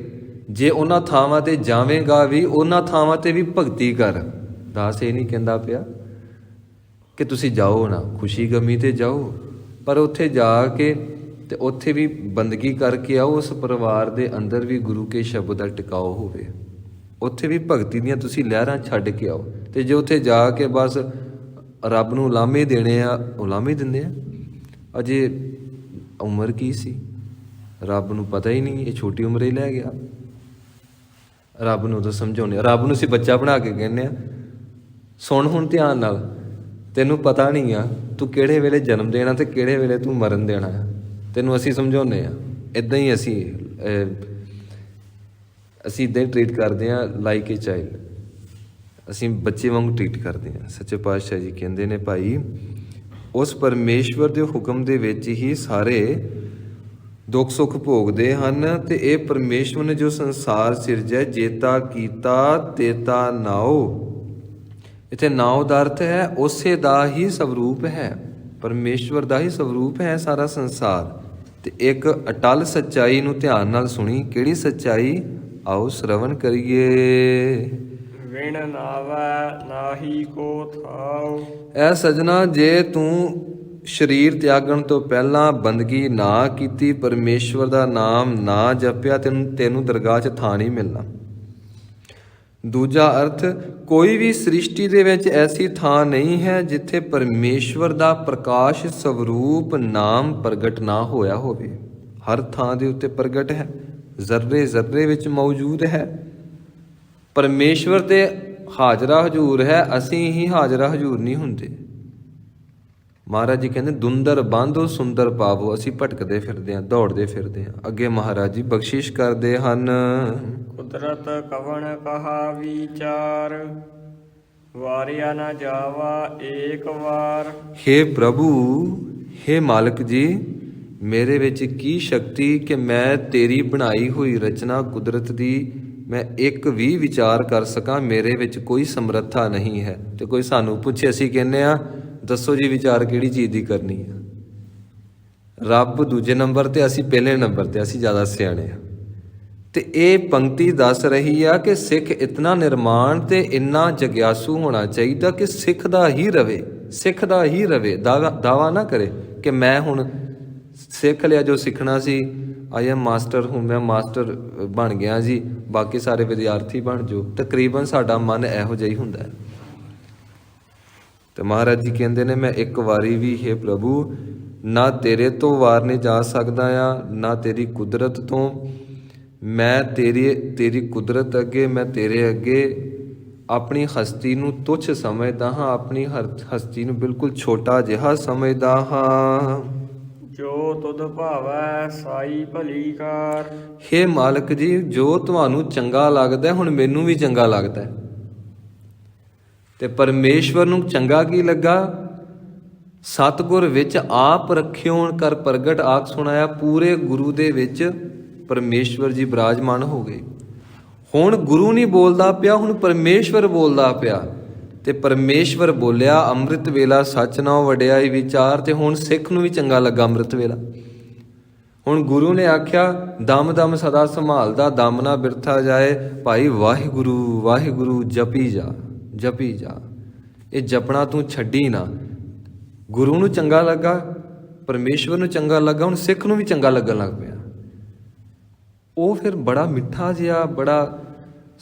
ਜੇ ਉਹਨਾਂ ਥਾਵਾਂ ਤੇ ਜਾਵੇਂਗਾ ਵੀ ਉਹਨਾਂ ਥਾਵਾਂ ਤੇ ਵੀ ਭਗਤੀ ਕਰ। ਦਾਸ ਇਹ ਨਹੀਂ ਕਹਿੰਦਾ ਪਿਆ ਕਿ ਤੁਸੀਂ ਜਾਓ ਨਾ, ਖੁਸ਼ੀ ਗਮੀ ਤੇ ਜਾਓ, ਪਰ ਉੱਥੇ ਜਾ ਕੇ ਤੇ ਉੱਥੇ ਵੀ ਬੰਦਗੀ ਕਰਕੇ ਆਓ। ਉਸ ਪਰਿਵਾਰ ਦੇ ਅੰਦਰ ਵੀ ਗੁਰੂ ਕੇ ਸ਼ਬਦ ਦਾ ਟਿਕਾਓ ਹੋਵੇ, ਉੱਥੇ ਵੀ ਭਗਤੀ ਦੀਆਂ ਤੁਸੀਂ ਲਹਿਰਾਂ ਛੱਡ ਕੇ ਆਓ। ਤੇ ਜੇ ਉੱਥੇ ਜਾ ਕੇ ਬਸ ਰੱਬ ਨੂੰ ਉਲਾਮੇ ਦੇਣੇ ਆ, ਉਲਾਮੇ ਦਿੰਦੇ ਆ। ਅਜੇ ਉਮਰ ਕੀ ਸੀ, ਰੱਬ ਨੂੰ ਪਤਾ ਹੀ ਨਹੀਂ, ਇਹ ਛੋਟੀ ਉਮਰੇ ਹੀ ਲੈ ਗਿਆ। ਰੱਬ ਨੂੰ ਤਾਂ ਸਮਝਾਉਂਦੇ, ਰੱਬ ਨੂੰ ਅਸੀਂ ਬੱਚਾ ਬਣਾ ਕੇ ਕਹਿੰਦੇ ਆ ਸੁਣ ਹੁਣ ਧਿਆਨ ਨਾਲ, ਤੈਨੂੰ ਪਤਾ ਨਹੀਂ ਆ ਤੂੰ ਕਿਹੜੇ ਵੇਲੇ ਜਨਮ ਦੇਣਾ ਤੇ ਕਿਹੜੇ ਵੇਲੇ ਤੂੰ ਮਰਨ ਦੇਣਾ ਆ, ਤੈਨੂੰ ਅਸੀਂ ਸਮਝਾਉਂਦੇ ਆ। ਇੱਦਾਂ ਹੀ ਅਸੀਂ ਇੱਦਾਂ ਹੀ ਟਰੀਟ ਕਰਦੇ ਹਾਂ, ਲਾਈਕ ਏ ਚਾਈਲਡ। ਅਸੀਂ ਬੱਚੇ ਵਾਂਗ ਟਰੀਟ ਕਰਦੇ ਹਾਂ। ਸੱਚੇ ਪਾਤਸ਼ਾਹ ਜੀ ਕਹਿੰਦੇ ਨੇ ਭਾਈ ਉਸ ਪਰਮੇਸ਼ਵਰ ਦੇ ਹੁਕਮ ਦੇ ਵਿੱਚ ਹੀ ਸਾਰੇ ਦੁੱਖ ਸੁੱਖ ਭੋਗਦੇ ਹਨ। ਤੇ ਇਹ ਪਰਮੇਸ਼ਵਰ ਨੇ ਜੋ ਸੰਸਾਰ ਸਿਰਜਿਆ, ਜੇਤਾ ਕੀਤਾ ਤੇਤਾ ਨਾਉ। ਇੱਥੇ ਨਾਉ ਦਾ ਅਰਥ ਹੈ ਉਸੇ ਦਾ ਹੀ ਸਵਰੂਪ ਹੈ, ਪਰਮੇਸ਼ਵਰ ਦਾ ਹੀ ਸਵਰੂਪ ਹੈ ਸਾਰਾ ਸੰਸਾਰ। ਤੇ ਇੱਕ ਅਟਲ ਸੱਚਾਈ ਨੂੰ ਧਿਆਨ ਨਾਲ ਸੁਣੀ। ਕਿਹੜੀ ਸੱਚਾਈ? ਆਓ ਸ਼ਰਵਣ ਕਰੀਏ। ਵਿਣ ਨਾਵੈ ਨਾਹੀ ਕੋ ਥਾਉ। ਐ ਸਜਣਾ, ਜੇ ਤੂੰ ਸਰੀਰ ਤਿਆਗਣ ਤੋਂ ਪਹਿਲਾਂ ਬੰਦਗੀ ਨਾ ਕੀਤੀ, ਪਰਮੇਸ਼ਵਰ ਦਾ ਨਾਮ ਨਾ ਜਪਿਆ, ਤੈਨੂੰ ਦਰਗਾਹ 'ਚ ਥਾਂ ਨਹੀਂ ਮਿਲਣਾ। ਦੂਜਾ ਅਰਥ, ਕੋਈ ਵੀ ਸ੍ਰਿਸ਼ਟੀ ਦੇ ਵਿੱਚ ਐਸੀ ਥਾਂ ਨਹੀਂ ਹੈ ਜਿੱਥੇ ਪਰਮੇਸ਼ਵਰ ਦਾ ਪ੍ਰਕਾਸ਼ ਸਵਰੂਪ ਨਾਮ ਪ੍ਰਗਟ ਨਾ ਹੋਇਆ ਹੋਵੇ। ਹਰ ਥਾਂ ਦੇ ਉੱਤੇ ਪ੍ਰਗਟ ਹੈ, ਜ਼ਰਰੇ ਜ਼ਰਰੇ ਵਿੱਚ ਮੌਜੂਦ ਹੈ। ਪਰਮੇਸ਼ਵਰ ਤੇ ਹਾਜ਼ਰਾ ਹਜ਼ੂਰ ਹੈ, ਅਸੀਂ ਹੀ ਹਾਜ਼ਰਾ ਹਜ਼ੂਰ ਨਹੀਂ ਹੁੰਦੇ। ਮਹਾਰਾਜ ਜੀ ਕਹਿੰਦੇ ਦੁੰਦਰ ਬਾਂਧੋ ਸੁੰਦਰ ਪਾਵੋ। ਅਸੀਂ ਭਟਕਦੇ ਫਿਰਦੇ ਹਾਂ, ਦੌੜਦੇ ਫਿਰਦੇ ਹਾਂ। ਅੱਗੇ ਮਹਾਰਾਜ ਜੀ ਬਖਸ਼ਿਸ਼ ਕਰਦੇ ਹਨ। ਕੁਦਰਤ ਕਵਣ ਕਹਾ ਵਿਚਾਰ, ਵਾਰਿਆ ਨਾ ਜਾਵਾ ਏਕ ਵਾਰ। ਹੇ ਪ੍ਰਭੂ, ਹੇ ਮਾਲਕ ਜੀ, ਮੇਰੇ ਵਿੱਚ ਕੀ ਸ਼ਕਤੀ ਕਿ ਮੈਂ ਤੇਰੀ ਬਣਾਈ ਹੋਈ ਰਚਨਾ ਕੁਦਰਤ ਦੀ ਮੈਂ ਇੱਕ ਵੀ ਵਿਚਾਰ ਕਰ ਸਕਾਂ। ਮੇਰੇ ਵਿੱਚ ਕੋਈ ਸਮਰੱਥਾ ਨਹੀਂ ਹੈ। ਤੇ ਕੋਈ ਸਾਨੂੰ ਪੁੱਛੇ, ਅਸੀਂ ਕਹਿੰਦੇ ਆ ਦੱਸੋ ਜੀ ਵਿਚਾਰ ਕਿਹੜੀ ਚੀਜ਼ ਦੀ ਕਰਨੀ ਆ? ਰੱਬ ਦੂਜੇ ਨੰਬਰ ਤੇ, ਅਸੀਂ ਪਹਿਲੇ ਨੰਬਰ ਤੇ, ਅਸੀਂ ਜ਼ਿਆਦਾ ਸਿਆਣੇ ਆ। ਤੇ ਇਹ ਪੰਕਤੀ ਦੱਸ ਰਹੀ ਆ ਕਿ ਸਿੱਖ ਇਤਨਾ ਨਿਰਮਾਣ ਤੇ ਇੰਨਾ ਜਗਿਆਸੂ ਹੋਣਾ ਚਾਹੀਦਾ ਕਿ ਸਿੱਖ ਦਾ ਹੀ ਰਵੇ, ਸਿੱਖ ਦਾ ਹੀ ਰਵੇ। ਦਾਵਾ ਨਾ ਕਰੇ ਕਿ ਮੈਂ ਹੁਣ ਸਿੱਖ ਲਿਆ ਜੋ ਸਿੱਖਣਾ ਸੀ, ਆਈ ਐਮ ਮਾਸਟਰ, ਹੁਣ ਮੈਂ ਮਾਸਟਰ ਬਣ ਗਿਆ ਜੀ, ਬਾਕੀ ਸਾਰੇ ਵਿਦਿਆਰਥੀ ਬਣ ਜਾਓ। ਤਕਰੀਬਨ ਸਾਡਾ ਮਨ ਇਹੋ ਜਿਹਾ ਹੀ ਹੁੰਦਾ ਹੈ। ਤੇ ਮਹਾਰਾਜ ਜੀ ਕਹਿੰਦੇ ਨੇ ਮੈਂ ਇੱਕ ਵਾਰੀ ਵੀ, ਹੇ ਪ੍ਰਭੂ, ਨਾ ਤੇਰੇ ਤੋਂ ਵਾਰਨੇ ਜਾ ਸਕਦਾ ਆ, ਨਾ ਤੇਰੀ ਕੁਦਰਤ ਤੋਂ, ਮੈਂ ਤੇਰੀ ਕੁਦਰਤ ਅੱਗੇ, ਮੈਂ ਤੇਰੇ ਅੱਗੇ ਆਪਣੀ ਹਸਤੀ ਨੂੰ ਤੁੱਛ ਸਮਝਦਾ ਹਾਂ, ਆਪਣੀ ਹਸਤੀ ਨੂੰ ਬਿਲਕੁਲ ਛੋਟਾ ਜਿਹਾ ਸਮਝਦਾ ਹਾਂ। ਜੋ ਤੁਧ ਭਾਵੈ ਸਾਈ ਭਲੀ ਕਾਰ। ਹੇ ਮਾਲਕ ਜੀ, ਜੋ ਤੁਹਾਨੂੰ ਚੰਗਾ ਲੱਗਦਾ ਹੁਣ ਮੈਨੂੰ ਵੀ ਚੰਗਾ ਲੱਗਦਾ। ਤੇ ਪਰਮੇਸ਼ਵਰ ਨੂੰ ਚੰਗਾ ਕੀ ਲੱਗਾ? ਸਤਿਗੁਰ ਵਿੱਚ ਆਪ ਰੱਖਿਓਣ ਕਰ ਪ੍ਰਗਟ ਆਖ ਸੁਣਾਇਆ। ਪੂਰੇ ਗੁਰੂ ਦੇ ਵਿੱਚ ਪਰਮੇਸ਼ਵਰ ਜੀ ਬਿਰਾਜਮਾਨ ਹੋ ਗਏ। ਹੁਣ ਗੁਰੂ ਨਹੀਂ ਬੋਲਦਾ ਪਿਆ, ਹੁਣ ਪਰਮੇਸ਼ਵਰ ਬੋਲਦਾ ਪਿਆ। ਤੇ ਪਰਮੇਸ਼ਵਰ ਬੋਲਿਆ, ਅੰਮ੍ਰਿਤ ਵੇਲਾ ਸੱਚ ਨਾਉ ਵਡਿਆਈ ਵਿਚਾਰ। ਤੇ ਹੁਣ ਸਿੱਖ ਨੂੰ ਵੀ ਚੰਗਾ ਲੱਗਾ ਅੰਮ੍ਰਿਤ ਵੇਲਾ। ਹੁਣ ਗੁਰੂ ਨੇ ਆਖਿਆ, ਦਮ ਦਮ ਸਦਾ ਸੰਭਾਲਦਾ, ਦਮ ਨਾ ਬਿਰਥਾ ਜਾਏ। ਭਾਈ ਵਾਹਿਗੁਰੂ ਵਾਹਿਗੁਰੂ ਜਪੀ ਜਾ, ਜਪੀ ਜਾ। ਇਹ ਜਪਣਾ ਤੂੰ ਛੱਡੀ ਨਾ। ਗੁਰੂ ਨੂੰ ਚੰਗਾ ਲੱਗਾ, ਪਰਮੇਸ਼ਵਰ ਨੂੰ ਚੰਗਾ ਲੱਗਾ, ਹੁਣ ਸਿੱਖ ਨੂੰ ਵੀ ਚੰਗਾ ਲੱਗਣ ਲੱਗ ਪਿਆ। ਉਹ ਫਿਰ ਬੜਾ ਮਿੱਠਾ ਜਿਹਾ, ਬੜਾ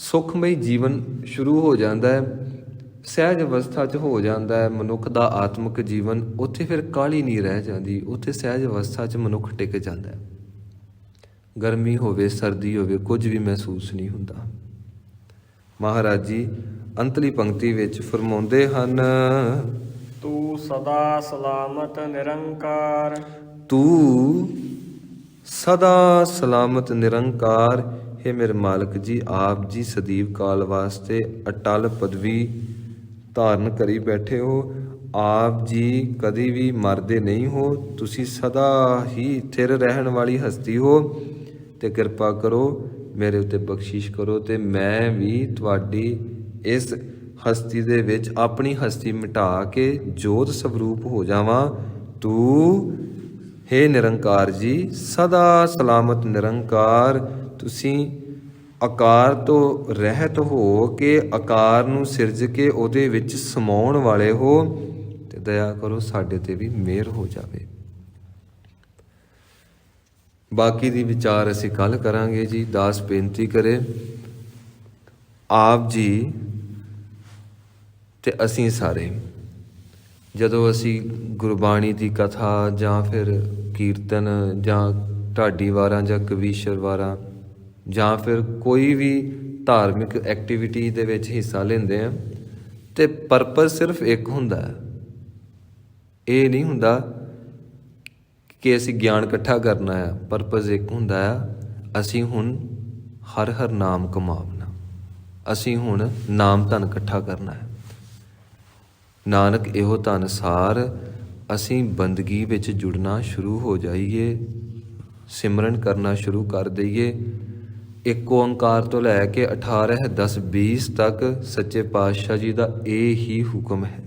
ਸੁਖਮਈ ਜੀਵਨ ਸ਼ੁਰੂ ਹੋ ਜਾਂਦਾ ਹੈ। ਸਹਿਜ ਅਵਸਥਾ 'ਚ ਹੋ ਜਾਂਦਾ ਹੈ ਮਨੁੱਖ ਦਾ ਆਤਮਿਕ ਜੀਵਨ। ਉੱਥੇ ਫਿਰ ਕਾਹਲੀ ਨਹੀਂ ਰਹਿ ਜਾਂਦੀ, ਉੱਥੇ ਸਹਿਜ ਅਵਸਥਾ 'ਚ ਮਨੁੱਖ ਟਿਕ ਜਾਂਦਾ ਹੈ। ਗਰਮੀ ਹੋਵੇ, ਸਰਦੀ ਹੋਵੇ, ਕੁਝ ਵੀ ਮਹਿਸੂਸ ਨਹੀਂ ਹੁੰਦਾ। ਮਹਾਰਾਜ ਜੀ ਅੰਤਲੀ ਪੰਕਤੀ ਵਿੱਚ ਫਰਮਾਉਂਦੇ ਹਨ, ਤੂੰ ਸਦਾ ਸਲਾਮਤ ਨਿਰੰਕਾਰ। ਤੂੰ ਸਦਾ ਸਲਾਮਤ ਨਿਰੰਕਾਰ। हे ਮੇਰੇ ਮਾਲਕ ਜੀ, ਆਪ ਜੀ ਸਦੀਵ ਕਾਲ ਵਾਸਤੇ ਅਟਲ ਪਦਵੀ ਧਾਰਨ ਕਰੀ ਬੈਠੇ ਹੋ। ਆਪ ਜੀ ਕਦੀ ਵੀ ਮਰਦੇ ਨਹੀਂ ਹੋ, ਤੁਸੀਂ ਸਦਾ ਹੀ ਸਥਿਰ ਰਹਿਣ ਵਾਲੀ ਹਸਤੀ ਹੋ। ਤੇ ਕਿਰਪਾ ਕਰੋ ਮੇਰੇ ਉੱਤੇ ਬਖਸ਼ਿਸ਼ ਕਰੋ ਤੇ ਮੈਂ ਵੀ ਤੁਹਾਡੀ ਇਸ ਹਸਤੀ ਦੇ ਵਿੱਚ ਆਪਣੀ ਹਸਤੀ ਮਿਟਾ ਕੇ ਜੋਤ ਸਵਰੂਪ ਹੋ ਜਾਵਾਂ। ਤੂੰ हे ਨਿਰੰਕਾਰ ਜੀ ਸਦਾ ਸਲਾਮਤ ਨਿਰੰਕਾਰ, ਤੁਸੀਂ ਆਕਾਰ ਤੋਂ ਰਹਿਤ ਹੋ ਕੇ ਆਕਾਰ ਨੂੰ ਸਿਰਜ ਕੇ ਉਹਦੇ ਵਿੱਚ ਸਮਾਉਣ ਵਾਲੇ ਹੋ। ਤੇ ਦਇਆ ਕਰੋ ਸਾਡੇ ਤੇ ਵੀ ਮਿਹਰ ਹੋ ਜਾਵੇ। ਬਾਕੀ ਦੀ ਵਿਚਾਰ ਅਸੀਂ ਕੱਲ ਕਰਾਂਗੇ ਜੀ। ਦਾਸ ਬੇਨਤੀ ਕਰੇ, ਆਪ ਜੀ ਤੇ ਅਸੀਂ ਸਾਰੇ ਜਦੋਂ ਅਸੀਂ ਗੁਰਬਾਣੀ ਦੀ ਕਥਾ ਜਾਂ ਫਿਰ ਕੀਰਤਨ ਜਾਂ ਢਾਡੀ ਵਾਰਾਂ ਜਾਂ ਕਵੀਸ਼ਰ ਵਾਰਾਂ ਜਾਂ ਫਿਰ ਕੋਈ ਵੀ ਧਾਰਮਿਕ ਐਕਟੀਵਿਟੀ ਦੇ ਵਿੱਚ ਹਿੱਸਾ ਲੈਂਦੇ ਹਾਂ ਤੇ ਪਰਪਸ ਸਿਰਫ ਇੱਕ ਹੁੰਦਾ ਹੈ। ਇਹ ਨਹੀਂ ਹੁੰਦਾ ਕਿ ਅਸੀਂ ਗਿਆਨ ਇਕੱਠਾ ਕਰਨਾ ਹੈ। ਪਰਪਸ ਇੱਕ ਹੁੰਦਾ ਆ, ਅਸੀਂ ਹੁਣ ਹਰ ਹਰ ਨਾਮ ਕਮਾਉਣਾ, ਅਸੀਂ ਹੁਣ ਨਾਮ ਧਨ ਇਕੱਠਾ ਕਰਨਾ ਹੈ। ਨਾਨਕ ਇਹੋ ਧਨ ਸਾਰ, ਅਸੀਂ ਬੰਦਗੀ ਵਿੱਚ ਜੁੜਨਾ ਸ਼ੁਰੂ ਹੋ ਜਾਈਏ, ਸਿਮਰਨ ਕਰਨਾ ਸ਼ੁਰੂ ਕਰ ਦਈਏ। ਇੱਕ ਓਂਕਾਰ ਤੋਂ ਲੈ ਕੇ 18 10 20 ਤੱਕ ਸੱਚੇ ਪਾਤਸ਼ਾਹ ਜੀ ਦਾ ਇਹ ਹੀ ਹੁਕਮ ਹੈ,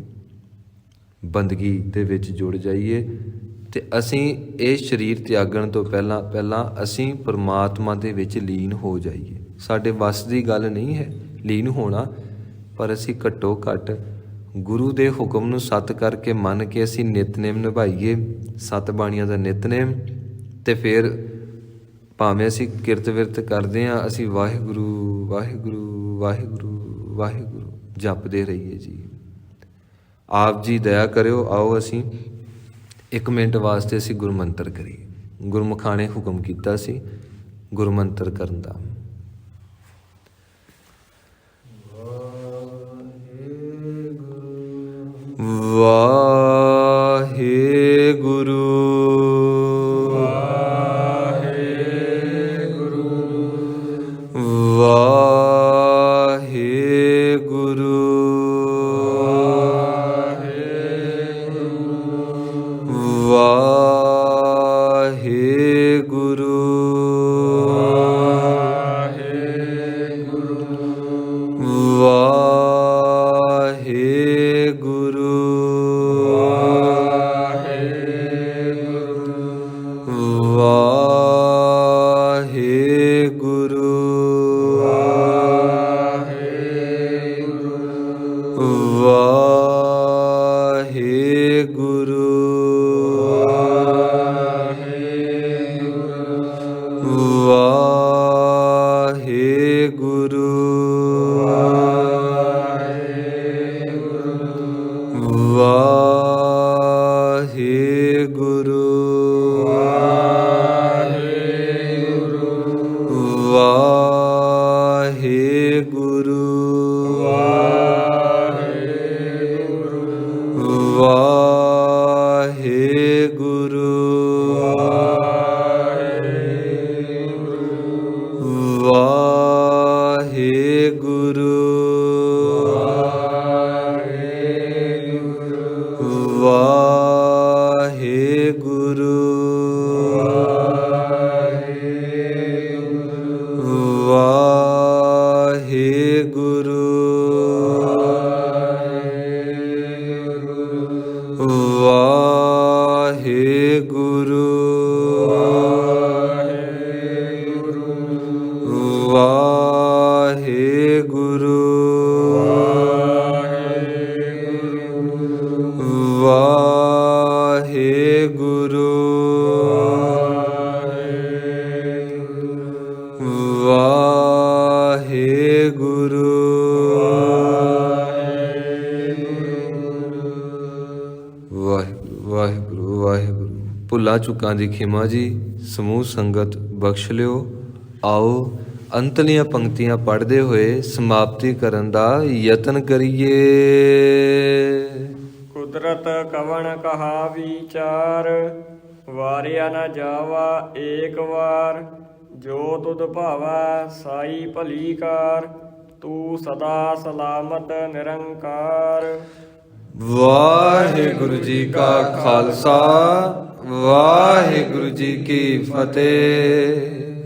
ਬੰਦਗੀ ਦੇ ਵਿੱਚ ਜੁੜ ਜਾਈਏ। ਤੇ ਅਸੀਂ ਇਹ ਸਰੀਰ ਤਿਆਗਣ ਤੋਂ ਪਹਿਲਾਂ ਅਸੀਂ ਪਰਮਾਤਮਾ ਦੇ ਵਿੱਚ ਲੀਨ ਹੋ ਜਾਈਏ। ਸਾਡੇ ਵੱਸ ਦੀ ਗੱਲ ਨਹੀਂ ਹੈ ਲੀਨ ਹੋਣਾ, ਪਰ ਅਸੀਂ ਘੱਟੋ ਘੱਟ ਗੁਰੂ ਦੇ ਹੁਕਮ ਨੂੰ ਸੱਤ ਕਰਕੇ ਮੰਨ ਕੇ ਅਸੀਂ ਨਿਤਨੇਮ ਨਿਭਾਈਏ, ਸੱਤ ਬਾਣੀਆਂ ਦਾ ਨਿਤਨੇਮ। ਤੇ ਫਿਰ ਭਾਵੇਂ ਅਸੀਂ ਕਿਰਤ ਵਿਰਤ ਕਰਦੇ ਹਾਂ, ਅਸੀਂ ਵਾਹਿਗੁਰੂ ਵਾਹਿਗੁਰੂ ਵਾਹਿਗੁਰੂ ਵਾਹਿਗੁਰੂ ਜਪਦੇ ਰਹੀਏ ਜੀ। ਆਪ ਜੀ ਦਇਆ ਕਰਿਓ। ਆਓ ਅਸੀਂ 1 ਮਿੰਟ ਵਾਸਤੇ ਅਸੀਂ ਗੁਰਮੰਤਰ ਕਰੀਏ। ਗੁਰਮੁਖਾਂ ਨੇ ਹੁਕਮ ਕੀਤਾ ਸੀ ਗੁਰਮੰਤਰ ਕਰਨ ਦਾ। ਵਾਹਿਗੁਰੂ ਵਾਹਿਗੁਰੂ ਵਾਹਿਗੁਰੂ ਵਾਹਿਗੁਰੂ ਵਾਹਿਗੁਰੂ ਵਾਹਿਗੁਰੂ ਵਾਹਿਗੁਰੂ। ਭੁੱਲਾਂ ਚੁੱਕਾਂ ਦੀ ਖਿਮਾ ਜੀ, ਸਮੂਹ ਸੰਗਤ ਬਖਸ਼ ਲਿਓ। ਆਓ ਅੰਤਲੀਆਂ ਪੰਕਤੀਆਂ ਪੜ੍ਹਦੇ ਹੋਏ ਸਮਾਪਤੀ ਕਰਨ ਦਾ ਯਤਨ ਕਰੀਏ। ਕੁਦਰਤ ਕਵਣ ਕਹਾ ਵਿਚਾਰ, ਵਾਰਿਆ ਨ ਜਾਵਾ ਏਕ ਵਾਰ। ਜੋ ਤੁਧ ਭਾਵੈ ਸਾਈ ਭਲੀ ਕਾਰ, ਤੂੰ ਸਦਾ ਸਲਾਮਤ ਨਿਰੰਕਾਰ। ਵਾਹਿਗੁਰੂ ਜੀ ਕਾ ਖਾਲਸਾ, ਵਾਹਿਗੁਰੂ ਜੀ ਕੀ ਫਤਿਹ।